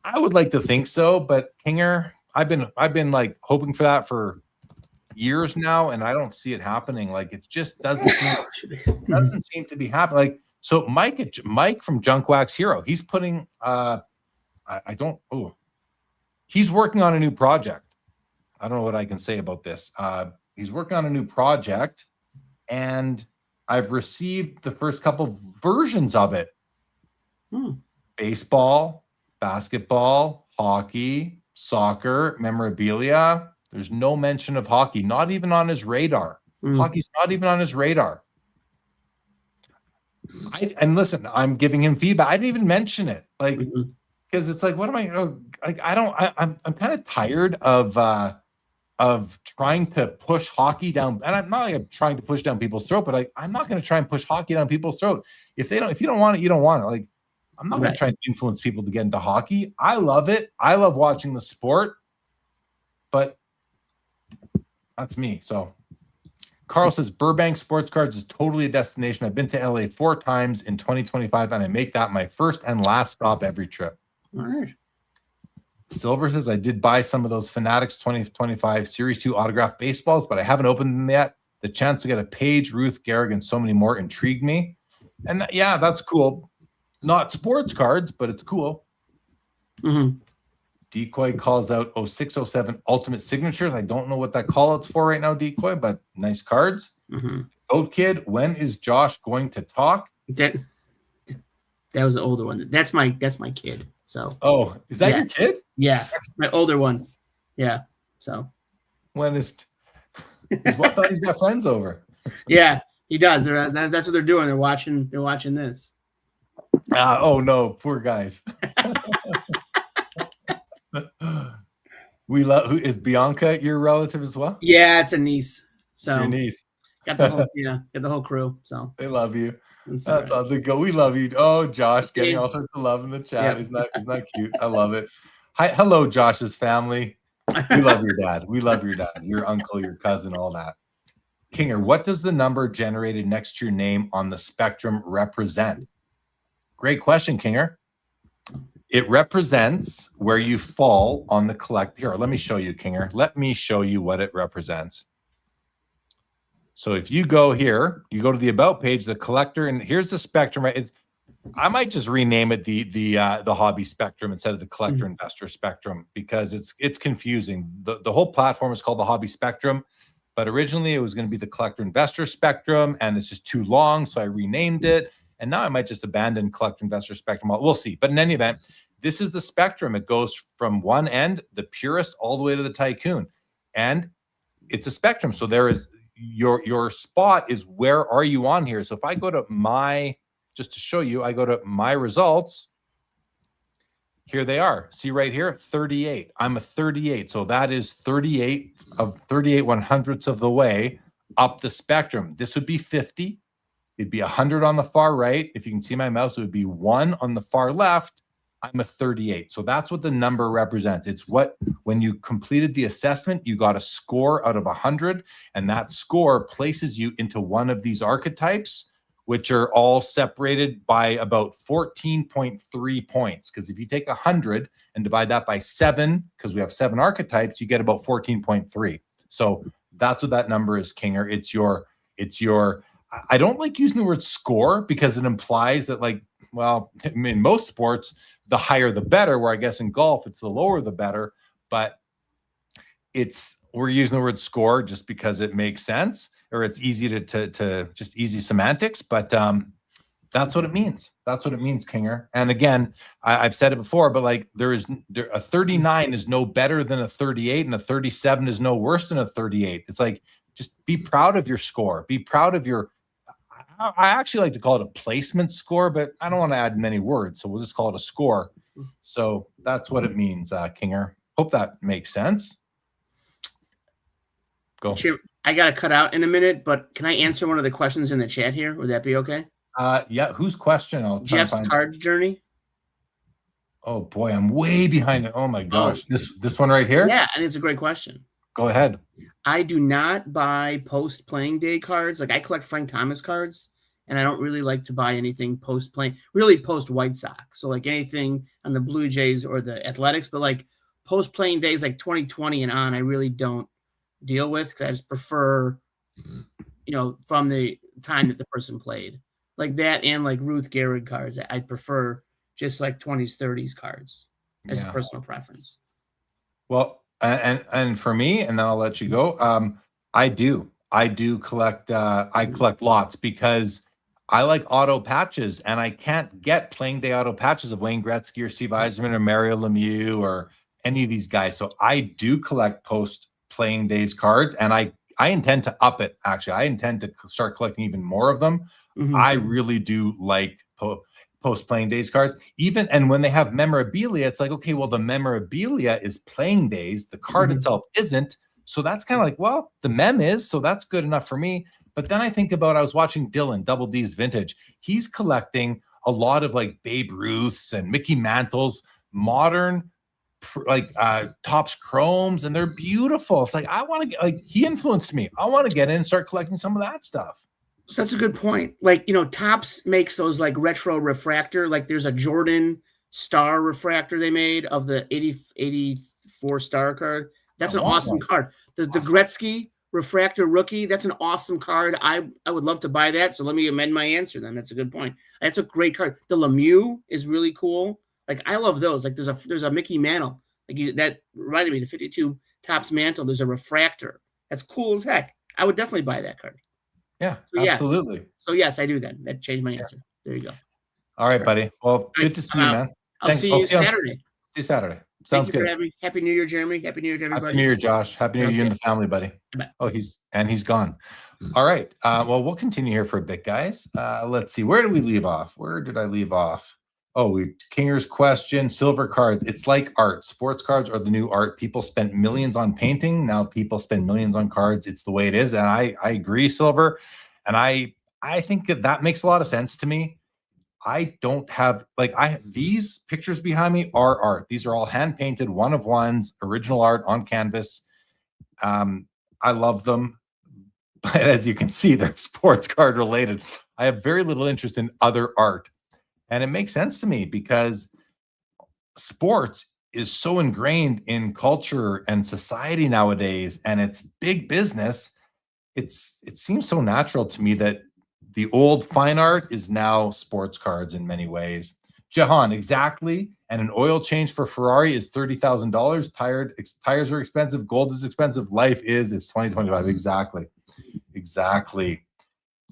I would like to think so, but Kinger, I've been like hoping for that for years now, and I don't see it happening. Like it just doesn't seem to be happening. Like, so Mike from Junk Wax Hero, he's putting he's working on a new project. I don't know what I can say about this. He's working on a new project, and I've received the first couple versions of it. Baseball, basketball, hockey, soccer, memorabilia. There's no mention of hockey, not even on his radar. Hockey's not even on his radar. And listen, I'm giving him feedback. I didn't even mention it. Like, because it's like, what am I like? I'm kind of tired of trying to push hockey down. And I'm not like trying to push down people's throat, but I'm not going to try and push hockey down people's throat. If you don't want it, you don't want it. Like, I'm not going to try and influence people to get into hockey. I love it. I love watching the sport, but that's me. So Carl says Burbank Sports Cards is totally a destination. I've been to LA 4 times in 2025, and I make that my first and last stop every trip. All right. Silver says, I did buy some of those Fanatics 2025 Series 2 autographed baseballs, but I haven't opened them yet. The chance to get a Page, Ruth, Gehrig, and so many more intrigued me. And yeah, that's cool. Not sports cards, but it's cool. Mm-hmm. Decoy calls out 0607 Ultimate Signatures. I don't know what that call out's for right now, Decoy, but nice cards. Mm-hmm. Goat Kid, when is Josh going to talk? That was the older one. That's my kid. So. Oh, is that your kid? Yeah, my older one. Yeah. So. When is? I thought he's got friends over. Yeah, he does. That's what they're doing. They're watching this. Oh no, poor guys. We love. Who is Bianca? Your relative as well? Yeah, it's a niece. So it's your niece. Got the whole crew. So they love you. That's all they go. We love you. Oh, Josh, getting all sorts of love in the chat. Isn't that cute? I love it. Hi, hello, Josh's family. We love your dad. We love your dad, your uncle, your cousin, all that. Kinger, what does the number generated next to your name on the spectrum represent? Great question, Kinger. It represents where you fall on the collect. Here, let me show you, Kinger. Let me show you what it represents. So if you go here, you go to the about page, the collector, and here's the spectrum. Right? I might just rename it the hobby spectrum instead of the collector investor spectrum because it's confusing. The whole platform is called the hobby spectrum, but originally it was going to be the collector investor spectrum, and it's just too long, so I renamed it. And now I might just abandon collector investor spectrum. We'll see. But in any event, this is the spectrum. It goes from one end, the purist, all the way to the tycoon, and it's a spectrum. So there is your spot is where are you on here? So if I go to my, just to show you, I go to my results. Here they are. See right here, 38. I'm a 38. So that is 38 100ths of the way up the spectrum. This would be 50. It'd be 100 on the far right. If you can see my mouse, it would be 1 on the far left. I'm a 38. So that's what the number represents. It's what, when you completed the assessment, you got a score out of 100, and that score places you into one of these archetypes, which are all separated by about 14.3 points. Because if you take 100 and divide that by 7, because we have 7 archetypes, you get about 14.3. So that's what that number is, Kinger. It's your, I don't like using the word score because it implies that, like, well, in most sports, the higher the better, where I guess in golf, it's the lower the better. But we're using the word score just because it makes sense, or it's easy to just easy semantics. But that's what it means. That's what it means, Kinger. And again, I've said it before, but like a 39 is no better than a 38, and a 37 is no worse than a 38. It's like, just be proud of your score. Be proud of your, I actually like to call it a placement score, but I don't want to add many words, so we'll just call it a score. So that's what it means, Kinger. Hope that makes sense. Go. Jim, I got to cut out in a minute, but can I answer one of the questions in the chat here? Would that be okay? Yeah. Whose question? I'll try Jeff's cards journey. Oh boy, I'm way behind it. Oh my gosh, this one right here. Yeah, I think it's a great question. Go ahead. I do not buy post playing day cards. Like, I collect Frank Thomas cards, and I don't really like to buy anything post playing, really post White Sox. So like anything on the Blue Jays or the Athletics, but like post playing days like 2020 and on, I really don't deal with, because I just prefer, from the time that the person played, like that, and like Ruth Gehrig cards. I prefer just like 20s, 30s cards as a personal preference. Well, and for me, and then I'll let you go. I do collect. I collect lots because I like auto patches, and I can't get playing day auto patches of Wayne Gretzky or Steve Yzerman or Mario Lemieux or any of these guys. So I do collect post playing days cards, and I intend to up it. Actually, I intend to start collecting even more of them. Mm-hmm. I really do like post playing days cards, and when they have memorabilia, it's like, okay, well, the memorabilia is playing days, the card itself isn't. So that's kind of like, well, the mem is, so that's good enough for me. But then I think about, I was watching Dylan, Double D's Vintage. He's collecting a lot of like Babe Ruths and Mickey Mantles, modern, like Topps Chromes, and they're beautiful. It's like, I want to get, like, he influenced me. I want to get in and start collecting some of that stuff. So that's a good point. Like, Topps makes those like retro refractor, like there's a Jordan star refractor they made of the 84 star card. That's an awesome card. The Gretzky refractor rookie, that's an awesome card. I would love to buy that. So let me amend my answer then. That's a good point. That's a great card. The Lemieux is really cool. Like, I love those. Like, there's a Mickey Mantle. Like, that reminded me, the 52 Topps Mantle, there's a refractor. That's cool as heck. I would definitely buy that card. Yeah, So, absolutely. Yeah. So yes, I do then. That changed my answer. There you go. All right, buddy. Well, good to see you, man. I'll see you Saturday. See you Saturday. Sounds good. Happy New Year, Jeremy. Happy New Year to everybody. Happy New Year, Josh. Happy New Year to you and the family, buddy. Bye. Oh, he's gone. All right. Well, we'll continue here for a bit, guys. Let's see. Where did we leave off? Where did I leave off? Oh, Kinger's question, silver cards. It's like art. Sports cards are the new art. People spent millions on painting. Now people spend millions on cards. It's the way it is. And I agree, Silver. And I think that makes a lot of sense to me. I don't have, these pictures behind me are art. These are all hand painted, one of ones, original art on canvas. I love them. But as you can see, they're sports card related. I have very little interest in other art. And it makes sense to me because sports is so ingrained in culture and society nowadays, and it's big business. It seems so natural to me that the old fine art is now sports cards in many ways. Jahan, exactly. And an oil change for Ferrari is $30,000. Tires are expensive. Gold is expensive. Life is. It's 2025. Exactly.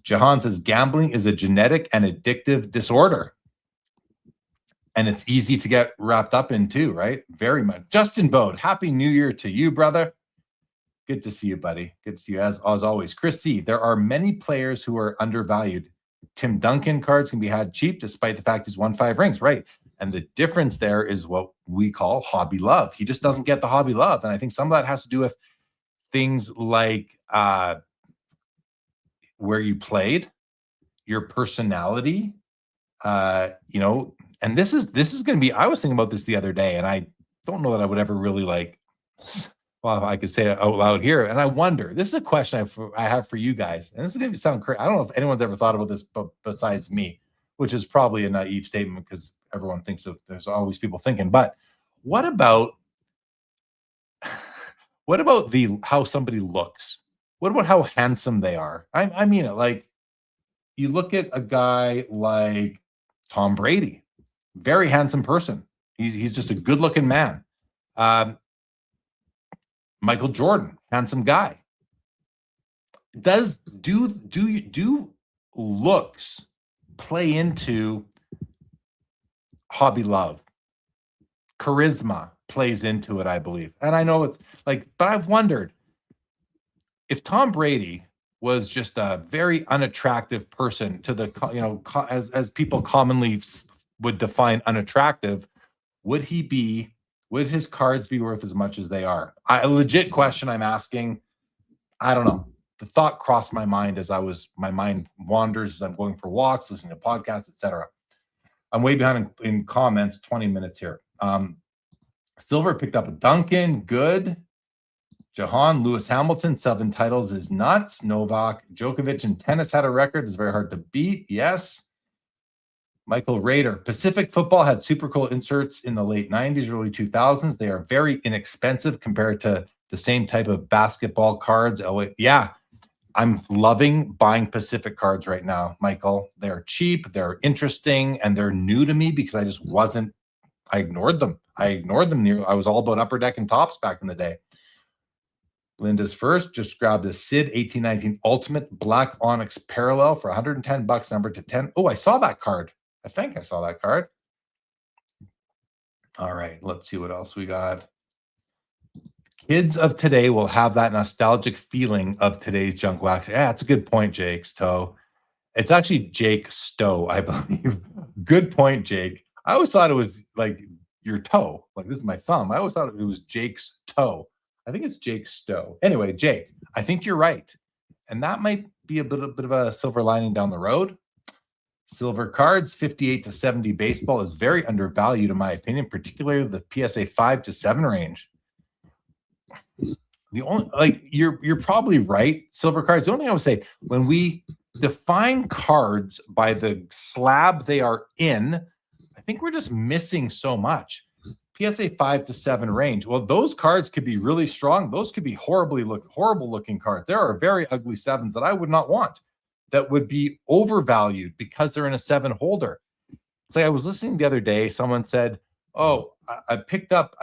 Jahan says gambling is a genetic and addictive disorder. And it's easy to get wrapped up in too, right? Very much. Justin Bode, Happy New Year to you, brother. Good to see you, buddy. Good to see you as always. Chris C, there are many players who are undervalued. Tim Duncan cards can be had cheap despite the fact he's won 5 rings, right? And the difference there is what we call hobby love. He just doesn't get the hobby love. And I think some of that has to do with things like where you played, your personality, and this is going to be, I was thinking about this the other day, and I don't know that I would ever really well, I could say it out loud here. And I wonder, this is a question I have for you guys. And this is going to sound crazy. I don't know if anyone's ever thought about this besides me, which is probably a naive statement because everyone thinks there's always people thinking. But what about how somebody looks? What about how handsome they are? I mean it. Like, you look at a guy like Tom Brady, very handsome person. He's just a good-looking man. Michael Jordan, handsome guy. Do looks play into hobby love? Charisma plays into it, I believe. And I know it's but I've wondered if Tom Brady was just a very unattractive person to the, as people commonly would define unattractive, would his cards be worth as much as they are? A legit question I'm asking. I don't know. The thought crossed my mind as my mind wanders as I'm going for walks, listening to podcasts, etc. I'm way behind in comments, 20 minutes here. Silver picked up a Duncan, good. Jahan, Lewis Hamilton, 7 titles is nuts. Novak Djokovic in tennis had a record. It's very hard to beat. Yes. Michael Rader, Pacific Football had super cool inserts in the late 90s, early 2000s. They are very inexpensive compared to the same type of basketball cards. Yeah, I'm loving buying Pacific cards right now, Michael. They're cheap, they're interesting, and they're new to me because I ignored them. I was all about Upper Deck and Tops back in the day. Linda's first just grabbed a Sid 1819 Ultimate Black Onyx Parallel for $110, number to 10. Oh, I saw that card. I think I saw that card. All right, let's see what else we got. Kids of today will have that nostalgic feeling of today's junk wax. Yeah, that's a good point, Jake Stowe. It's actually Jake Stowe, I believe. Good point, Jake. I always thought it was like your toe. Like, this is my thumb. I always thought it was Jake's toe. I think it's Jake Stowe. Anyway, Jake, I think you're right. And that might be a bit of a silver lining down the road. Silver cards, 58 to 70 baseball is very undervalued, in my opinion, particularly the PSA 5 to 7 range. The only, you're probably right. Silver cards. The only thing I would say, when we define cards by the slab they are in, I think we're just missing so much. PSA 5 to 7 range. Well, those cards could be really strong. Those could be horrible looking cards. There are very ugly 7s that I would not want, that would be overvalued because they're in a 7 holder. It's like I was listening the other day. Someone said, "Oh, I picked up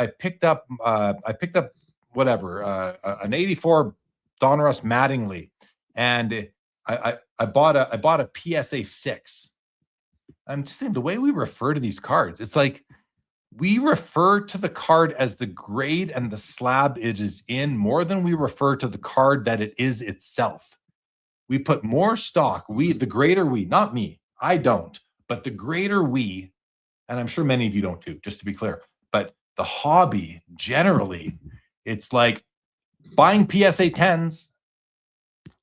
whatever an '84 Donruss Mattingly, and I bought a PSA 6." I'm just saying, the way we refer to these cards, it's like we refer to the card as the grade and the slab it is in more than we refer to the card that it is itself. We put more stock, the greater we, not me, I don't, but the greater we, and I'm sure many of you don't too, just to be clear, but the hobby generally, it's like buying PSA 10s,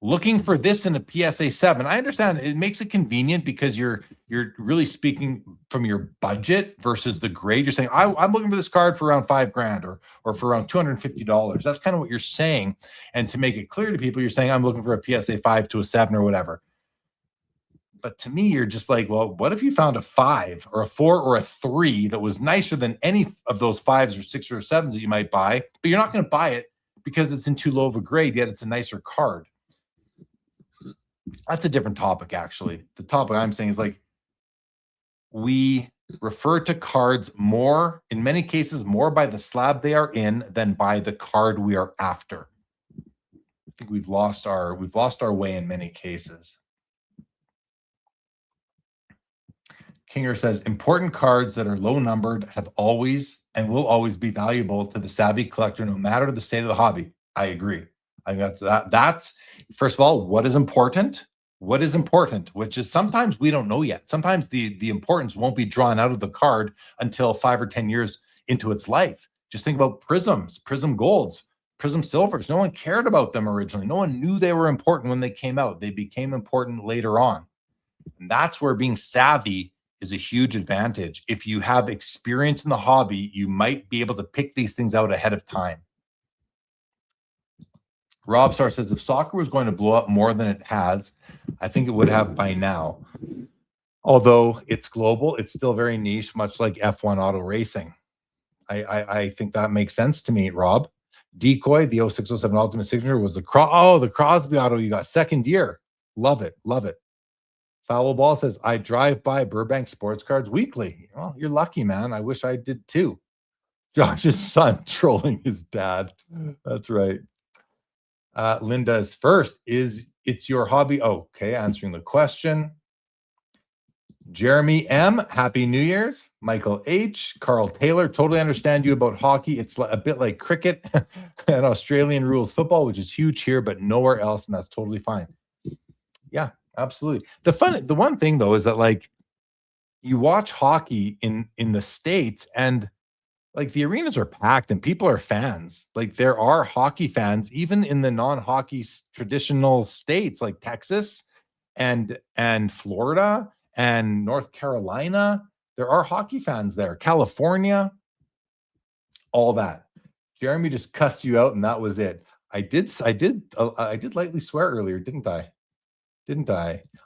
looking for this in a PSA 7. I understand it makes it convenient because you're really speaking from your budget versus the grade. You're saying, I'm looking for this card for around $5,000 or for around $250. That's kind of what you're saying. And to make it clear to people, you're saying, I'm looking for a PSA 5 to a 7 or whatever. But to me, you're just like, well, what if you found a 5 or a 4 or a 3 that was nicer than any of those 5s or 6s or 7s that you might buy, but you're not going to buy it because it's in too low of a grade, yet it's a nicer card. That's a different topic, actually. The topic I'm saying is like, we refer to cards more, in many cases, more by the slab they are in than by the card we are after. I think we've lost our way in many cases. Kinger says, important cards that are low numbered have always and will always be valuable to the savvy collector, no matter the state of the hobby. I agree. I think that's first of all, what is important, which is sometimes we don't know yet. Sometimes the importance won't be drawn out of the card until 5 or 10 years into its life. Just think about prisms, prism golds, prism silvers. No one cared about them originally. No one knew they were important when they came out. They became important later on. And that's where being savvy is a huge advantage. If you have experience in the hobby, you might be able to pick these things out ahead of time. Rob Star says, if soccer was going to blow up more than it has, I think it would have by now. Although it's global, it's still very niche, much like F1 auto racing. I think that makes sense to me, Rob. Decoy, the 0607 Ultimate Signature was the Crosby auto you got, second year. Love it, love it. Foul Ball says, I drive by Burbank sports cards weekly. Well, you're lucky, man. I wish I did too. Josh's son trolling his dad. That's right. Linda's first is, it's your hobby. Oh, okay, answering the question. Jeremy M, Happy New Year's. Michael H, Carl Taylor, totally understand you about hockey. It's a bit like cricket and Australian rules football, which is huge here, but nowhere else, and that's totally fine. Yeah, absolutely. The one thing though is that like you watch hockey in the States and like the arenas are packed and people are fans. Like there are hockey fans even in the non-hockey traditional states like Texas and Florida and North Carolina. There are hockey fans there. California, all that. Jeremy just cussed you out and that was it. I did lightly swear earlier, didn't I?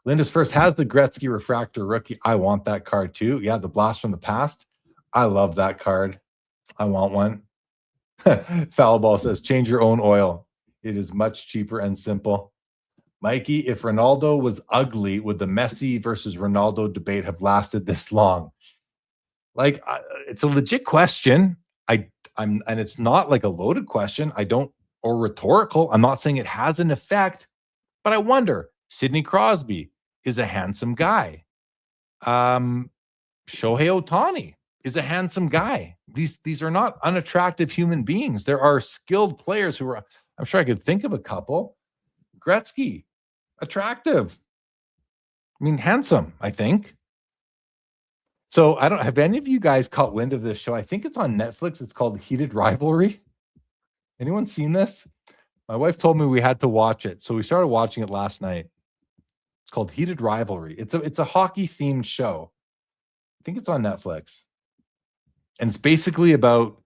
Linda's first has the Gretzky Refractor rookie. I want that card too. Yeah, the Blast from the Past. I love that card. I want one. Foul Ball says, change your own oil. It is much cheaper and simple. Mikey, if Ronaldo was ugly, would the Messi versus Ronaldo debate have lasted this long? Like, it's a legit question. And it's not like a loaded question. Or rhetorical. I'm not saying it has an effect, but I wonder. Sidney Crosby is a handsome guy. Shohei Ohtani is a handsome guy. These are not unattractive human beings. There are skilled players who are, I'm sure I could think of a couple. Gretzky, attractive. I mean, handsome, I think. So I don't have any of you guys caught wind of this show. I think it's on Netflix. It's called Heated Rivalry. Anyone seen this? My wife told me we had to watch it. So we started watching it last night. It's called Heated Rivalry. It's a hockey themed show. I think it's on Netflix. And it's basically about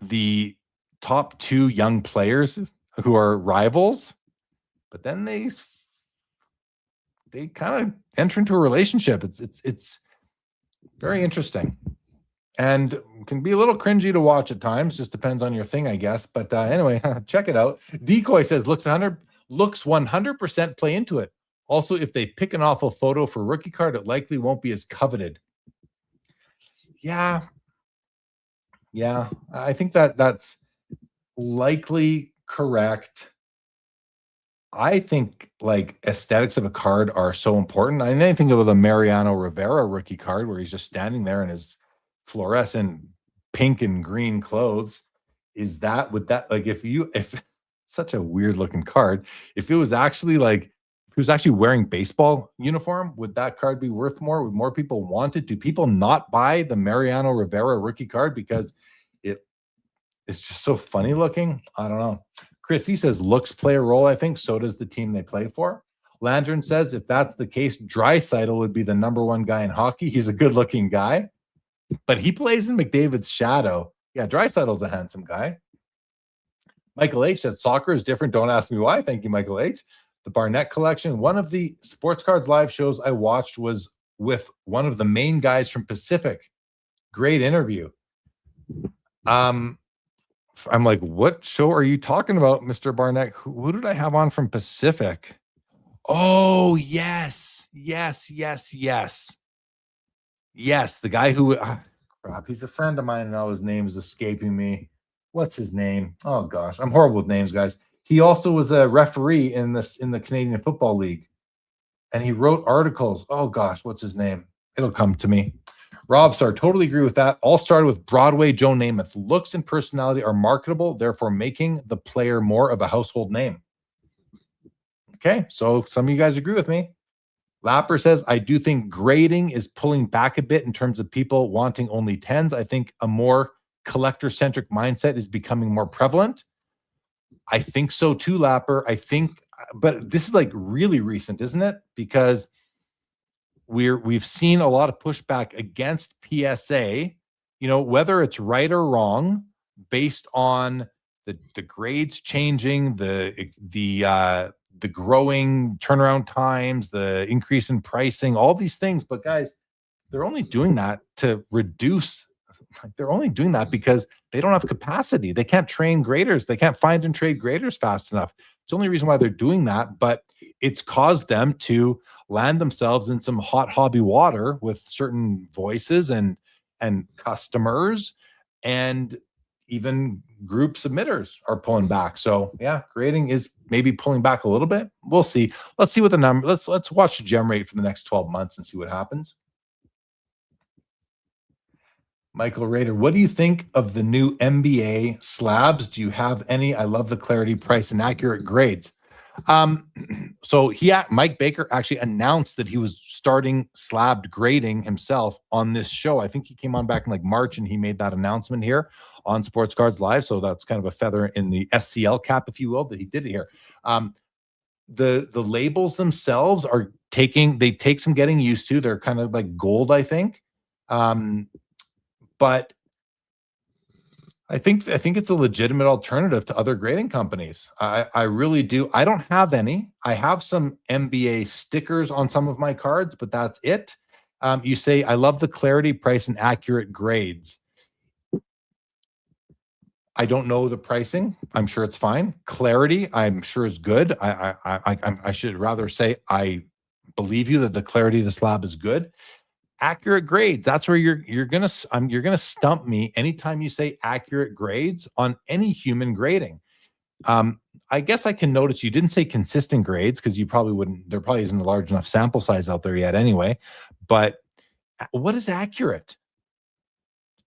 the top two young players who are rivals, but then they kind of enter into a relationship. It's Very interesting. And can be a little cringy to watch at times. Just depends on your thing, I guess. But anyway, check it out. Decoy says looks 100% play into it. Also, if they pick an awful photo for rookie card, it likely won't be as coveted. Yeah, I think that's likely correct. I think like aesthetics of a card are so important. I think of the Mariano Rivera rookie card where he's just standing there in his fluorescent pink and green clothes. Is that would that like if such a weird looking card, if it was actually like if he was actually wearing baseball uniform, would that card be worth more? Would more people want it? Do people not buy the Mariano Rivera rookie card because it's just so funny looking? I don't know. Chris, he says looks play a role. I think so does the team they play for. Lantern says if that's the case, Draisaitl would be the number one guy in hockey. He's a good looking guy, but he plays in McDavid's shadow. Yeah, Draisaitl's a handsome guy. Michael H says soccer is different. Don't ask me why. Thank you, Michael H. The Barnett collection. One of the Sports Cards live shows I watched was with one of the main guys from Pacific. Great interview. I'm like, what show are you talking about, Mr. Barnett? Who did I have on from Pacific? Oh, yes. Yes, the guy who, crap, he's a friend of mine and now his name is escaping me. What's his name? Oh, gosh, I'm horrible with names, guys. He also was a referee in the Canadian Football League, and he wrote articles. Oh, gosh, what's his name? It'll come to me. Rob Star, totally agree with that. All started with Broadway Joe Namath. Looks and personality are marketable, therefore making the player more of a household name. Okay, so some of you guys agree with me. Lapper says, I do think grading is pulling back a bit in terms of people wanting only 10s. I think a more collector-centric mindset is becoming more prevalent. I think so too, Lapper. I think, but this is like really recent, isn't it? Because we've seen a lot of pushback against PSA, whether it's right or wrong, based on the grades changing, the growing turnaround times, the increase in pricing, all these things. But guys, they're only doing that to reduce. They're only doing that because they don't have capacity. They can't train graders. They can't find and trade graders fast enough. It's the only reason why they're doing that. But it's caused them to land themselves in some hot hobby water with certain voices and customers, and even group submitters are pulling back. So yeah, grading is maybe pulling back a little bit. We'll see. Let's see what the number. Let's watch the gem rate for the next 12 months and see what happens. Michael Rader, what do you think of the new NBA slabs? Do you have any? I love the clarity, price, and accurate grades. So Mike Baker actually announced that he was starting slabbed grading himself on this show. I think he came on back in like March and he made that announcement here on Sports Cards Live. So that's kind of a feather in the SCL cap, if you will, that he did it here. The labels themselves they take some getting used to. They're kind of like gold, I think. But I think it's a legitimate alternative to other grading companies. I really do. I don't have any. I have some NBA stickers on some of my cards, but that's it. You say, I love the clarity, price, and accurate grades. I don't know the pricing. I'm sure it's fine. Clarity, I'm sure is good. I should rather say I believe you that the clarity of the slab is good. Accurate grades, that's where you're gonna stump me anytime you say accurate grades on any human grading. I guess I can notice you didn't say consistent grades because you probably wouldn't. There probably isn't a large enough sample size out there yet anyway. But what is accurate?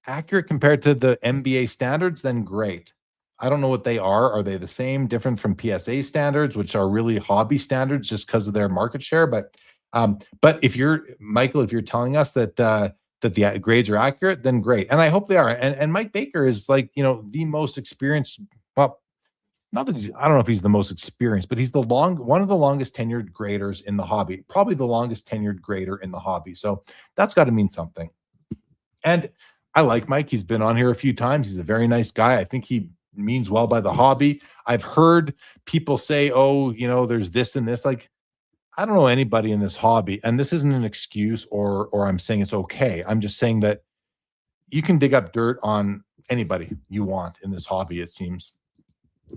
Accurate compared to the NBA standards? Then great. I don't know what they are. Are they the same, different from PSA standards, which are really hobby standards just because of their market share? But if you're Michael, if you're telling us that the grades are accurate, then great. And I hope they are. And Mike Baker is like, the most experienced. Well, not that I don't know if he's the most experienced, but he's one of the longest tenured graders in the hobby, probably the longest tenured grader in the hobby. So that's got to mean something. And I like Mike. He's been on here a few times. He's a very nice guy. I think he means well by the hobby. I've heard people say, oh, there's this and this. Like, I don't know anybody in this hobby, and this isn't an excuse or I'm saying it's okay. I'm just saying that you can dig up dirt on anybody you want in this hobby, it seems.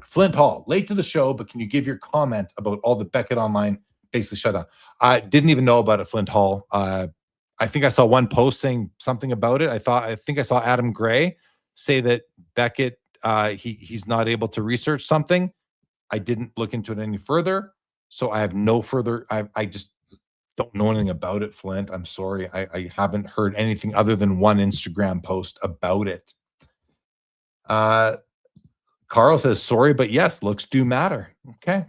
Flint Hall, late to the show, but can you give your comment about all the Beckett Online basically shut down? I didn't even know about it, Flint Hall. I think I saw one post saying something about it. I think I saw Adam Gray say that Beckett, he's not able to research something. I didn't look into it any further, so I have no further. I just don't know anything about it, Flint. I'm sorry. I haven't heard anything other than one Instagram post about it. Carl says, sorry, but yes, looks do matter. Okay.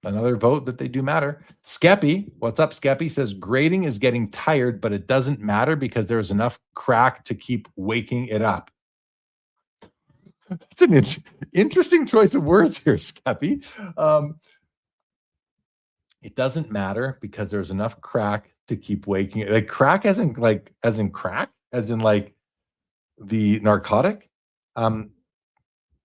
Another vote that they do matter. Skeppy, what's up, Skeppy? Says, grading is getting tired, but it doesn't matter because there's enough crack to keep waking it up. That's an interesting choice of words here, Skeppy. It doesn't matter because there's enough crack to keep waking it. Like crack as in crack, as in like the narcotic.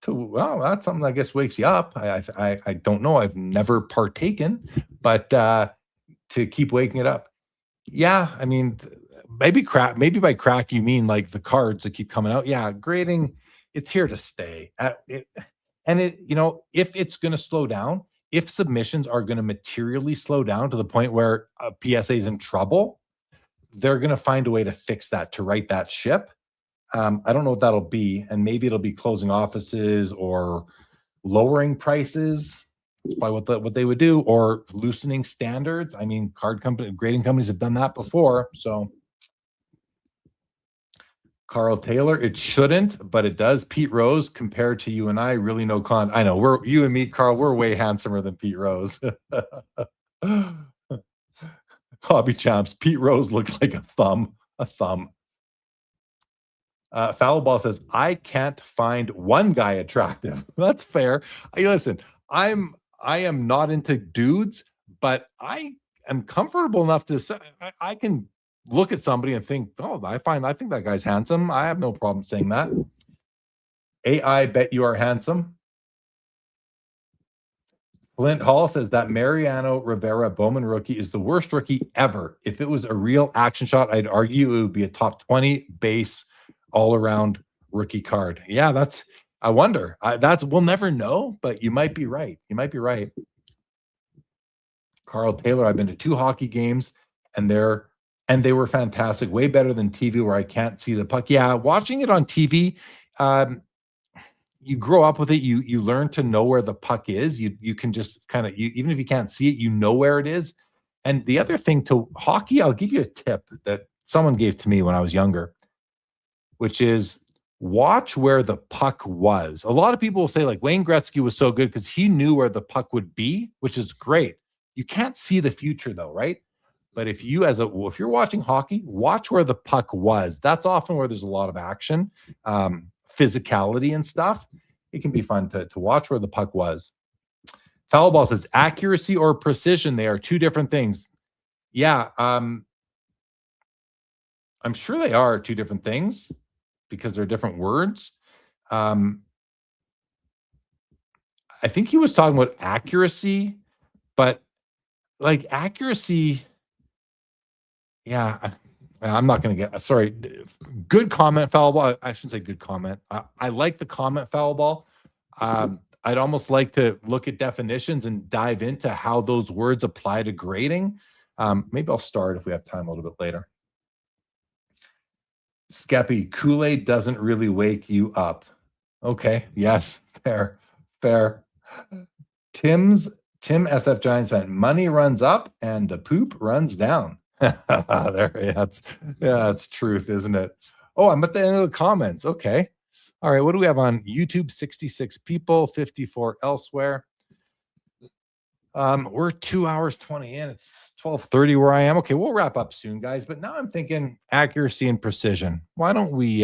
Well, that's something I guess wakes you up. I don't know. I've never partaken, but to keep waking it up. Yeah, I mean, maybe crack. Maybe by crack you mean like the cards that keep coming out. Yeah, grading, it's here to stay. If it's going to slow down, if submissions are going to materially slow down to the point where PSA is in trouble, they're going to find a way to fix that, to right that ship. I don't know what that'll be, and maybe it'll be closing offices or lowering prices. That's probably what they would do, or loosening standards. I mean, grading companies have done that before. So, Carl Taylor, it shouldn't, but it does. Pete Rose, compared to you and I, really no con. I know you and me, Carl, we're way handsomer than Pete Rose. Hobby champs, Pete Rose looks like a thumb. Foul Ball says, I can't find one guy attractive. That's fair. Listen, I am not into dudes, but I am comfortable enough to say I can look at somebody and think, oh, I think that guy's handsome. I have no problem saying that. AI bet you are handsome. Flint Hall says that Mariano Rivera Bowman rookie is the worst rookie ever. If it was a real action shot, I'd argue it would be a top 20 base all-around rookie card. Yeah, I wonder. We'll never know, but you might be right. Carl Taylor, I've been to 2 hockey games, and they were fantastic. Way better than TV where I can't see the puck. Yeah, watching it on TV, you grow up with it. You learn to know where the puck is. You can just even if you can't see it, you know where it is. And the other thing to hockey, I'll give you a tip that someone gave to me when I was younger, which is watch where the puck was. A lot of people will say like Wayne Gretzky was so good because he knew where the puck would be, which is great. You can't see the future though, right? But if you're watching hockey, watch where the puck was. That's often where there's a lot of action, physicality and stuff. It can be fun to watch where the puck was. Foul Ball says accuracy or precision. They are two different things. Yeah. I'm sure they are two different things because they're different words. I think he was talking about accuracy, but like accuracy, yeah, I'm not going to get, sorry. Good comment, Foul Ball. I shouldn't say good comment. I like the comment, Foul Ball. I'd almost like to look at definitions and dive into how those words apply to grading. Maybe I'll start if we have time a little bit later. Skeppy, Kool-Aid doesn't really wake you up. Okay, yes, fair. Tim SF Giants fan, money runs up and the poop runs down. That's truth, isn't it? Oh, I'm at the end of the comments. Okay. All right, what do we have on YouTube? 66 people, 54 elsewhere. We're 2 hours 20 in. It's 12:30 where I am. Okay, we'll wrap up soon, guys. But now I'm thinking accuracy and precision. Why don't we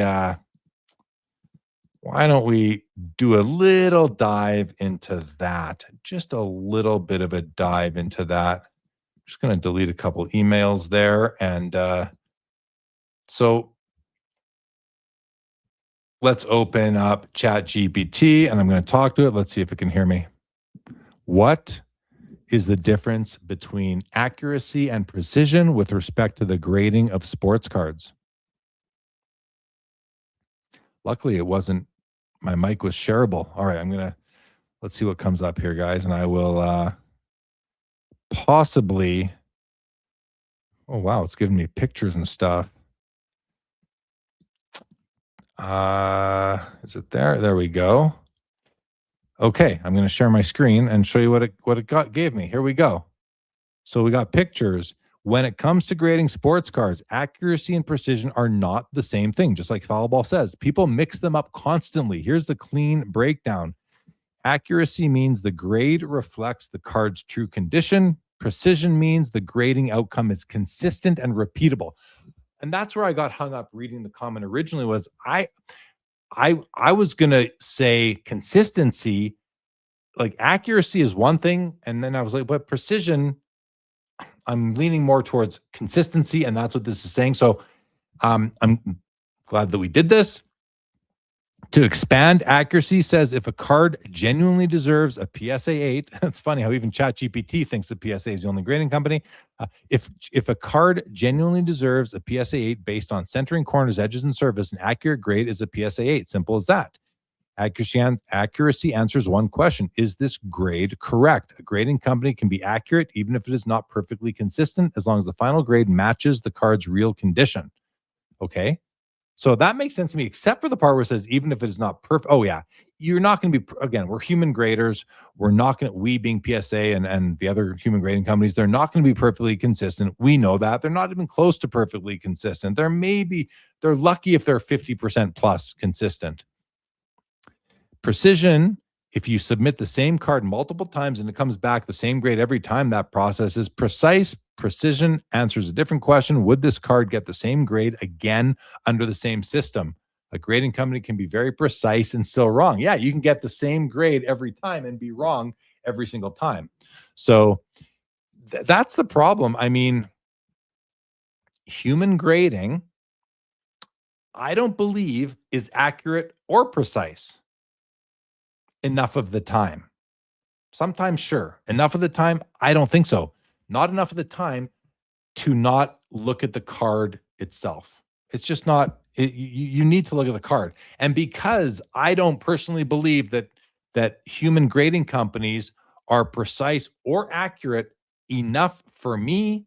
do a little dive into that? Just a little bit of a dive into that. I'm just going to delete a couple emails there. And so let's open up ChatGPT and I'm going to talk to it. Let's see if it can hear me. What is the difference between accuracy and precision with respect to the grading of sports cards? Luckily, it wasn't, my mic was shareable. All right, let's see what comes up here, guys. And I will possibly, oh, wow, it's giving me pictures and stuff. Is it there? There we go. Okay, I'm going to share my screen and show you what it gave me. Here we go. So we got pictures. When it comes to grading sports cards, accuracy and precision are not the same thing, just like Foul Ball says. People mix them up constantly. Here's the clean breakdown. Accuracy means the grade reflects the card's true condition. Precision means the grading outcome is consistent and repeatable. And that's where I got hung up reading the comment originally was I was going to say consistency, like accuracy is one thing. And then I was like, but precision, I'm leaning more towards consistency. And that's what this is saying. So I'm glad that we did this. To expand, accuracy says if a card genuinely deserves a PSA 8, it's funny how even ChatGPT thinks the PSA is the only grading company. If a card genuinely deserves a PSA 8 based on centering, corners, edges, and surface, an accurate grade is a PSA 8. Simple as that. Accuracy answers one question. Is this grade correct? A grading company can be accurate even if it is not perfectly consistent as long as the final grade matches the card's real condition. Okay? So that makes sense to me, except for the part where it says, even if it is not perfect. Oh, yeah. You're not going to be, again, we're human graders. We're not going to, we being PSA and the other human grading companies, they're not going to be perfectly consistent. We know that. They're not even close to perfectly consistent. They're lucky if they're 50% plus consistent. Precision, if you submit the same card multiple times and it comes back the same grade every time, that process is precise. Precision answers a different question. Would this card get the same grade again under the same system? A grading company can be very precise and still wrong. Yeah, you can get the same grade every time and be wrong every single time. So that's the problem. I mean, human grading, I don't believe is accurate or precise enough of the time. Sometimes, sure. Enough of the time, I don't think so. Not enough of the time to not look at the card itself. It's just not, you need to look at the card. And because I don't personally believe that human grading companies are precise or accurate enough for me,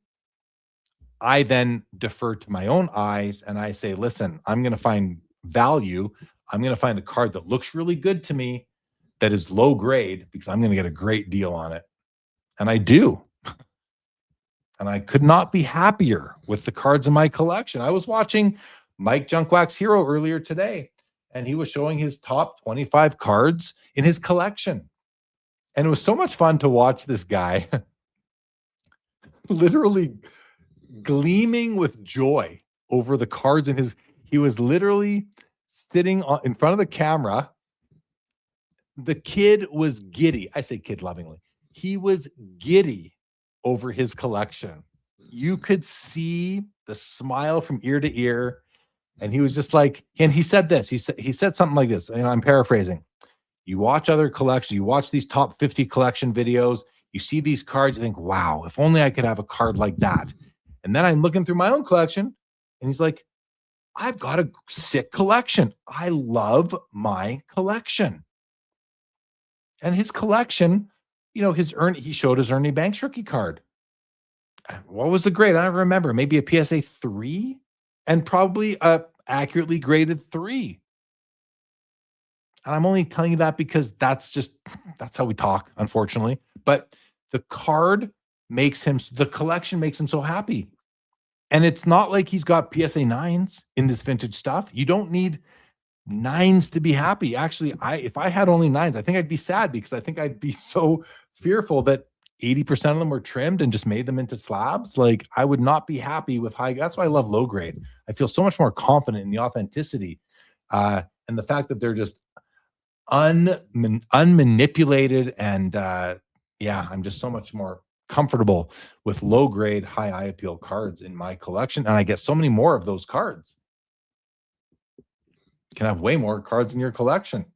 I then defer to my own eyes and I say, listen, I'm going to find value. I'm going to find a card that looks really good to me, that is low grade, because I'm going to get a great deal on it. And I do. And I could not be happier with the cards in my collection. I was watching Mike Junkwax Hero earlier today, and he was showing his top 25 cards in his collection. And it was so much fun to watch this guy literally gleaming with joy over the cards in his, he was literally sitting in front of the camera. The kid was giddy. I say kid lovingly. He was giddy over his collection. You could see the smile from ear to ear. And he was just like, and he said this, he said something like this, and I'm paraphrasing. You watch other collections, you watch these top 50 collection videos, you see these cards, you think, wow, if only I could have a card like that. And then I'm looking through my own collection, and he's like, I've got a sick collection. I love my collection. And his collection, you know, he showed his Ernie Banks rookie card. What was the grade? I don't remember. Maybe a PSA 3 and probably a accurately graded 3. And I'm only telling you that because that's how we talk, unfortunately. But the collection makes him so happy. And it's not like he's got PSA 9s in this vintage stuff. You don't need 9s to be happy. Actually, if I had only 9s, I think I'd be sad, because I think I'd be so fearful that 80% of them were trimmed and just made them into slabs. Like, I would not be happy with high. That's why I love low grade. I feel so much more confident in the authenticity and the fact that they're just unmanipulated. And I'm just so much more comfortable with low grade, high eye appeal cards in my collection. And I get so many more of those cards. You can have way more cards in your collection.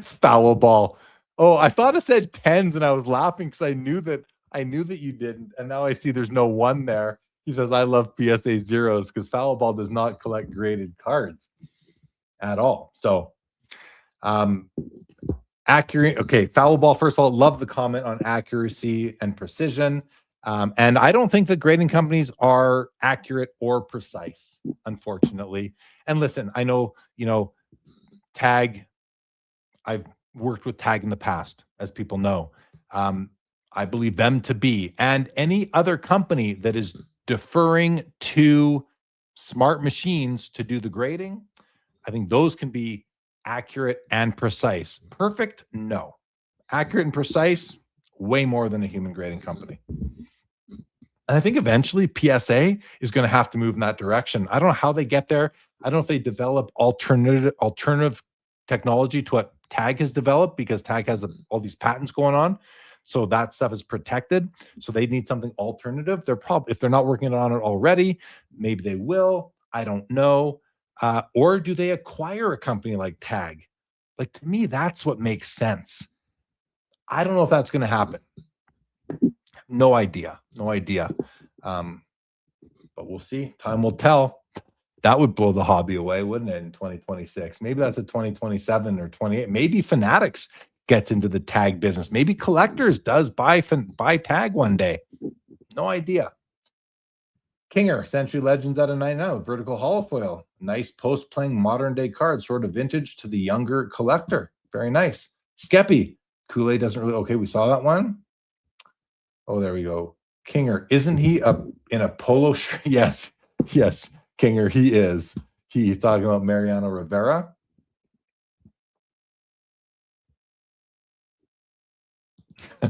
Foul ball. Oh, I thought it said 10s, and I was laughing because I knew that I knew that you didn't, and now I see there's no one there. He says, I love PSA zeros because Foul Ball does not collect graded cards at all. So accurate. Okay, Foul Ball, first of all, love the comment on accuracy and precision. And I don't think that grading companies are accurate or precise, unfortunately. And listen, I know, Tag, I've worked with Tag in the past, as people know. I believe them to be, and any other company that is deferring to smart machines to do the grading, I think those can be accurate and precise. Perfect? No. Accurate and precise, way more than a human grading company. And I think eventually PSA is going to have to move in that direction. I don't know how they get there. I don't know if they develop alternative technology to what Tag has developed, because Tag has all these patents going on. So that stuff is protected. So they need something alternative. They're probably, if they're not working on it already, maybe they will. I don't know. Or do they acquire a company like Tag? Like, to me, that's what makes sense. I don't know if that's going to happen. No idea. But we'll see. Time will tell. That would blow the hobby away, wouldn't it, in 2026? Maybe that's a 2027 or 28. Maybe Fanatics gets into the Tag business. Maybe Collectors does buy Tag one day. No idea. Kinger, Century Legends out of 99, vertical holofoil. Nice post-playing modern-day card, sort of vintage to the younger collector. Very nice. Skeppy, Kool-Aid doesn't really... Okay, we saw that one. Oh, there we go. Kinger, isn't he in a polo shirt? Yes, Kinger, he is. He's talking about Mariano Rivera.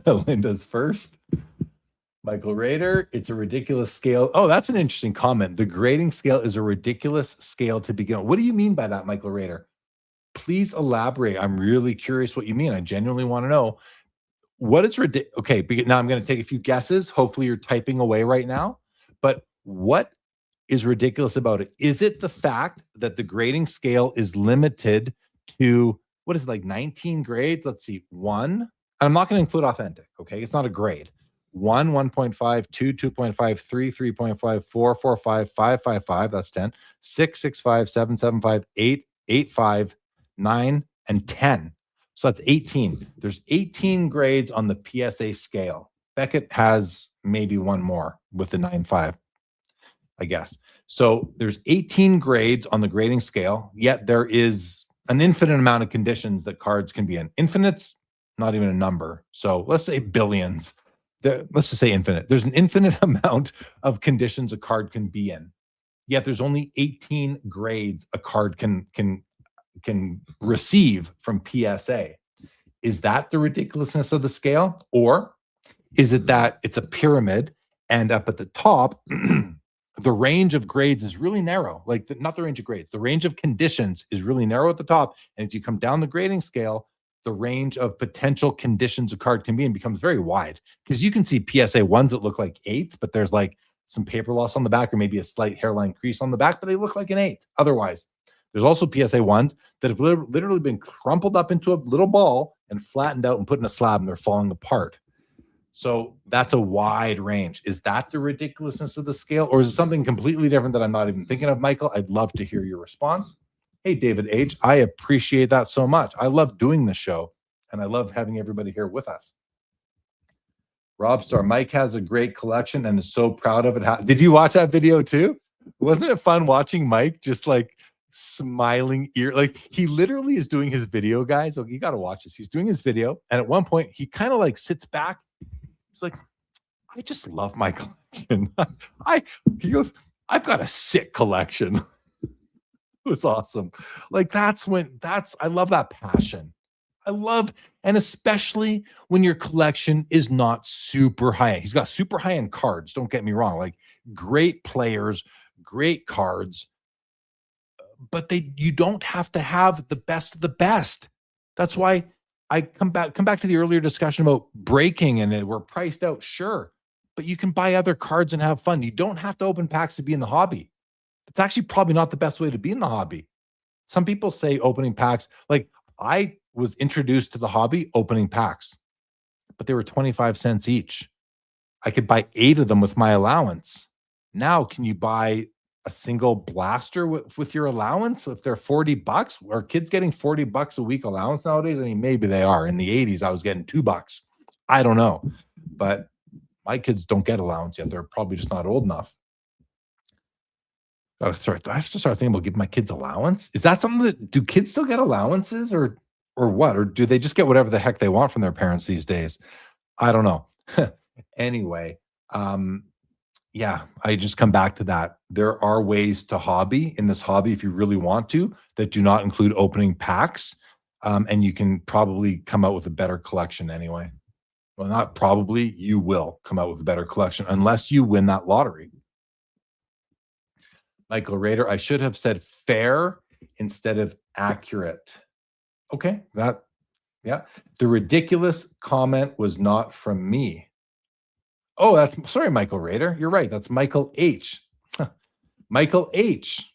Linda's first. Michael Rader, it's a ridiculous scale. Oh, that's an interesting comment. The grading scale is a ridiculous scale to begin. What do you mean by that, Michael Rader? Please elaborate. I'm really curious what you mean. I genuinely want to know. What is ridiculous? Okay, now I'm going to take a few guesses. Hopefully you're typing away right now. But what is ridiculous about it? Is it the fact that the grading scale is limited to, what is it, like 19 grades? Let's see, 1. I'm not going to include authentic, okay? It's not a grade. 1, 1.5, 2, 2.5, 3, 3.5, 4, 4, 5, 5, 5, 5, that's 10, 6, 6, 5, 7, 7, 5, 8, 8, 5, 9, and 10. So that's 18. There's 18 grades on the PSA scale. Beckett has maybe one more with the 9.5, I guess. So there's 18 grades on the grading scale, yet there is an infinite amount of conditions that cards can be in. Infinite's not even a number. So let's say billions. Let's just say infinite. There's an infinite amount of conditions a card can be in. Yet there's only 18 grades a card can receive from PSA. Is that the ridiculousness of the scale? Or is it that it's a pyramid and up at the top, the range of grades is really narrow? Like, not the range of grades, the range of conditions is really narrow at the top. And as you come down the grading scale, the range of potential conditions a card can be in becomes very wide. Because you can see PSA 1s that look like 8s, but there's like some paper loss on the back or maybe a slight hairline crease on the back, but they look like an 8 otherwise. There's also PSA 1s that have literally been crumpled up into a little ball and flattened out and put in a slab, and they're falling apart. So that's a wide range. Is that the ridiculousness of the scale, or is it something completely different that I'm not even thinking of, Michael? I'd love to hear your response. Hey, David H., I appreciate that so much. I love doing the show, and I love having everybody here with us. Rob Star, Mike has a great collection and is so proud of it. Did you watch that video too? Wasn't it fun watching Mike just like smiling like he literally is doing his video, guys? So you got to watch this. He's doing his video, and at one point he kind of like sits back. He's like, I just love my collection. He goes, I've got a sick collection. It was awesome. Like I love that passion. And especially when your collection is not super high end. He's got super high end cards. Don't get me wrong. Like great players, great cards, but you don't have to have the best of the best. That's why I come back to the earlier discussion about breaking and we're priced out. Sure. But you can buy other cards and have fun. You don't have to open packs to be in the hobby. It's actually probably not the best way to be in the hobby. Some people say opening packs, like I was introduced to the hobby opening packs, but they were 25 cents each. I could buy 8 of them with my allowance. Now, can you buy a single blaster with your allowance? If they're $40, are kids getting $40 a week allowance nowadays? I mean, maybe they are. In the 80s, I was getting $2. I don't know. But my kids don't get allowance yet. They're probably just not old enough. I have to start thinking about giving my kids allowance. Is that something that, do kids still get allowances or what? Or do they just get whatever the heck they want from their parents these days? I don't know. Anyway, yeah, I just come back to that. There are ways to hobby in this hobby if you really want to that do not include opening packs. And you can probably come out with a better collection anyway. Well, not probably, you will come out with a better collection unless you win that lottery. Michael Rader, I should have said fair instead of accurate. Okay, yeah. The ridiculous comment was not from me. Oh, sorry, Michael Rader. You're right. That's Michael H. Michael H.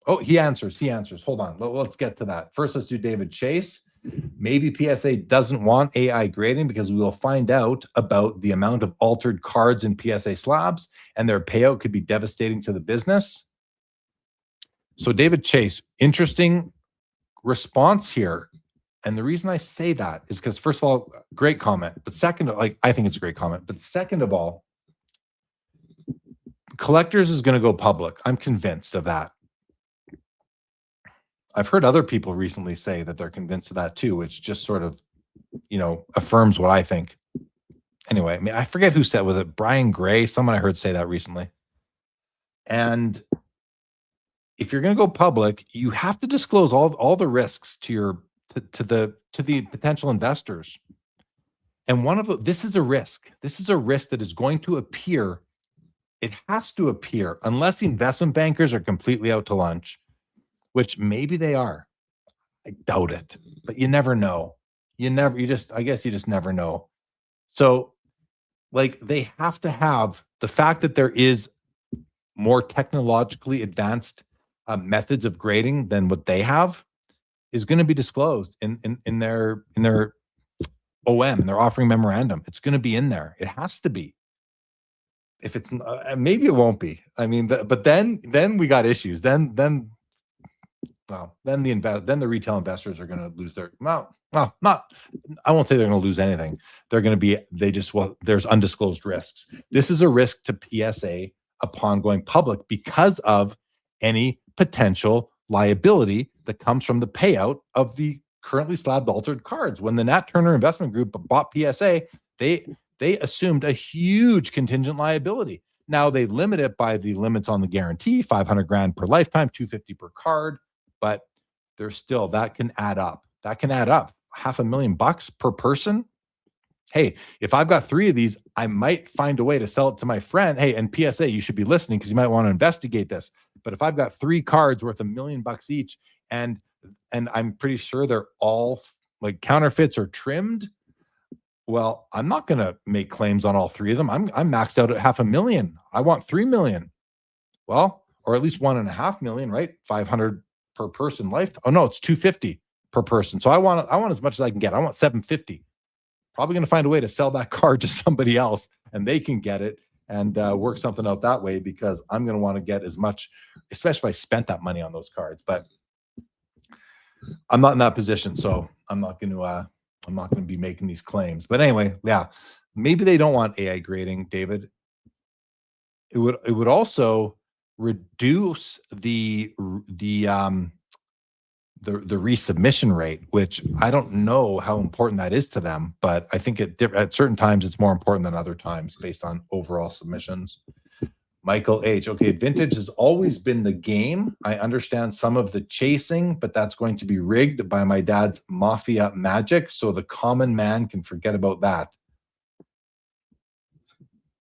Oh, he answers. Hold on. Let's get to that. First, let's do David Chase. Maybe PSA doesn't want AI grading because we will find out about the amount of altered cards in PSA slabs, and their payout could be devastating to the business. So David Chase, interesting response here. And the reason I say that is because, first of all, great comment. But second, I think it's a great comment. But second of all, Collectors is going to go public. I'm convinced of that. I've heard other people recently say that they're convinced of that too, which just sort of, affirms what I think. Anyway, I mean, I forget who said, was it Brian Gray? Someone I heard say that recently. And if you're going to go public, you have to disclose all the risks to the potential investors. And this is a risk. This is a risk that is going to appear. It has to appear unless the investment bankers are completely out to lunch, which maybe they are. I doubt it, but you never know. I guess you just never know. So they have to have the fact that there is more technologically advanced methods of grading than what they have is going to be disclosed in their OM, their offering memorandum. It's going to be in there. It has to be. If it's maybe it won't be. I mean, but then we got issues. Then the retail investors are going to lose their I won't say they're going to lose anything. They're going to be there's undisclosed risks. This is a risk to PSA upon going public because of any potential liability that comes from the payout of the currently slabbed altered cards. When the Nat Turner Investment Group bought PSA, they assumed a huge contingent liability. Now they limit it by the limits on the guarantee, $500,000 per lifetime, $250,000 per card, but there's still, that can add up. $500,000 per person. Hey, if I've got 3 of these, I might find a way to sell it to my friend. Hey, and PSA, you should be listening because you might want to investigate this. But if I've got 3 cards worth $1 million each, and I'm pretty sure they're all like counterfeits or trimmed, well, I'm not going to make claims on all 3 of them. I'm maxed out at $500,000. I want $3 million. Well, or at least $1.5 million, right? 500 per person life. Oh no, it's 250 per person. So I want as much as I can get. I want 750. Probably going to find a way to sell that card to somebody else and they can get it and work something out that way, because I'm going to want to get as much, especially if I spent that money on those cards. But I'm not in that position, so I'm not going to be making these claims. But anyway, yeah, maybe they don't want AI grading, David. It would also reduce the resubmission rate, which I don't know how important that is to them, but I think at certain times it's more important than other times based on overall submissions. Michael H. Okay, vintage has always been the game. I understand some of the chasing, but that's going to be rigged by my dad's mafia magic, so the common man can forget about that.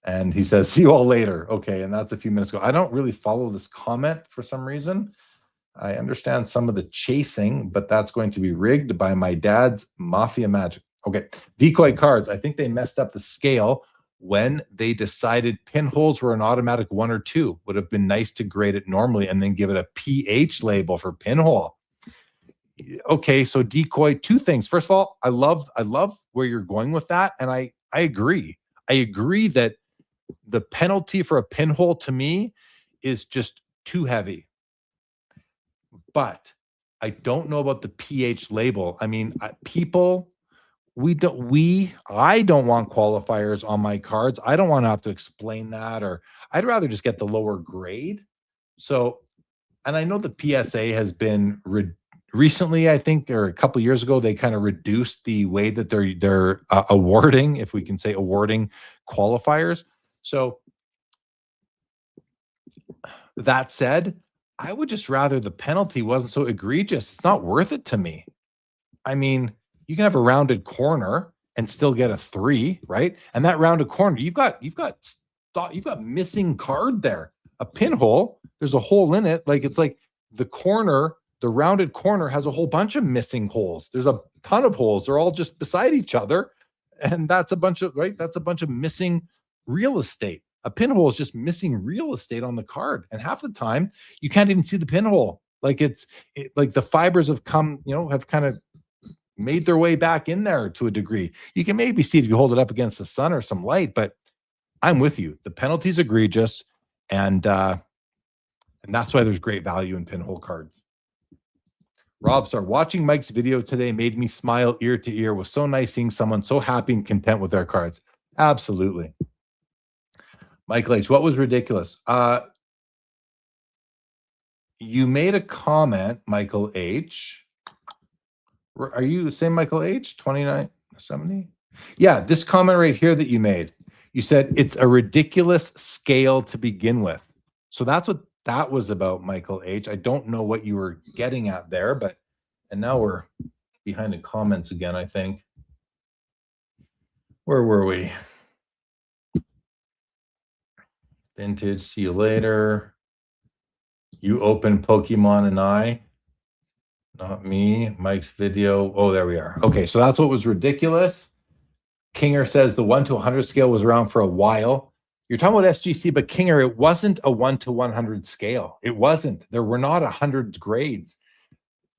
And he says, see you all later. Okay, and that's a few minutes ago. I don't really follow this comment for some reason. I understand some of the chasing, but that's going to be rigged by my dad's mafia magic. Okay, decoy cards. I think they messed up the scale when they decided pinholes were an automatic 1 or 2. Would have been nice to grade it normally and then give it a PH label for pinhole. Okay, so decoy, 2 things. First of all, I love where you're going with that, and I agree. I agree that the penalty for a pinhole to me is just too heavy. But I don't know about the pH label. I mean, I don't want qualifiers on my cards. I don't want to have to explain that, or I'd rather just get the lower grade. So, and I know the PSA has been recently, I think, or a couple years ago, they kind of reduced the way that they're awarding, if we can say awarding qualifiers. So that said, I would just rather the penalty wasn't so egregious. It's not worth it to me. I mean, you can have a rounded corner and still get a 3, right? And that rounded corner, you've got missing card there. A pinhole, there's a hole in it. Like, it's like the corner, the rounded corner has a whole bunch of missing holes. There's a ton of holes. They're all just beside each other. And that's a bunch of, right? That's a bunch of missing real estate. A pinhole is just missing real estate on the card. And half the time you can't even see the pinhole. Like like the fibers have come, have kind of made their way back in there to a degree. You can maybe see it if you hold it up against the sun or some light, but I'm with you. The penalty's egregious, and that's why there's great value in pinhole cards. Rob Star, watching Mike's video today made me smile ear to ear. It was so nice seeing someone so happy and content with their cards. Absolutely. Michael H., what was ridiculous? You made a comment, Michael H. Are you the same Michael H? 2970? Yeah, this comment right here that you made. You said it's a ridiculous scale to begin with. So that's what that was about, Michael H. I don't know what you were getting at there, and now we're behind the comments again, I think. Where were we? Vintage, see you later. You open Pokemon and I. Not me. Mike's video. Oh, there we are. Okay, so that's what was ridiculous. Kinger says the 1 to 100 scale was around for a while. You're talking about SGC, but Kinger, it wasn't a 1 to 100 scale. It wasn't. There were not 100 grades.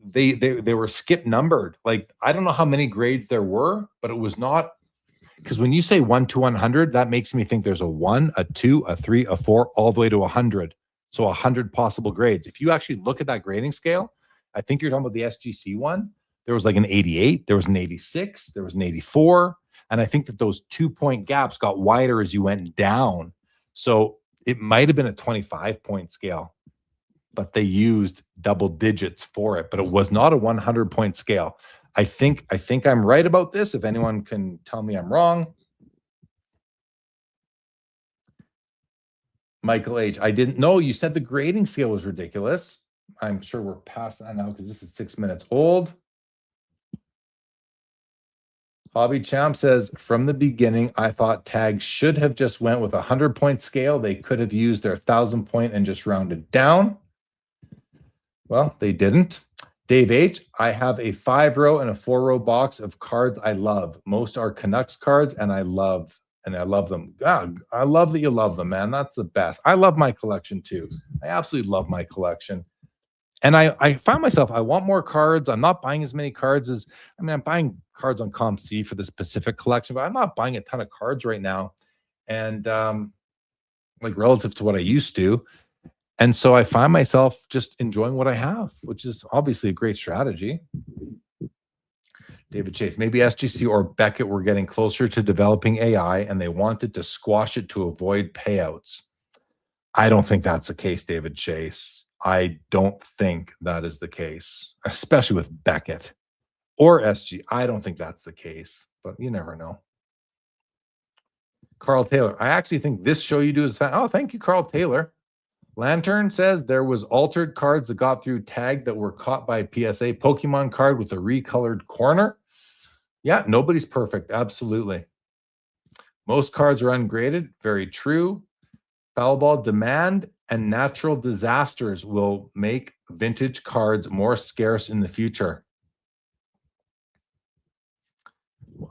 They were skip numbered. Like, I don't know how many grades there were, but it was not, because when you say 1 to 100, that makes me think there's a 1, a 2, a 3, a 4, all the way to 100. So 100 possible grades. If you actually look at that grading scale, I think you're talking about the SGC one. There was like an 88, there was an 86, there was an 84. And I think that those 2-point gaps got wider as you went down. So it might have been a 25-point scale, but they used double digits for it. But it was not a 100-point scale. I think I'm right about this. If anyone can tell me I'm wrong. Michael H., I didn't know. You said the grading scale was ridiculous. I'm sure we're past that now because this is 6 minutes old. Hobby Champ says, from the beginning, I thought tags should have just went with a 100-point scale. They could have used their 1,000-point and just rounded down. Well, they didn't. Dave H., I have a 5-row and a 4-row box of cards I love. Most are Canucks cards, and I love them. God, I love that you love them, man. That's the best. I love my collection too. I absolutely love my collection. And I find myself, I want more cards. I'm not buying as many cards as, I'm buying cards on ComC for the specific collection, but I'm not buying a ton of cards right now. And like relative to what I used to. And so I find myself just enjoying what I have, which is obviously a great strategy. David Chase, maybe SGC or Beckett were getting closer to developing AI and they wanted to squash it to avoid payouts. I don't think that's the case, David Chase. I don't think that is the case, especially with Beckett or SG. I don't think that's the case, but you never know. Carl Taylor, I actually think this show you do is fun. Oh, thank you, Carl Taylor. Lantern says there was altered cards that got through tag that were caught by PSA. Pokemon card with a recolored corner. Yeah, nobody's perfect. Absolutely. Most cards are ungraded. Very true. Foul ball demand and natural disasters will make vintage cards more scarce in the future.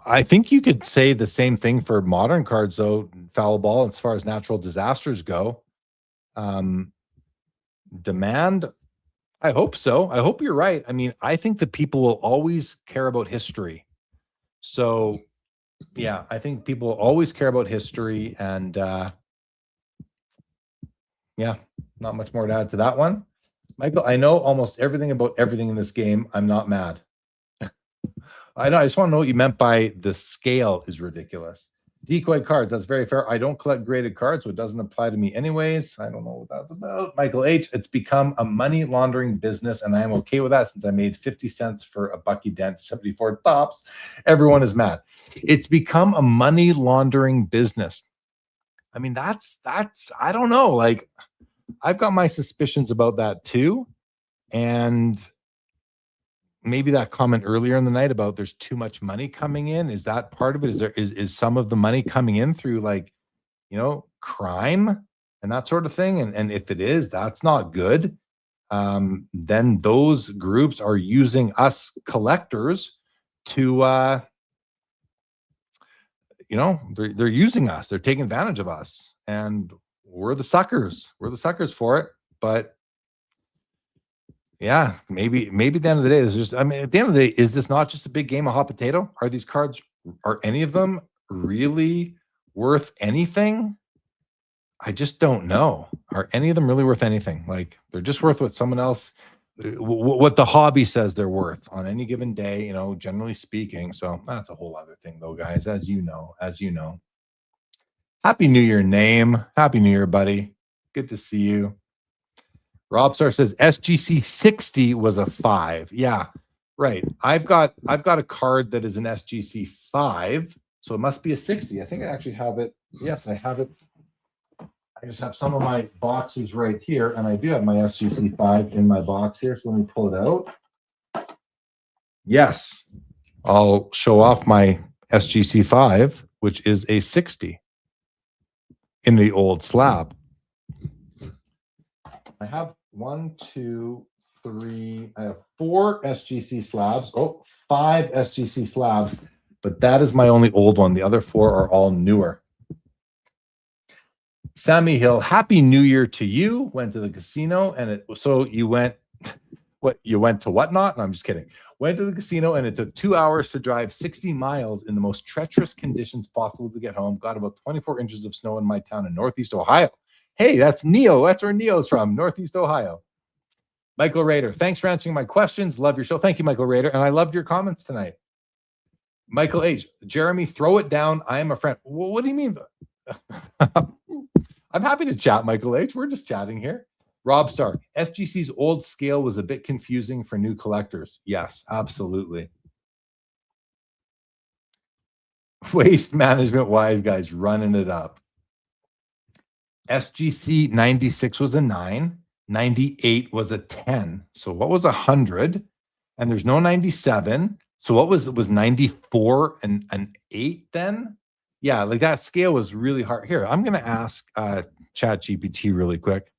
I think you could say the same thing for modern cards, though, foul ball, as far as natural disasters go. Demand, I hope so. I hope you're right. I mean, I think that people will always care about history. So, yeah, I think people will always care about history. And Yeah, not much more to add to that one. Michael, I know almost everything about everything in this game. I'm not mad. I know. I just want to know what you meant by the scale is ridiculous. Decoy cards. That's very fair. I don't collect graded cards, so it doesn't apply to me anyways. I don't know what that's about. Michael H. It's become a money laundering business, and I am okay with that since I made 50 cents for a Bucky Dent 74 tops. Everyone is mad. It's become a money laundering business. I mean, that's I don't know. Like, I've got my suspicions about that too. And maybe that comment earlier in the night about there's too much money coming in, is that part of it? Is some of the money coming in through, like, crime and that sort of thing? And if it is, that's not good. Then those groups are using us collectors to they're using us, they're taking advantage of us, and we're the suckers for it. But yeah, maybe at the end of the day, this is just, at the end of the day, is this not just a big game of hot potato? Are these cards, are any of them really worth anything? I just don't know. Are any of them really worth anything? Like, they're just worth what someone else, what the hobby says they're worth on any given day, generally speaking. So that's a whole other thing though, guys, as you know. Happy New Year, Name. Happy New Year, buddy. Good to see you. Robstar says SGC 60 was a 5. Yeah, right. I've got a card that is an SGC 5, so it must be a 60. I think I actually have it. Yes, I have it. I just have some of my boxes right here, and I do have my SGC 5 in my box here. So let me pull it out. Yes, I'll show off my SGC 5, which is a 60 in the old slab. I have 1, 2, 3. I have 4 SGC slabs. 5 SGC slabs, but that is my only old one. The other 4 are all newer. Sammy Hill, Happy New Year to you. Went to the casino, and so you went. What, you went to whatnot? No, I'm just kidding. Went to the casino, and it took 2 hours to drive 60 miles in the most treacherous conditions possible to get home. Got about 24 inches of snow in my town in Northeast Ohio. Hey, that's Neo. That's where Neo's from, Northeast Ohio. Michael Rader, thanks for answering my questions. Love your show. Thank you, Michael Rader. And I loved your comments tonight. Michael H. Jeremy, throw it down. I am a friend. Well, what do you mean? I'm happy to chat, Michael H. We're just chatting here. Rob Star, SGC's old scale was a bit confusing for new collectors. Yes, absolutely. Waste management wise, guys, running it up. SGC 96 was a 9, 98 was a 10. So what was 100? And there's no 97. So what was 94 and an 8 then? Yeah, like that scale was really hard. Here, I'm going to ask ChatGPT really quick.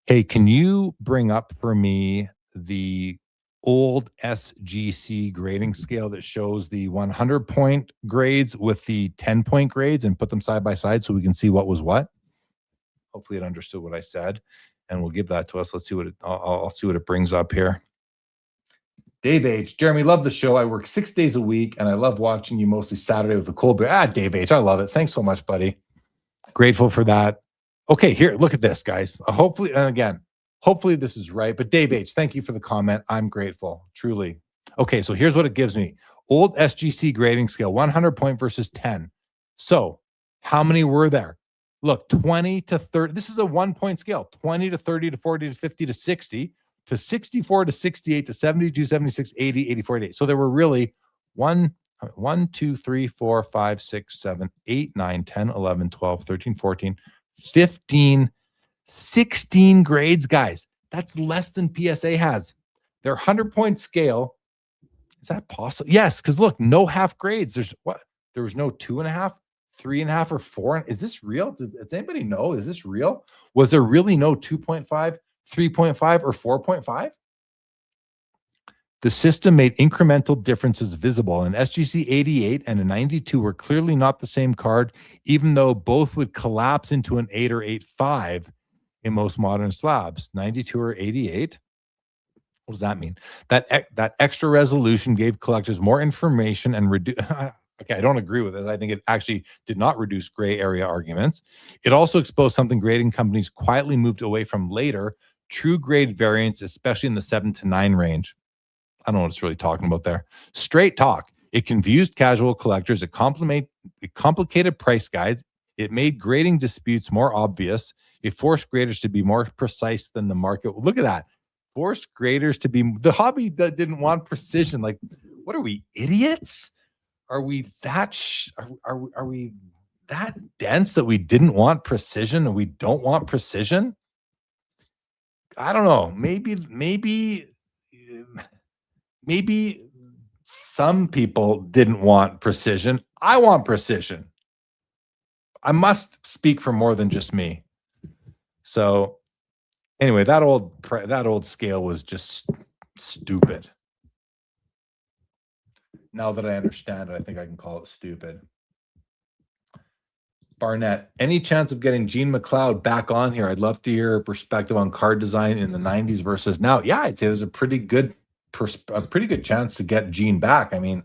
Hey, can you bring up for me the old SGC grading scale that shows the 100-point grades with the 10-point grades and put them side by side so we can see what was what? Hopefully it understood what I said, and we'll give that to us. Let's see what I'll see what it brings up here. Dave H. Jeremy, love the show. I work 6 days a week, and I love watching you mostly Saturday with the cold beer. Dave H. I love it. Thanks so much, buddy. Grateful for that. Okay, here, look at this, guys. Hopefully, and again, hopefully this is right. But Dave H., thank you for the comment. I'm grateful, truly. Okay, so here's what it gives me. Old SGC grading scale, 100-point versus 10. So how many were there? Look, 20 to 30. This is a 1-point scale. 20 to 30 to 40 to 50 to 60 to 64 to 68 to 72, 76, 80, 84, 88. So there were really 1, 2, 3, 4, 5, 6, 7, 8, 9, 10, 11, 12, 13, 14, 15, 16 grades, guys. That's less than PSA has. Their 100-point scale, is that possible? Yes, because look, no half grades. There's what? There was no 2.5, 3.5, or 4. Is this real? Does anybody know? Is this real? Was there really no 2.5, 3.5, or 4.5? The system made incremental differences visible. An SGC 88 and a 92 were clearly not the same card, even though both would collapse into an 8 or 8.5 in most modern slabs. 92 or 88. What does that mean? That extra resolution gave collectors more information and Okay, I don't agree with it. I think it actually did not reduce gray area arguments. It also exposed something grading companies quietly moved away from later, true grade variants, especially in the 7 to 9 range. I don't know what it's really talking about there. Straight talk. It confused casual collectors. It complicated price guides. It made grading disputes more obvious. It forced graders to be more precise than the market. Look at that. Forced graders to be the hobby that didn't want precision. Like, what are we, idiots? Are we that are we that dense that we didn't want precision and we don't want precision? I don't know. Maybe some people didn't want precision. I want precision. I must speak for more than just me. So anyway, that old scale was just stupid. Now that I understand it, I think I can call it stupid. Barnett, any chance of getting Gene McLeod back on here? I'd love to hear a perspective on card design in the 90s versus now. Yeah, I'd say there's a pretty good chance to get Gene back. I mean,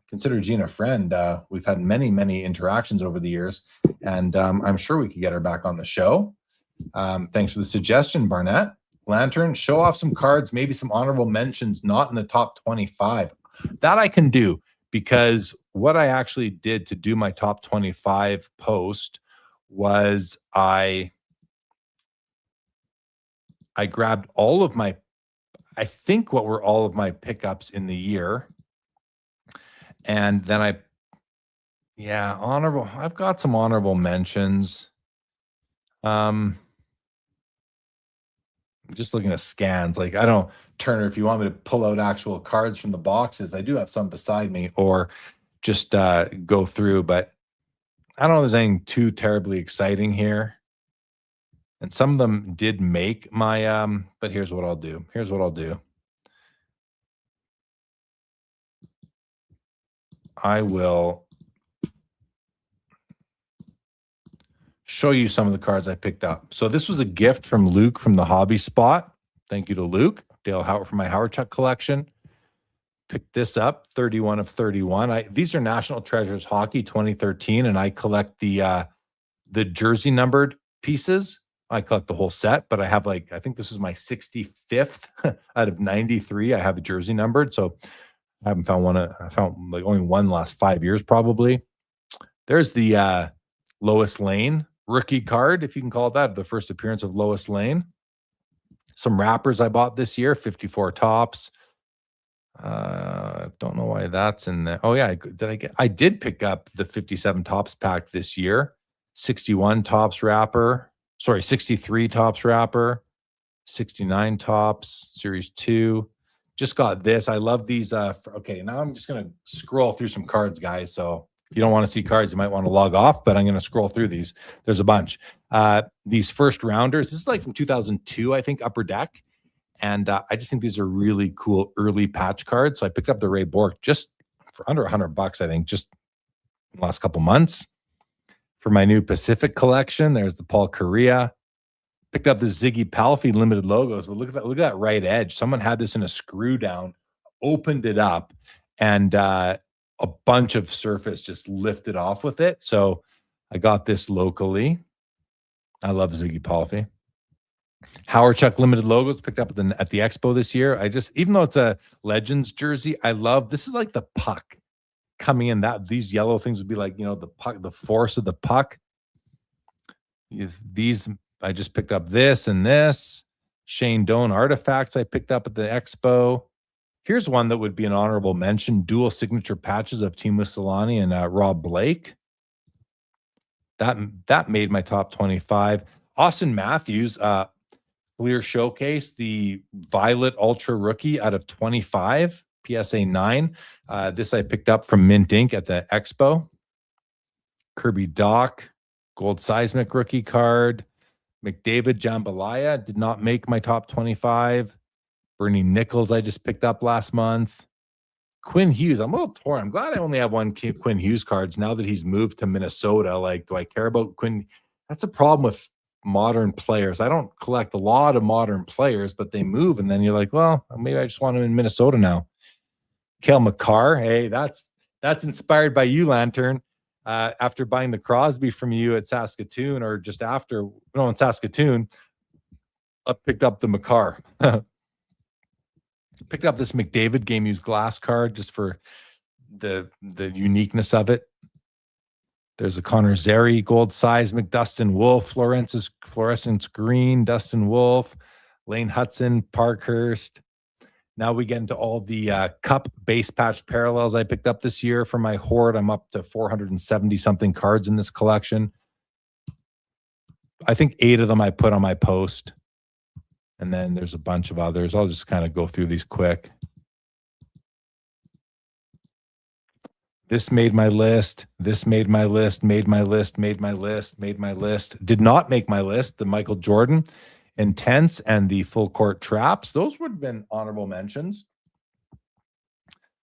consider Gene a friend. We've had many interactions over the years, and I'm sure we could get her back on the show. Thanks for the suggestion, Barnett. Lantern, show off some cards, maybe some honorable mentions, not in the top 25. That I can do, because what I actually did to do my top 25 post was I grabbed all of my, I think what were all of my pickups in the year. And then I've got some honorable mentions. Just looking at scans, like, I don't, Turner, if you want me to pull out actual cards from the boxes, I do have some beside me, or just go through, but I don't know if there's anything too terribly exciting here. And some of them did make my, but here's what I'll do. I will show you some of the cards I picked up. So this was a gift from Luke from the Hobby Spot. Thank you to Luke. Dale Howard from my Howard Chuck collection. Picked this up, 31 of 31. These are National Treasures Hockey 2013, and I collect the jersey numbered pieces. I collect the whole set, but I have, like, I think this is my 65th out of 93. I have a jersey numbered, so I haven't found one. I found like only one last 5 years probably. There's the Lois Lane rookie card, if you can call it that, the first appearance of Lois Lane. Some wrappers I bought this year, 54 tops. Don't know why that's in there. Oh yeah, I did pick up the 57 tops pack this year. 61 tops wrapper. Sorry, 63 tops wrapper. 69 tops, series 2. Just got this. I love these. Okay, now I'm just going to scroll through some cards, guys. So if you don't want to see cards, you might want to log off, but I'm going to scroll through these. There's a bunch. These first rounders, this is like from 2002, I think, Upper Deck. And I just think these are really cool early patch cards. So I picked up the Ray Bork just for under $100, I think, just in the last couple months. For my new Pacific collection, there's the Paul Correa. Picked up the Ziggy Palffy limited logos, but look at that right edge. Someone had this in a screw down, opened it up, and a bunch of surface just lifted off with it. So I got this locally. I love Ziggy Palffy. Howard Chuck limited logos picked up at the Expo this year. Even though it's a Legends jersey, I love, this is like the puck coming in. These yellow things would be like, the puck, the force of the puck. These, I just picked up this and this. Shane Doan artifacts I picked up at the Expo. Here's one that would be an honorable mention: dual signature patches of Team Whistlani and Rob Blake. That made my top 25. Austin Matthews, clear showcase, the Violet Ultra Rookie out of 25, PSA 9. This I picked up from Mint Inc. at the Expo. Kirby Doc, Gold Seismic Rookie card. McDavid Jambalaya did not make my top 25. Bernie Nichols I just picked up last month. Quinn Hughes, I'm a little torn. I'm glad I only have one Quinn Hughes cards now that he's moved to Minnesota. Like, do I care about Quinn? That's a problem with modern players. I don't collect a lot of modern players, but they move, and then you're like, well, maybe I just want him in Minnesota now. Cale Makar, hey, that's That's inspired by you, Lantern. After buying the Crosby from you at Saskatoon, or just after, no, in Saskatoon, I picked up the Makar. Picked up this McDavid game used glass card just for the uniqueness of it. There's a Connor Zary gold seismic, Dustin Wolf, fluorescence green, Dustin Wolf, Lane Hudson, Parkhurst. Now we get into all the cup base patch parallels I picked up this year for my hoard. I'm up to 470 something cards in this collection. I think 8 of them I put on my post. And then there's a bunch of others. I'll just kind of go through these quick. This made my list. This made my list, made my list, made my list, made my list. Did not make my list. The Michael Jordan Intense and the Full Court Traps. Those would have been honorable mentions.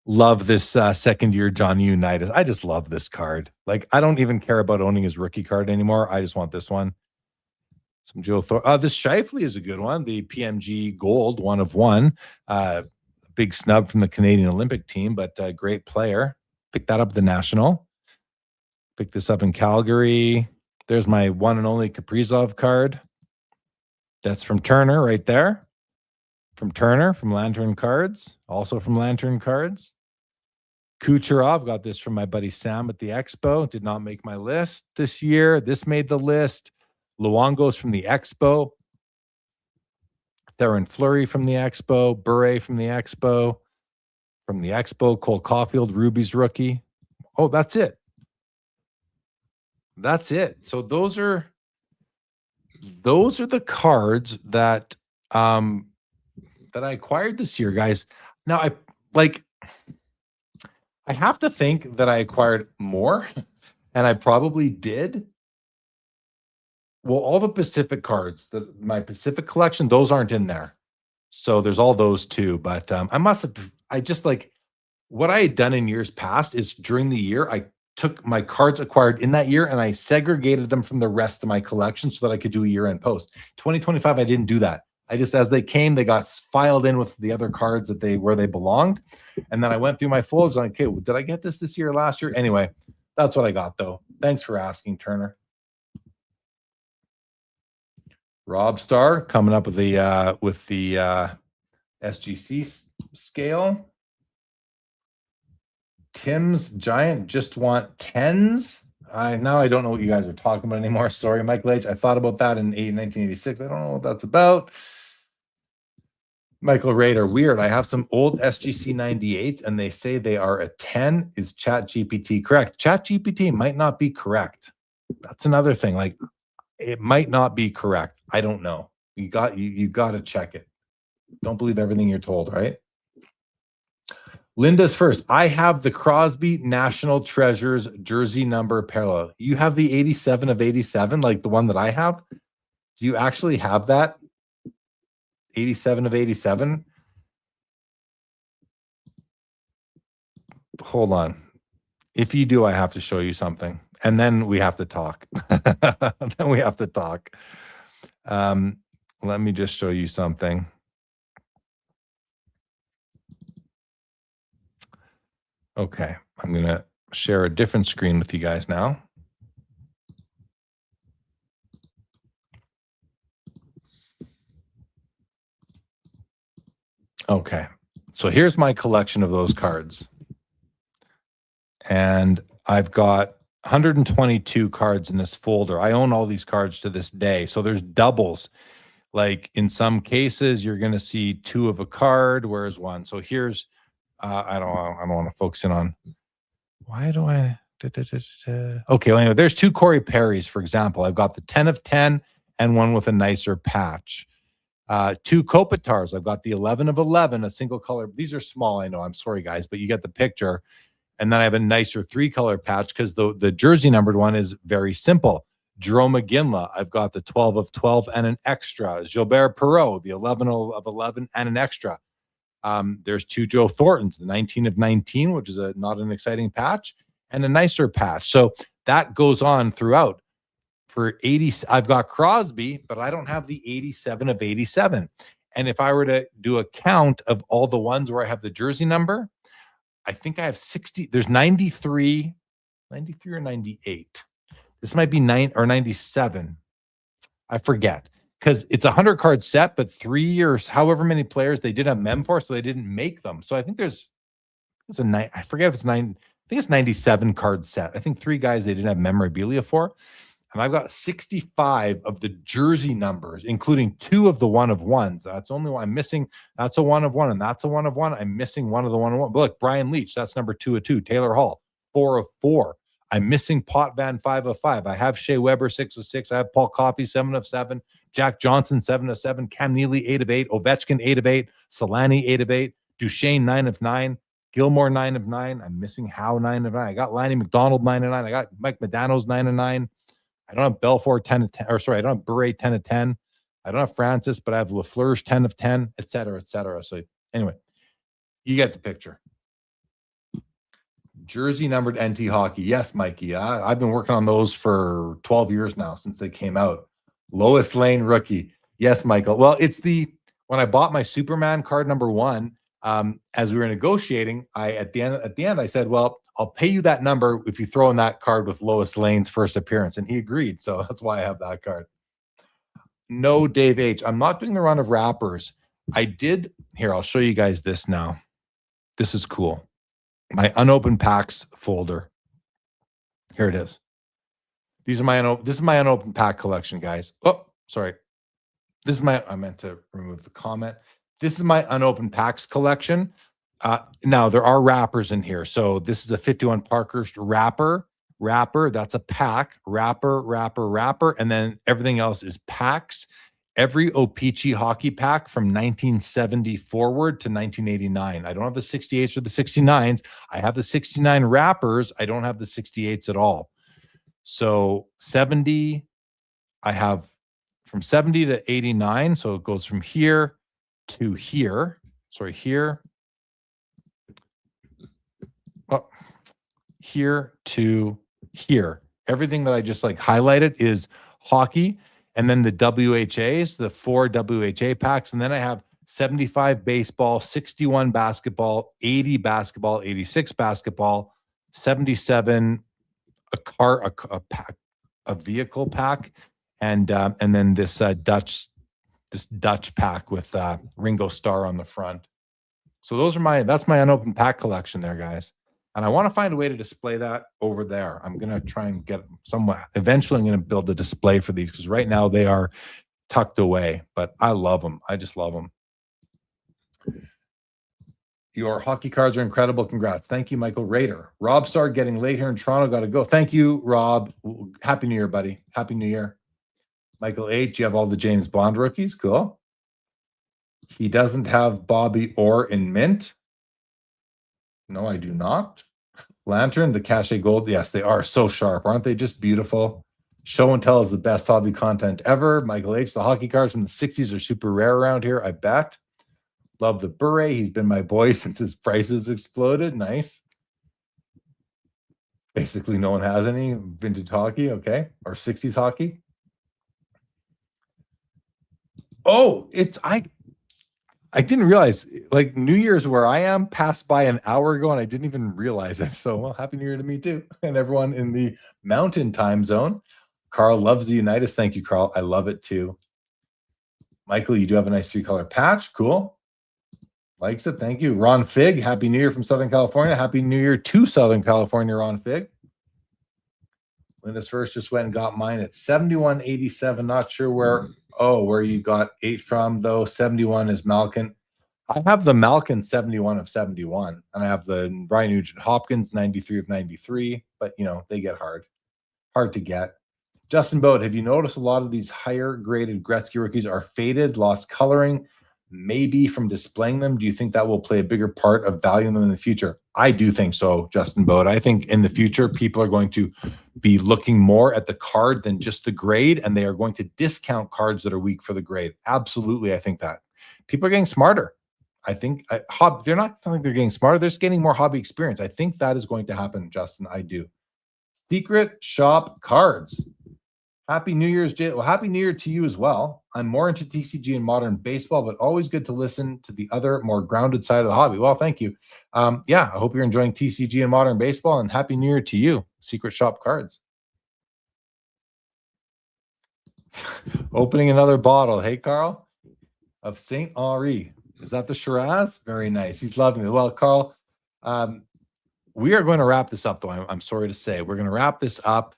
Love this second year Johnny Unitas. I just love this card. Like, I don't even care about owning his rookie card anymore. I just want this one. Some Joe Thor. This Shifley is a good one. The PMG Gold, 1 of 1. Big snub from the Canadian Olympic team, but a great player. Picked that up at the National. Picked this up in Calgary. There's my one and only Kaprizov card. That's from Turner right there. From Turner, from Lantern Cards. Also from Lantern Cards. Kucherov, got this from my buddy Sam at the Expo. Did not make my list this year. This made the list. Luongos from the Expo. Theron Fleury from the Expo. Bure from the Expo. From the Expo, Cole Caulfield, Ruby's rookie. Oh, that's it. That's it. So those are the cards that that I acquired this year, guys. Now I have to think that I acquired more, and I probably did. Well, all the Pacific cards, my Pacific collection, those aren't in there. So there's all those too. But I just like what I had done in years past is during the year, I took my cards acquired in that year and I segregated them from the rest of my collection so that I could do a year-end post. 2025, I didn't do that. I just, as they came, they got filed in with the other cards where they belonged. And then I went through my folders like, okay, did I get this year or last year? Anyway, that's what I got though. Thanks for asking, Turner. Rob Starr coming up with the SGC scale. Tim's Giant just want 10s. Now I don't know what you guys are talking about anymore. Sorry, Michael H. I thought about that in 1986. I don't know what that's about. Michael Rader, weird. I have some old SGC 98s and they say they are a 10. Is ChatGPT correct? ChatGPT might not be correct. That's another thing. Like, it might not be correct. I don't know. You got to check it. Don't believe everything you're told, right? Linda's first. I have the Crosby National Treasures jersey number parallel. You have the 87 of 87, like the one that I have? Do you actually have that? 87 of 87? Hold on. If you do, I have to show you something. And then we have to talk. Then we have to talk. Let me just show you something. Okay, I'm going to share a different screen with you guys now. Okay, so here's my collection of those cards. And I've got 122 cards in this folder. I own all these cards to this day. So there's doubles. Like in some cases, you're going to see 2 of a card, whereas 1. So here's, I don't want to focus in on, why do I, okay, well, anyway, there's 2 Corey Perrys, for example. I've got the 10 of 10 and one with a nicer patch. 2 Kopitars. I've got the 11 of 11, a single color. These are small, I know. I'm sorry, guys, but you get the picture. And then I have a nicer 3-color patch because the jersey numbered one is very simple. Jerome McGinley, I've got the 12 of 12 and an extra. Gilbert Perreault, the 11 of 11 and an extra. There's 2 Joe Thorntons, the 19 of 19, which is not an exciting patch, and a nicer patch. So that goes on throughout. For 80, I've got Crosby, but I don't have the 87 of 87. And if I were to do a count of all the ones where I have the jersey number, I think I have 60. There's 93 or 98. This might be 9 or 97. I forget, because it's a 100 card set, but 3 or however many players they did have mem for, so they didn't make them. So I think it's a 9. I forget if it's 9. I think it's 97 card set. I think 3 guys they didn't have memorabilia for. And I've got 65 of the jersey numbers, including 2 of the 1 of 1s. That's only one I'm missing. That's a 1 of 1, and that's a 1 of 1. I'm missing 1 of the 1 of 1. But look, Brian Leach, that's number 2 of 2. Taylor Hall, 4 of 4. I'm missing Potvin, 5 of 5. I have Shea Weber, 6 of 6. I have Paul Coffey, 7 of 7. Jack Johnson, 7 of 7. Cam Neely, 8 of 8. Ovechkin, 8 of 8. Solani, 8 of 8. Duchesne, 9 of 9. Gilmore, 9 of 9. I'm missing Howe, 9 of 9. I got Lanny McDonald, 9 of 9. I got Mike Medano's 9 of 9. I don't have Belfort 10 of 10, or sorry, I don't have Bure 10 of 10. I don't have Francis, but I have Lafleur's 10 of 10, et cetera, et cetera. So anyway, you get the picture. Jersey numbered NT hockey. Yes, Mikey. I've been working on those for 12 years now since they came out. Lois Lane rookie. Yes, Michael. Well, it's when I bought my Superman card number 1, as we were negotiating, at the end I said, well, I'll pay you that number if you throw in that card with Lois Lane's first appearance. And he agreed. So that's why I have that card. No, Dave H. I'm not doing the run of wrappers. I did. Here, I'll show you guys this now. This is cool. My unopened packs folder. Here it is. These are this is my unopened pack collection, guys. Oh, sorry. I meant to remove the comment. This is my unopened packs collection. Now there are wrappers in here. So this is a 51 Parkhurst wrapper. That's a pack. Wrapper, and then everything else is packs. Every O-Pee-Chee hockey pack from 1970 forward to 1989. I don't have the 68s or the 69s. I have the 69 wrappers. I don't have the 68s at all. So 70, I have from 70 to 89. So it goes from here to here. Sorry, here. Oh, here to here. Everything that I just highlighted is hockey. And then the WHAs, the 4 WHA packs. And then I have 75 baseball, 61 basketball, 80 basketball, 86 basketball, 77 a vehicle pack, and then this Dutch pack with Ringo Starr on the front. So that's my unopened pack collection there, guys. And I want to find a way to display that over there. I'm going to try and get somewhere. Eventually, I'm going to build a display for these because right now they are tucked away. But I love them. I just love them. Your hockey cards are incredible. Congrats. Thank you, Michael Rader. Rob started getting late here in Toronto. Got to go. Thank you, Rob. Happy New Year, buddy. Happy New Year. Michael H., you have all the James Bond rookies. Cool. He doesn't have Bobby Orr in mint. No, I do not. Lantern, the Cachet Gold. Yes, they are so sharp. Aren't they just beautiful? Show and Tell is the best hobby content ever. Michael H., the hockey cards from the 60s are super rare around here, I bet. Love the Bure. He's been my boy since his prices exploded. Nice. Basically, no one has any vintage hockey, okay? Or 60s hockey. Oh, I didn't realize, New Year's where I am passed by an hour ago and I didn't even realize it. So, well, Happy New Year to me too. And everyone in the mountain time zone. Carl loves the Unitas. Thank you, Carl. I love it too. Michael, you do have a nice 3-color patch. Cool. Likes it. Thank you. Ron Fig, Happy New Year from Southern California. Happy New Year to Southern California, Ron Fig. Linda's first just went and got mine at 71.87. Not sure where you got 8 from, though. 71 is Malkin. I have the Malkin 71 of 71, and I have the Brian Nugent Hopkins 93 of 93, but, they get hard to get. Justin Bode, have you noticed a lot of these higher graded Gretzky rookies are faded, lost coloring, maybe from displaying them? Do you think that will play a bigger part of valuing them in the future? I do think so, Justin Bode. I think in the future, people are going to be looking more at the card than just the grade, and they are going to discount cards that are weak for the grade. Absolutely, I think that. People are getting smarter. I think they're not telling they're getting smarter. They're just getting more hobby experience. I think that is going to happen, Justin. I do. Secret shop cards. Happy New Year's, Jay. Well, Happy New Year to you as well. I'm more into TCG and modern baseball, but always good to listen to the other, more grounded side of the hobby. Well, thank you. Yeah, I hope you're enjoying TCG and modern baseball, and Happy New Year to you, Secret Shop Cards. Opening another bottle. Hey, Carl, of St. Henri. Is that the Shiraz? Very nice. He's loving it. Well, Carl, we are going to wrap this up, though. I'm sorry to say. We're going to wrap this up.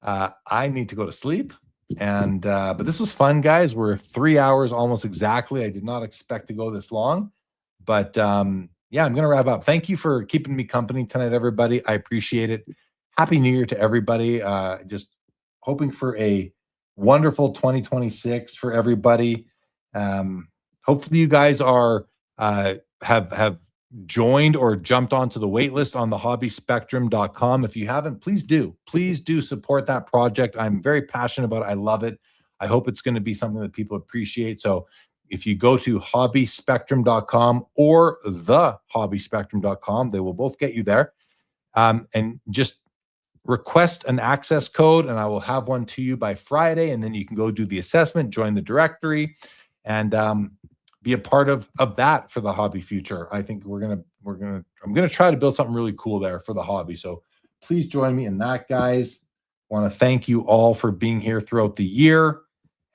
I need to go to sleep, and but this was fun, guys. We're 3 hours almost exactly. I did not expect to go this long, but yeah, I'm gonna wrap up. Thank you for keeping me company tonight, everybody. I appreciate it. Happy New Year to everybody. Just hoping for a wonderful 2026 for everybody. Hopefully, you guys are have joined or jumped onto the wait list on the hobbyspectrum.com. If you haven't, please do support that project. I'm very passionate about it. I love it. I hope it's going to be something that people appreciate. So if you go to hobbyspectrum.com or the hobbyspectrum.com, they will both get you there. And just request an access code, and I will have one to you by Friday. And then you can go do the assessment, join the directory, and be a part of that for the hobby future. I think I'm gonna try to build something really cool there for the hobby. So please join me in that, guys. I want to thank you all for being here throughout the year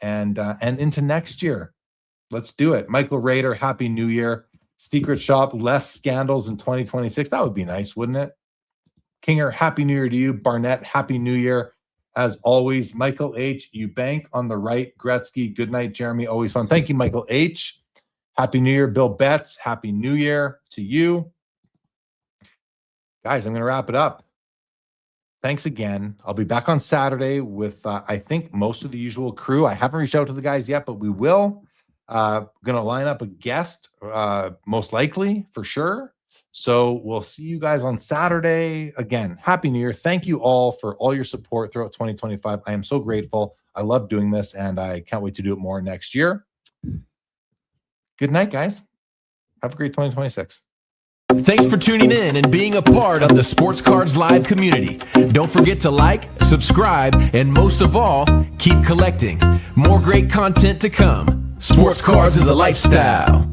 and into next year. Let's do it. Michael Rader, Happy New Year. Secret Shop, less scandals in 2026. That would be nice, wouldn't it? Kinger, Happy New Year to you. Barnett, Happy New Year. As always, Michael H, you bank on the right. Gretzky, good night, Jeremy. Always fun. Thank you, Michael H. Happy New Year, Bill Betts. Happy New Year to you. Guys, I'm going to wrap it up. Thanks again. I'll be back on Saturday with, I think, most of the usual crew. I haven't reached out to the guys yet, but we will. Going to line up a guest, most likely, for sure. So we'll see you guys on Saturday. Again, Happy New Year. Thank you all for all your support throughout 2025. I am so grateful. I love doing this, and I can't wait to do it more next year. Good night, guys. Have a great 2026. Thanks for tuning in and being a part of the Sports Cards Live community. Don't forget to like, subscribe, and most of all, keep collecting. More great content to come. Sports Cards is a lifestyle.